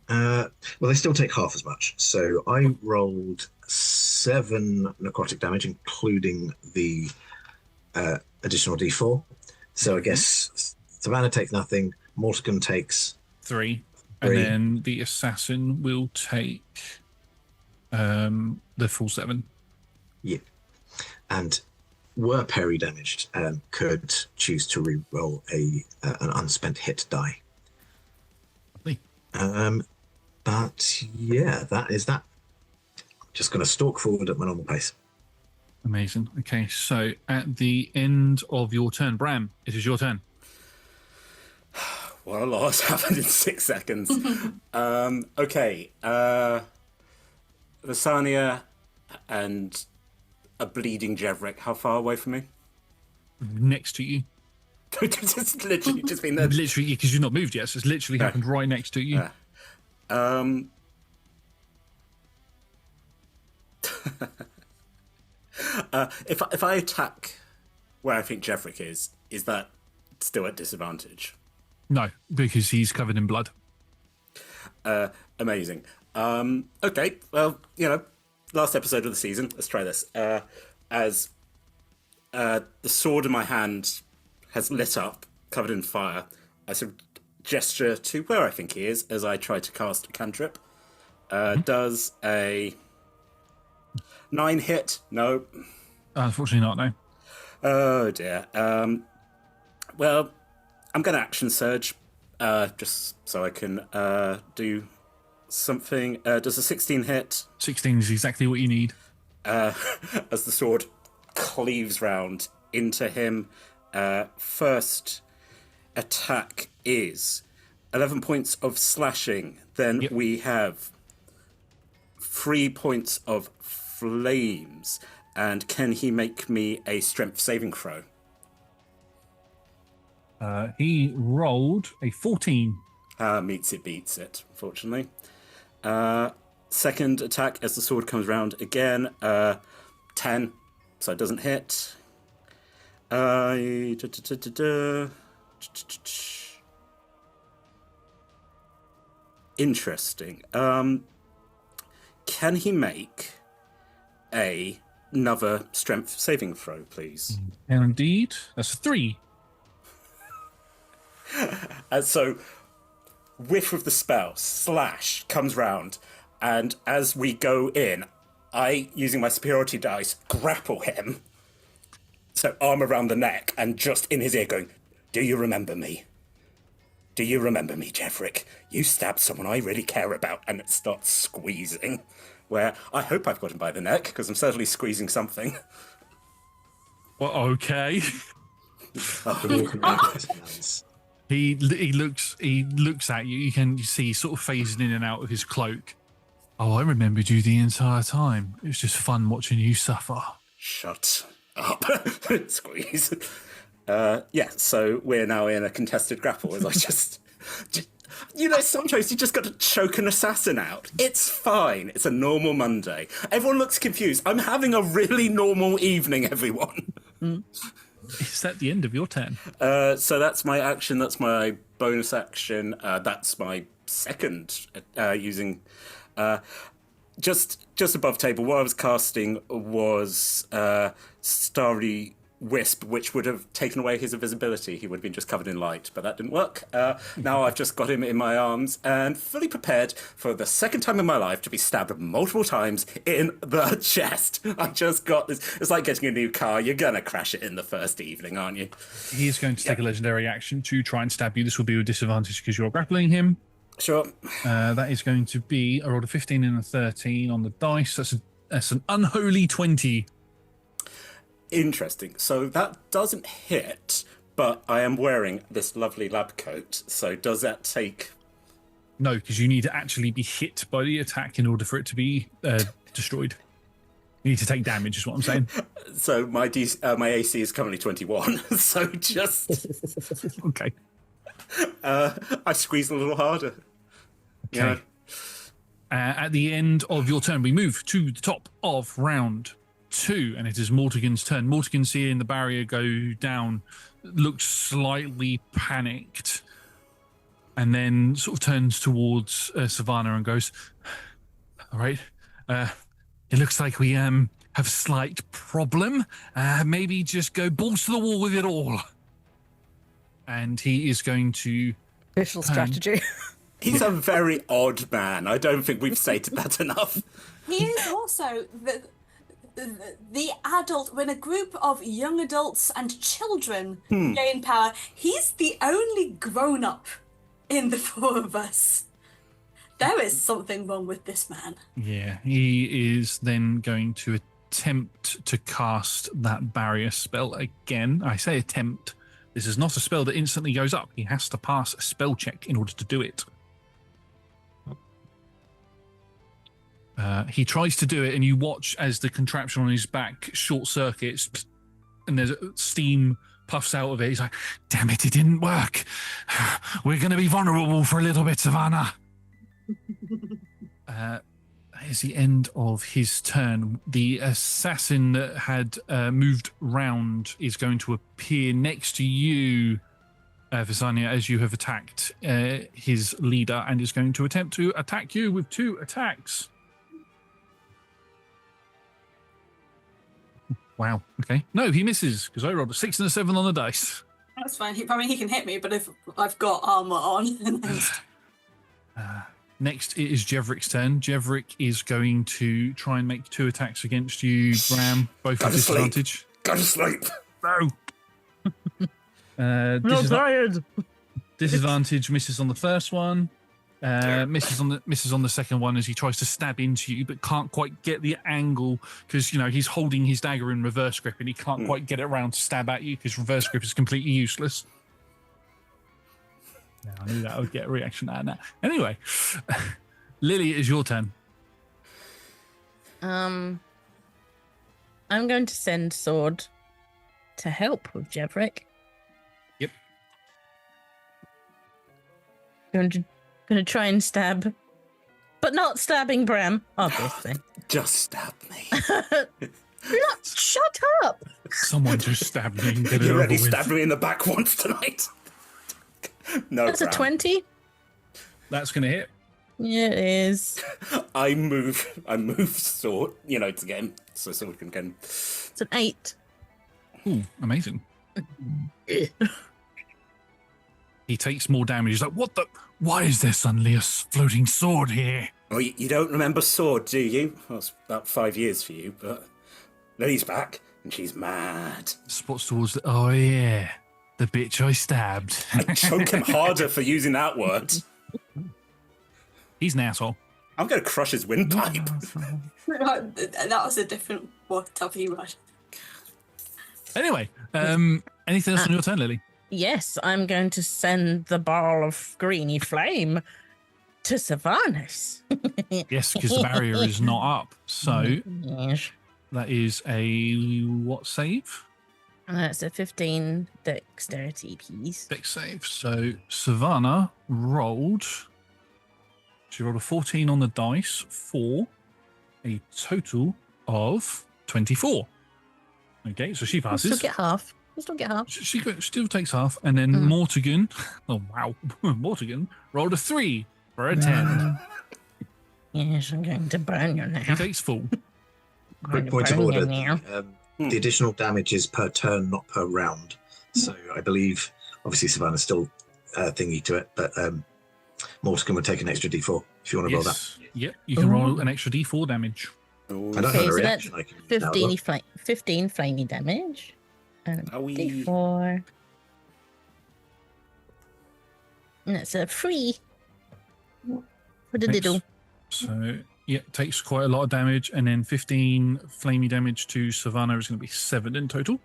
well, they still take half as much. So I rolled 7 necrotic damage, including the additional d4. So I guess Savannah takes nothing. Mortigan takes 3. And then the assassin will take the full 7. Yeah. And were Perry damaged, could choose to re-roll an unspent hit die. Lovely. But yeah, that is that. Just going to stalk forward at my normal pace. Amazing. Okay, so at the end of your turn, Bram, it is your turn. What a loss happened in 6 seconds. Okay. Lasania and a bleeding Jevrik. How far away from me? Next to you. It's literally just been there. Literally, because you've not moved yet, so it's literally happened right next to you. If I attack where I think Jevrik is that still at disadvantage? No, because he's covered in blood. Amazing. Okay, well, last episode of the season. Let's try this. As the sword in my hand has lit up, covered in fire, I sort of gesture to where I think he is as I try to cast a cantrip. Does a 9 hit? No. Unfortunately not, no. Oh, dear. Well, I'm going to action surge, just so I can do something. Does a 16 hit? 16 is exactly what you need. As the sword cleaves round into him. First attack is 11 points of slashing. Then we have 3 points of flames. And can he make me a strength saving throw? He rolled a 14. Meets it, beats it, unfortunately. Second attack as the sword comes round again. 10, so it doesn't hit. Interesting. Can he make another strength saving throw, please? And indeed, that's a 3. So, whiff of the spell, slash, comes round, and as we go in, I, using my superiority dice, grapple him. So, arm around the neck, and just in his ear going, "Do you remember me? Do you remember me, Jeffrick? You stabbed someone I really care about, and it starts squeezing. Where I hope I've got him by the neck, because I'm certainly squeezing something. Well, okay. He looks at you. You can see sort of phasing in and out of his cloak. Oh, I remembered you the entire time. It was just fun watching you suffer. Shut up. Squeeze. Yeah, so we're now in a contested grapple as I just... sometimes you just got to choke an assassin out. It's fine. It's a normal Monday. Everyone looks confused. I'm having a really normal evening, everyone. Is that the end of your turn? So that's my action. That's my bonus action. That's my second using... just above table, what I was casting was Starry Wisp, which would have taken away his invisibility. He would have been just covered in light, but that didn't work. Now I've just got him in my arms and fully prepared for the second time in my life to be stabbed multiple times in the chest. I just got this. It's like getting a new car. You're going to crash it in the first evening, aren't you? He is going to take a legendary action to try and stab you. This will be a disadvantage because you're grappling him. Sure. That is going to be I rolled a 15 and a 13 on the dice. That's an unholy 20. Interesting. So that doesn't hit, but I am wearing this lovely lab coat. So does that take... No, because you need to actually be hit by the attack in order for it to be destroyed. You need to take damage, is what I'm saying. So my AC is currently 21. So just... Okay. I squeeze a little harder. Okay. Yeah. At the end of your turn, we move to the top of round 2, and it is Mortigan's turn. Mortigan, seeing the barrier go down, looks slightly panicked, and then sort of turns towards Savannah and goes, "All right, it looks like we have a slight problem. Maybe just go balls to the wall with it all." And he is going to... Official strategy. He's a very odd man. I don't think we've stated that enough. He is also the adult, when a group of young adults and children gain power, he's the only grown-up in the 4 of us. There is something wrong with this man. Yeah, he is then going to attempt to cast that barrier spell again. I say attempt. This is not a spell that instantly goes up. He has to pass a spell check in order to do it. He tries to do it, and you watch as the contraption on his back short circuits, and there's steam puffs out of it. He's like, "Damn it, it didn't work. We're going to be vulnerable for a little bit, Savannah." That is the end of his turn. The assassin that had moved round is going to appear next to you, Visanya, as you have attacked his leader, and is going to attempt to attack you with 2 attacks. Wow. Okay. No, he misses because I rolled a 6 and a 7 on the dice. That's fine. He can hit me, but if I've got armor on, then next, it is Jevrick's turn. Jevrick is going to try and make 2 attacks against you, Bram, both with disadvantage. Go to sleep. No. I'm tired. Disadvantage misses on the first one. Misses on the second one as he tries to stab into you, but can't quite get the angle because he's holding his dagger in reverse grip and he can't quite get it around to stab at you because reverse grip is completely useless. Yeah, I knew that I would get a reaction out of that. Anyway, Lily, it is your turn. I'm going to send Sword to help with Jevrick. Yep. Going to try and stab, but not stabbing Bram, obviously. Just stab me. Shut up! Someone just stabbed me. And get it You over already with. stabbed me in the back once tonight. No, That's Bram. a 20. That's going to hit. Yeah, it is. I move Sword, to get him, so Sword can get him. It's an 8. Ooh, amazing. He takes more damage. He's like, "What the? Why is there suddenly a floating sword here?" Oh, you don't remember Sword, do you? Well, it's about 5 years for you, but Lily's back, and she's mad. Spots towards the... Oh, yeah. The bitch I stabbed. I choke him harder for using that word. He's an asshole. I'm going to crush his windpipe. That was a different W word. Anyway, anything else on your turn, Lily? Yes, I'm going to send the ball of greeny flame to Sylvanas. Yes, because the barrier is not up. So Yes. that is a what save? That's a 15 dexterity piece. Dex save. So Savannah rolled. She rolled a 14 on the dice for a total of 24. Okay, so she We'll passes. still get half. We'll still get half. She still takes half, and then Mortigan. Oh wow, Mortigan rolled a 3 for a 10. Yes, I'm going to burn you now. He takes full. Quick point of order. The additional damage is per turn, not per round. So I believe, obviously, Savannah's still thingy to it, but Mortigan would take an extra d4 if you want to roll that. Yep, you can roll an extra d4 damage. I don't have Okay, a so reaction I can use now as 15, well. 15 flamey damage. And Are we- D4. And that's a 3 for the diddle. So, yeah, takes quite a lot of damage, and then 15 flamey damage to Savannah is going to be 7 in total.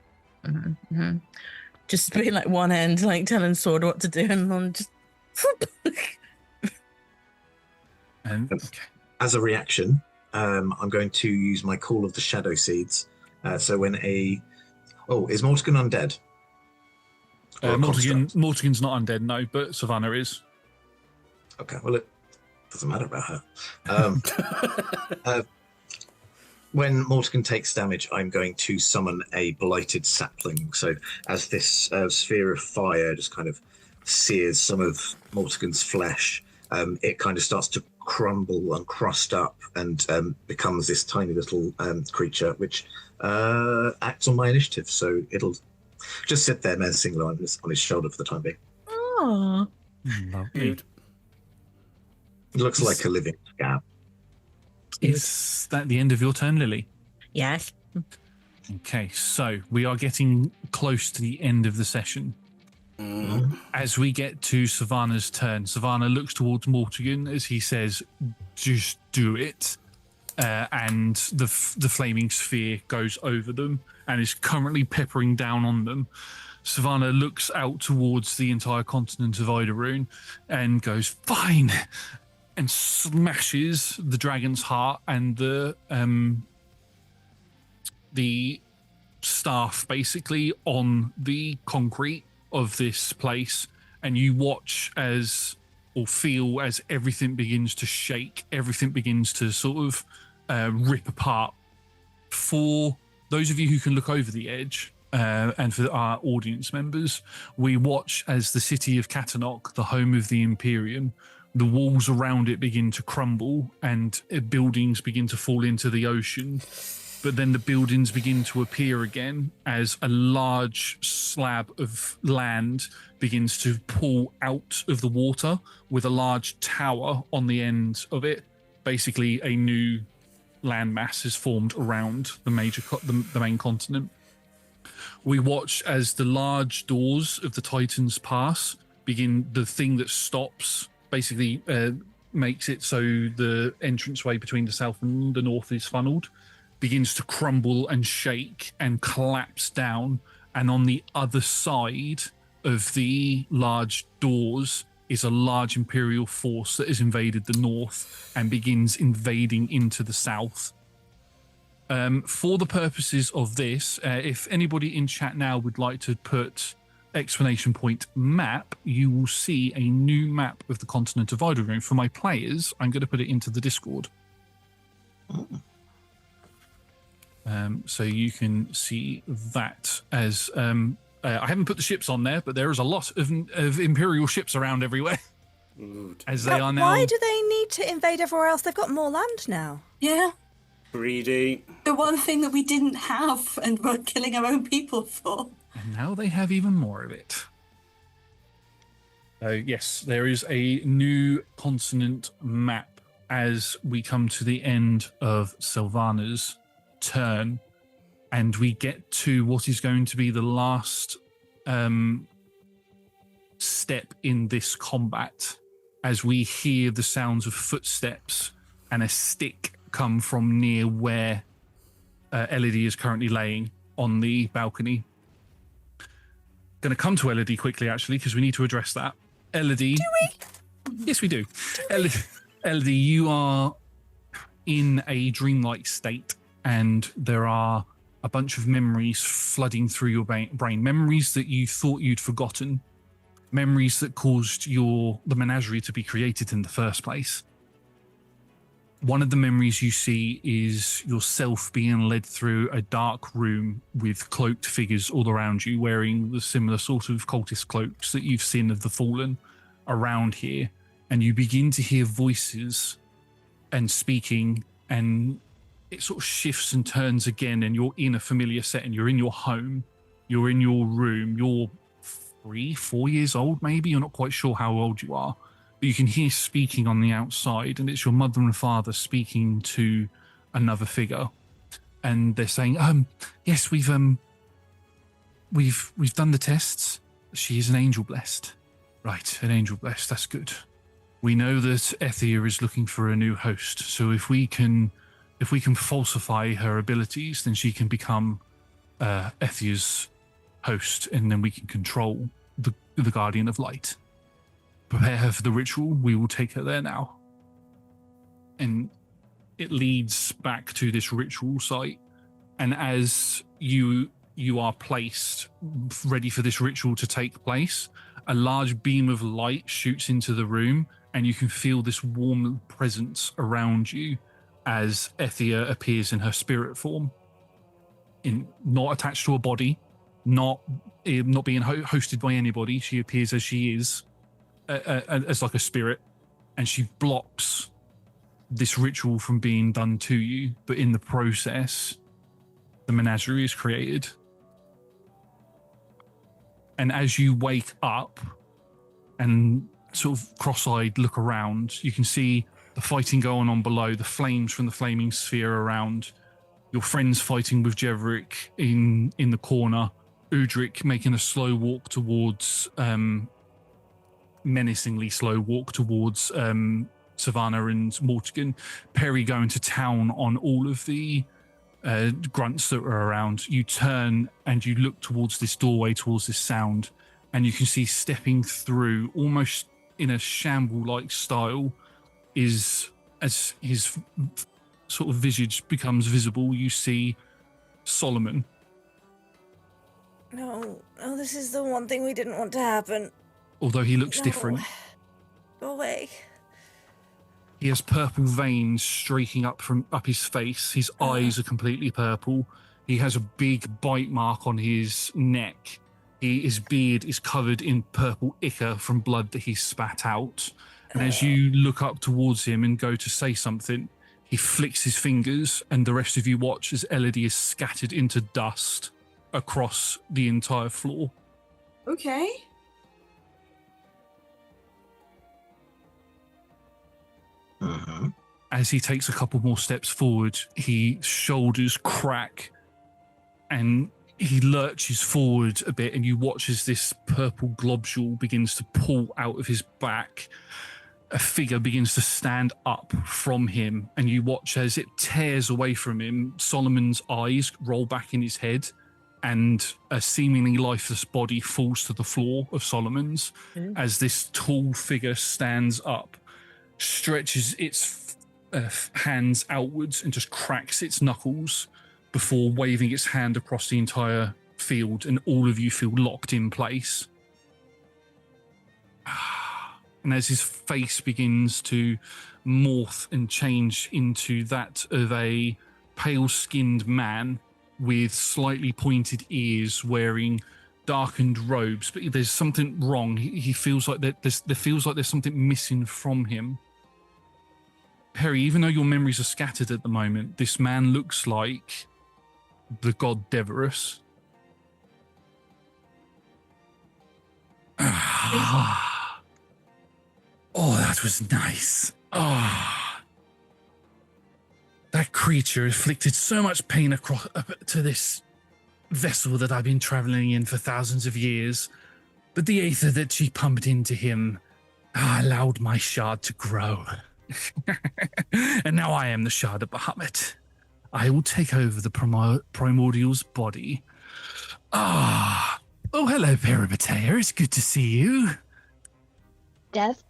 Mm-hmm. Just being like one end, like telling Sword what to do, and then just. And okay. As a reaction, I'm going to use my Call of the Shadow Seeds. So when a... Oh, is Mortigan undead? Or a construct? Mortigan's not undead, no, but Savannah is. Okay, well, it doesn't matter about her. When Mortigan takes damage, I'm going to summon a blighted sapling. So as this sphere of fire just kind of sears some of Mortigan's flesh, it kind of starts to crumble and crust up and becomes this tiny little creature, which acts on my initiative. So it'll just sit there menacingly on his shoulder for the time being. Oh. Lovely. It looks like a living scab. Is that the end of your turn, Lily? Yes. Okay, so we are getting close to the end of the session. As we get to Savannah's turn, Savannah looks towards Mortigan as he says, just do it. And the flaming sphere goes over them and is currently peppering down on them. Savannah looks out towards the entire continent of Idorune and goes, fine, and smashes the dragon's heart and the staff basically on the concrete of this place, and you watch as or feel as everything begins to shake, everything begins to sort of rip apart. For those of you who can look over the edge, and for our audience members, we watch as the city of Catanok, the home of the Imperium, the walls around it begin to crumble and buildings begin to fall into the ocean. But then the buildings begin to appear again as a large slab of land begins to pull out of the water with a large tower on the end of it. Basically, a new landmass is formed around the main continent. We watch as the large doors of the Titans pass, begin the thing that stops, basically makes it so the entranceway between the south and the north is funneled, begins to crumble and shake and collapse down. And on the other side of the large doors is a large Imperial force that has invaded the north and begins invading into the south. For the purposes of this, if anybody in chat now would like to put exclamation point map, you will see a new map of the continent of Idorune. For my players, I'm going to put it into the Discord. So you can see that as I haven't put the ships on there, but there is a lot of Imperial ships around everywhere. As they are now. Why do they need to invade everywhere else? They've got more land now. Yeah. Greedy. The one thing that we didn't have and we're killing our own people for. And now they have even more of it. Yes, there is a new continent map as we come to the end of Sylvana's turn, and we get to what is going to be the last step in this combat as we hear the sounds of footsteps and a stick come from near where Elodie is currently laying on the balcony. Going to come to Elodie quickly, actually, because we need to address that. Elodie. Do we? Yes, we do. Elodie, you are in a dreamlike state, and there are a bunch of memories flooding through your brain. Memories that you thought you'd forgotten. Memories that caused the menagerie to be created in the first place. One of the memories you see is yourself being led through a dark room with cloaked figures all around you, wearing the similar sort of cultist cloaks that you've seen of the Fallen around here. And you begin to hear voices and speaking, and it sort of shifts and turns again, and you're in a familiar setting. You're in your home. You're in your room. You're 3-4 years old, maybe. You're not quite sure how old you are. But you can hear speaking on the outside, and it's your mother and father speaking to another figure, and they're saying, yes, we've done the tests. She is an angel blessed. Right, an angel blessed. That's good. We know that Ethia is looking for a new host, so if we can falsify her abilities, then she can become Ethia's host, and then we can control the Guardian of Light. Prepare her for the ritual. We will take her there now. And it leads back to this ritual site. And as you are placed, ready for this ritual to take place, a large beam of light shoots into the room, and you can feel this warm presence around you as Ethia appears in her spirit form, not attached to a body, not being hosted by anybody. She appears as she is, as like a spirit, and she blocks this ritual from being done to you. But in the process, the menagerie is created. And as you wake up and sort of cross-eyed look around, you can see the fighting going on below, the flames from the flaming sphere around, your friends fighting with Jeverick in the corner, Udric making a slow walk towards, menacingly slow walk towards Savannah and Mortigan, Perry going to town on all of the grunts that are around. You turn and you look towards this doorway, towards this sound, and you can see stepping through, almost in a shamble-like style, is, as his sort of visage becomes visible, you see Solomon. No, this is the one thing we didn't want to happen. Although he looks No. different. Go away. He has purple veins streaking up his face. His eyes are completely purple. He has a big bite mark on his neck. His beard is covered in purple ichor from blood that he spat out. And as you look up towards him and go to say something, he flicks his fingers, and the rest of you watch as Elodie is scattered into dust across the entire floor. Okay. As he takes a couple more steps forward, his shoulders crack and he lurches forward a bit, and you watch as this purple globule begins to pull out of his back. A figure begins to stand up from him, and you watch as it tears away from him. Solomon's eyes roll back in his head, and a seemingly lifeless body falls to the floor of Solomon's as this tall figure stands up, stretches its hands outwards and just cracks its knuckles before waving its hand across the entire field, and all of you feel locked in place. And as his face begins to morph and change into that of a pale-skinned man with slightly pointed ears, wearing darkened robes, but there's something wrong. He feels like there's something missing from him. Perry, even though your memories are scattered at the moment, this man looks like the god Deverus. Oh, that was nice. That creature inflicted so much pain across to this vessel that I've been traveling in for thousands of years. but the aether that she pumped into him allowed my shard to grow. And now I am the shard of Bahamut. I will take over the primordial's body. Oh, hello, Peripatea. It's good to see you. Dev?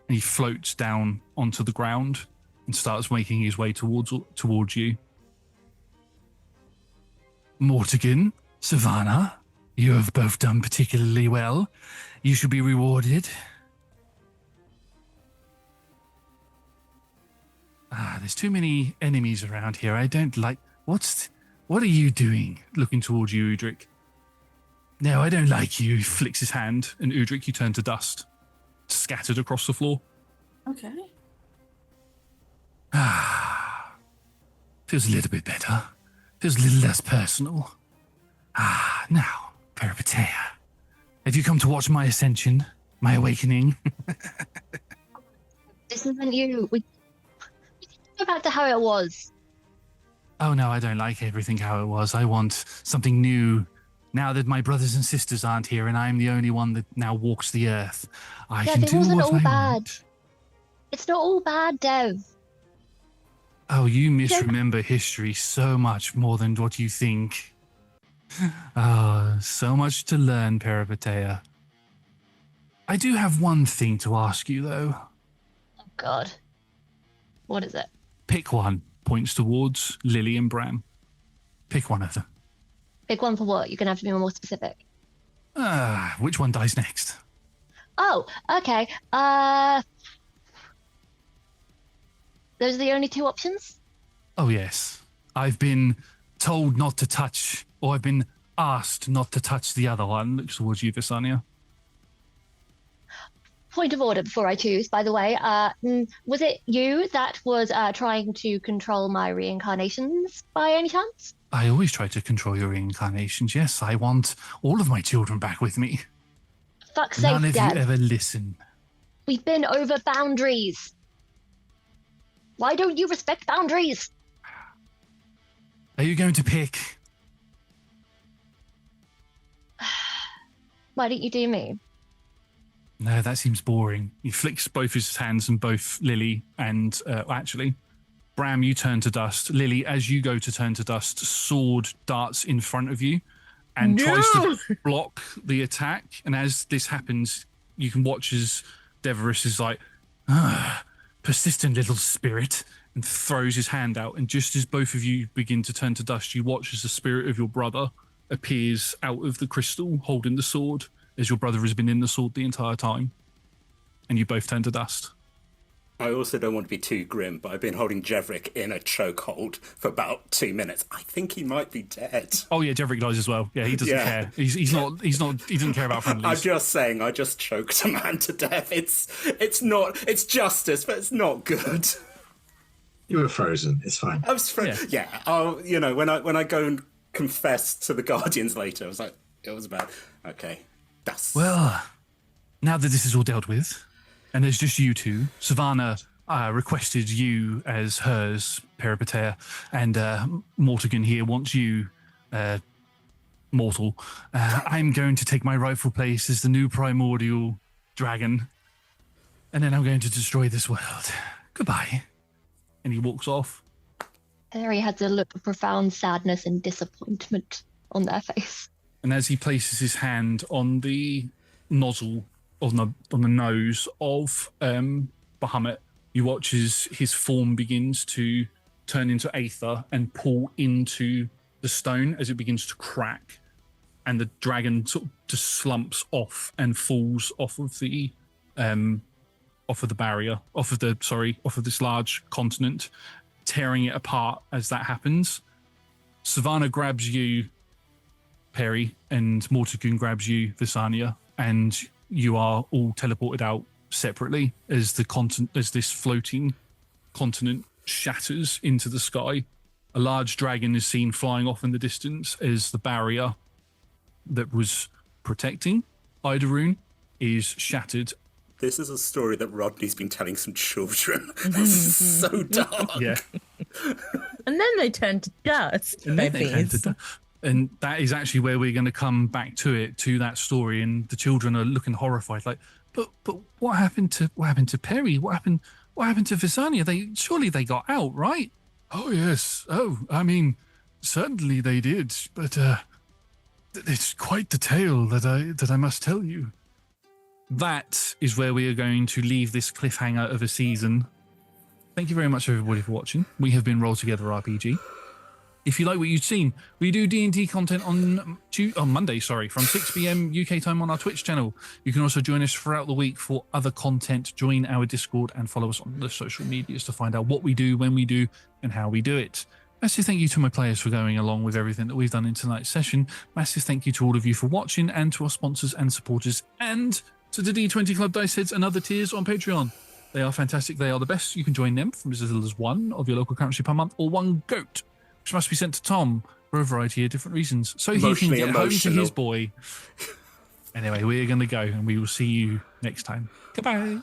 He floats down onto the ground and starts making his way towards you. Mortigan, Savannah, you have both done particularly well. You should be rewarded. There's too many enemies around here. I don't like... What are you doing? Looking towards you, Udric. No, I don't like you. He flicks his hand, and Udric, you turn to dust, scattered across the floor. Okay. Feels a little bit better. Feels a little less personal. Now, Peripatea, have you come to watch my ascension, my awakening? This isn't you. We go back to how it was. Oh no, I don't like everything how it was. I want something new. Now that my brothers and sisters aren't here and I'm the only one that now walks the earth, I can Dev, it do wasn't what all I bad. want. It's not all bad, Dev. Oh, you misremember history so much more than what you think. So much to learn, Peripatea. I do have one thing to ask you, though. Oh, God. What is it? Pick one. Points towards Lilly and Bram. Pick one of them. Pick one for what? You're going to have to be more specific. Which one dies next? Oh, okay. Those are the only two options? Oh, yes. I've been told not to touch, or I've been asked not to touch the other one. Looks towards you, Visania. Point of order before I choose, by the way. Was it you that was trying to control my reincarnations by any chance? I always try to control your reincarnations. Yes, I want all of my children back with me. Fuck's None sake, of Dad. you ever listen. We've been over boundaries. Why don't you respect boundaries? Are you going to pick? Why don't you do me? No, that seems boring. He flicks both his hands and both Lilly and actually, Bram, you turn to dust. Lilly, as you go to turn to dust, sword darts in front of you and tries to block the attack. And as this happens, you can watch as Deverus is like, persistent little spirit, and throws his hand out. And just as both of you begin to turn to dust, you watch as the spirit of your brother appears out of the crystal holding the sword, as your brother has been in the sword the entire time. And you both turn to dust. I also don't want to be too grim, but I've been holding Jevrik in a chokehold for about 2 minutes. I think he might be dead. Oh yeah, Jevrik dies as well. Yeah, he doesn't care. He doesn't care about friendlies. I'm just saying, I just choked a man to death. It's justice, but it's not good. You were frozen. It's fine. I was frozen. Yeah. When I go and confess to the Guardians later, I was like, it was bad. Okay. Well, now that this is all dealt with, and there's just you two, Savannah requested you as hers, Peripatea, and Mortigan here wants you, Mortal. I'm going to take my rightful place as the new primordial dragon, and then I'm going to destroy this world. Goodbye. And he walks off. Harry had a look of profound sadness and disappointment on their face. And as he places his hand on the nozzle on the nose of Bahamut, you watch as his form begins to turn into aether and pull into the stone as it begins to crack, and the dragon sort of just slumps off and falls off of the barrier, off of this large continent, tearing it apart as that happens. Savannah grabs you, Perry, and Mortigun grabs you, Visania, and you are all teleported out separately as this floating continent shatters into the sky. A large dragon is seen flying off in the distance as the barrier that was protecting Idorune is shattered. This is a story that Rodney's been telling some children. This is so dark. Yeah. And then they turn to dust, babies. And that is actually where we're going to come back to that story. And the children are looking horrified, like, but what happened to Perry? What happened to Visania? Surely they got out, right? Oh yes. Oh, I mean, certainly they did. But it's quite the tale that I must tell you. That is where we are going to leave this cliffhanger of a season. Thank you very much, everybody, for watching. We have been Roll Together RPG. If you like what you've seen, we do D&D content on Monday, from 6 p.m. UK time on our Twitch channel. You can also join us throughout the week for other content. Join our Discord and follow us on the social medias to find out what we do, when we do, and how we do it. Massive thank you to my players for going along with everything that we've done in tonight's session. Massive thank you to all of you for watching, and to our sponsors and supporters, and to the D20 Club Dice Heads and other tiers on Patreon. They are fantastic. They are the best. You can join them from as little as $1 of your local currency per month, or $1 goat, which must be sent to Tom for a variety of different reasons, so he can get home to his boy. Anyway, we're going to go, and we will see you next time. Goodbye.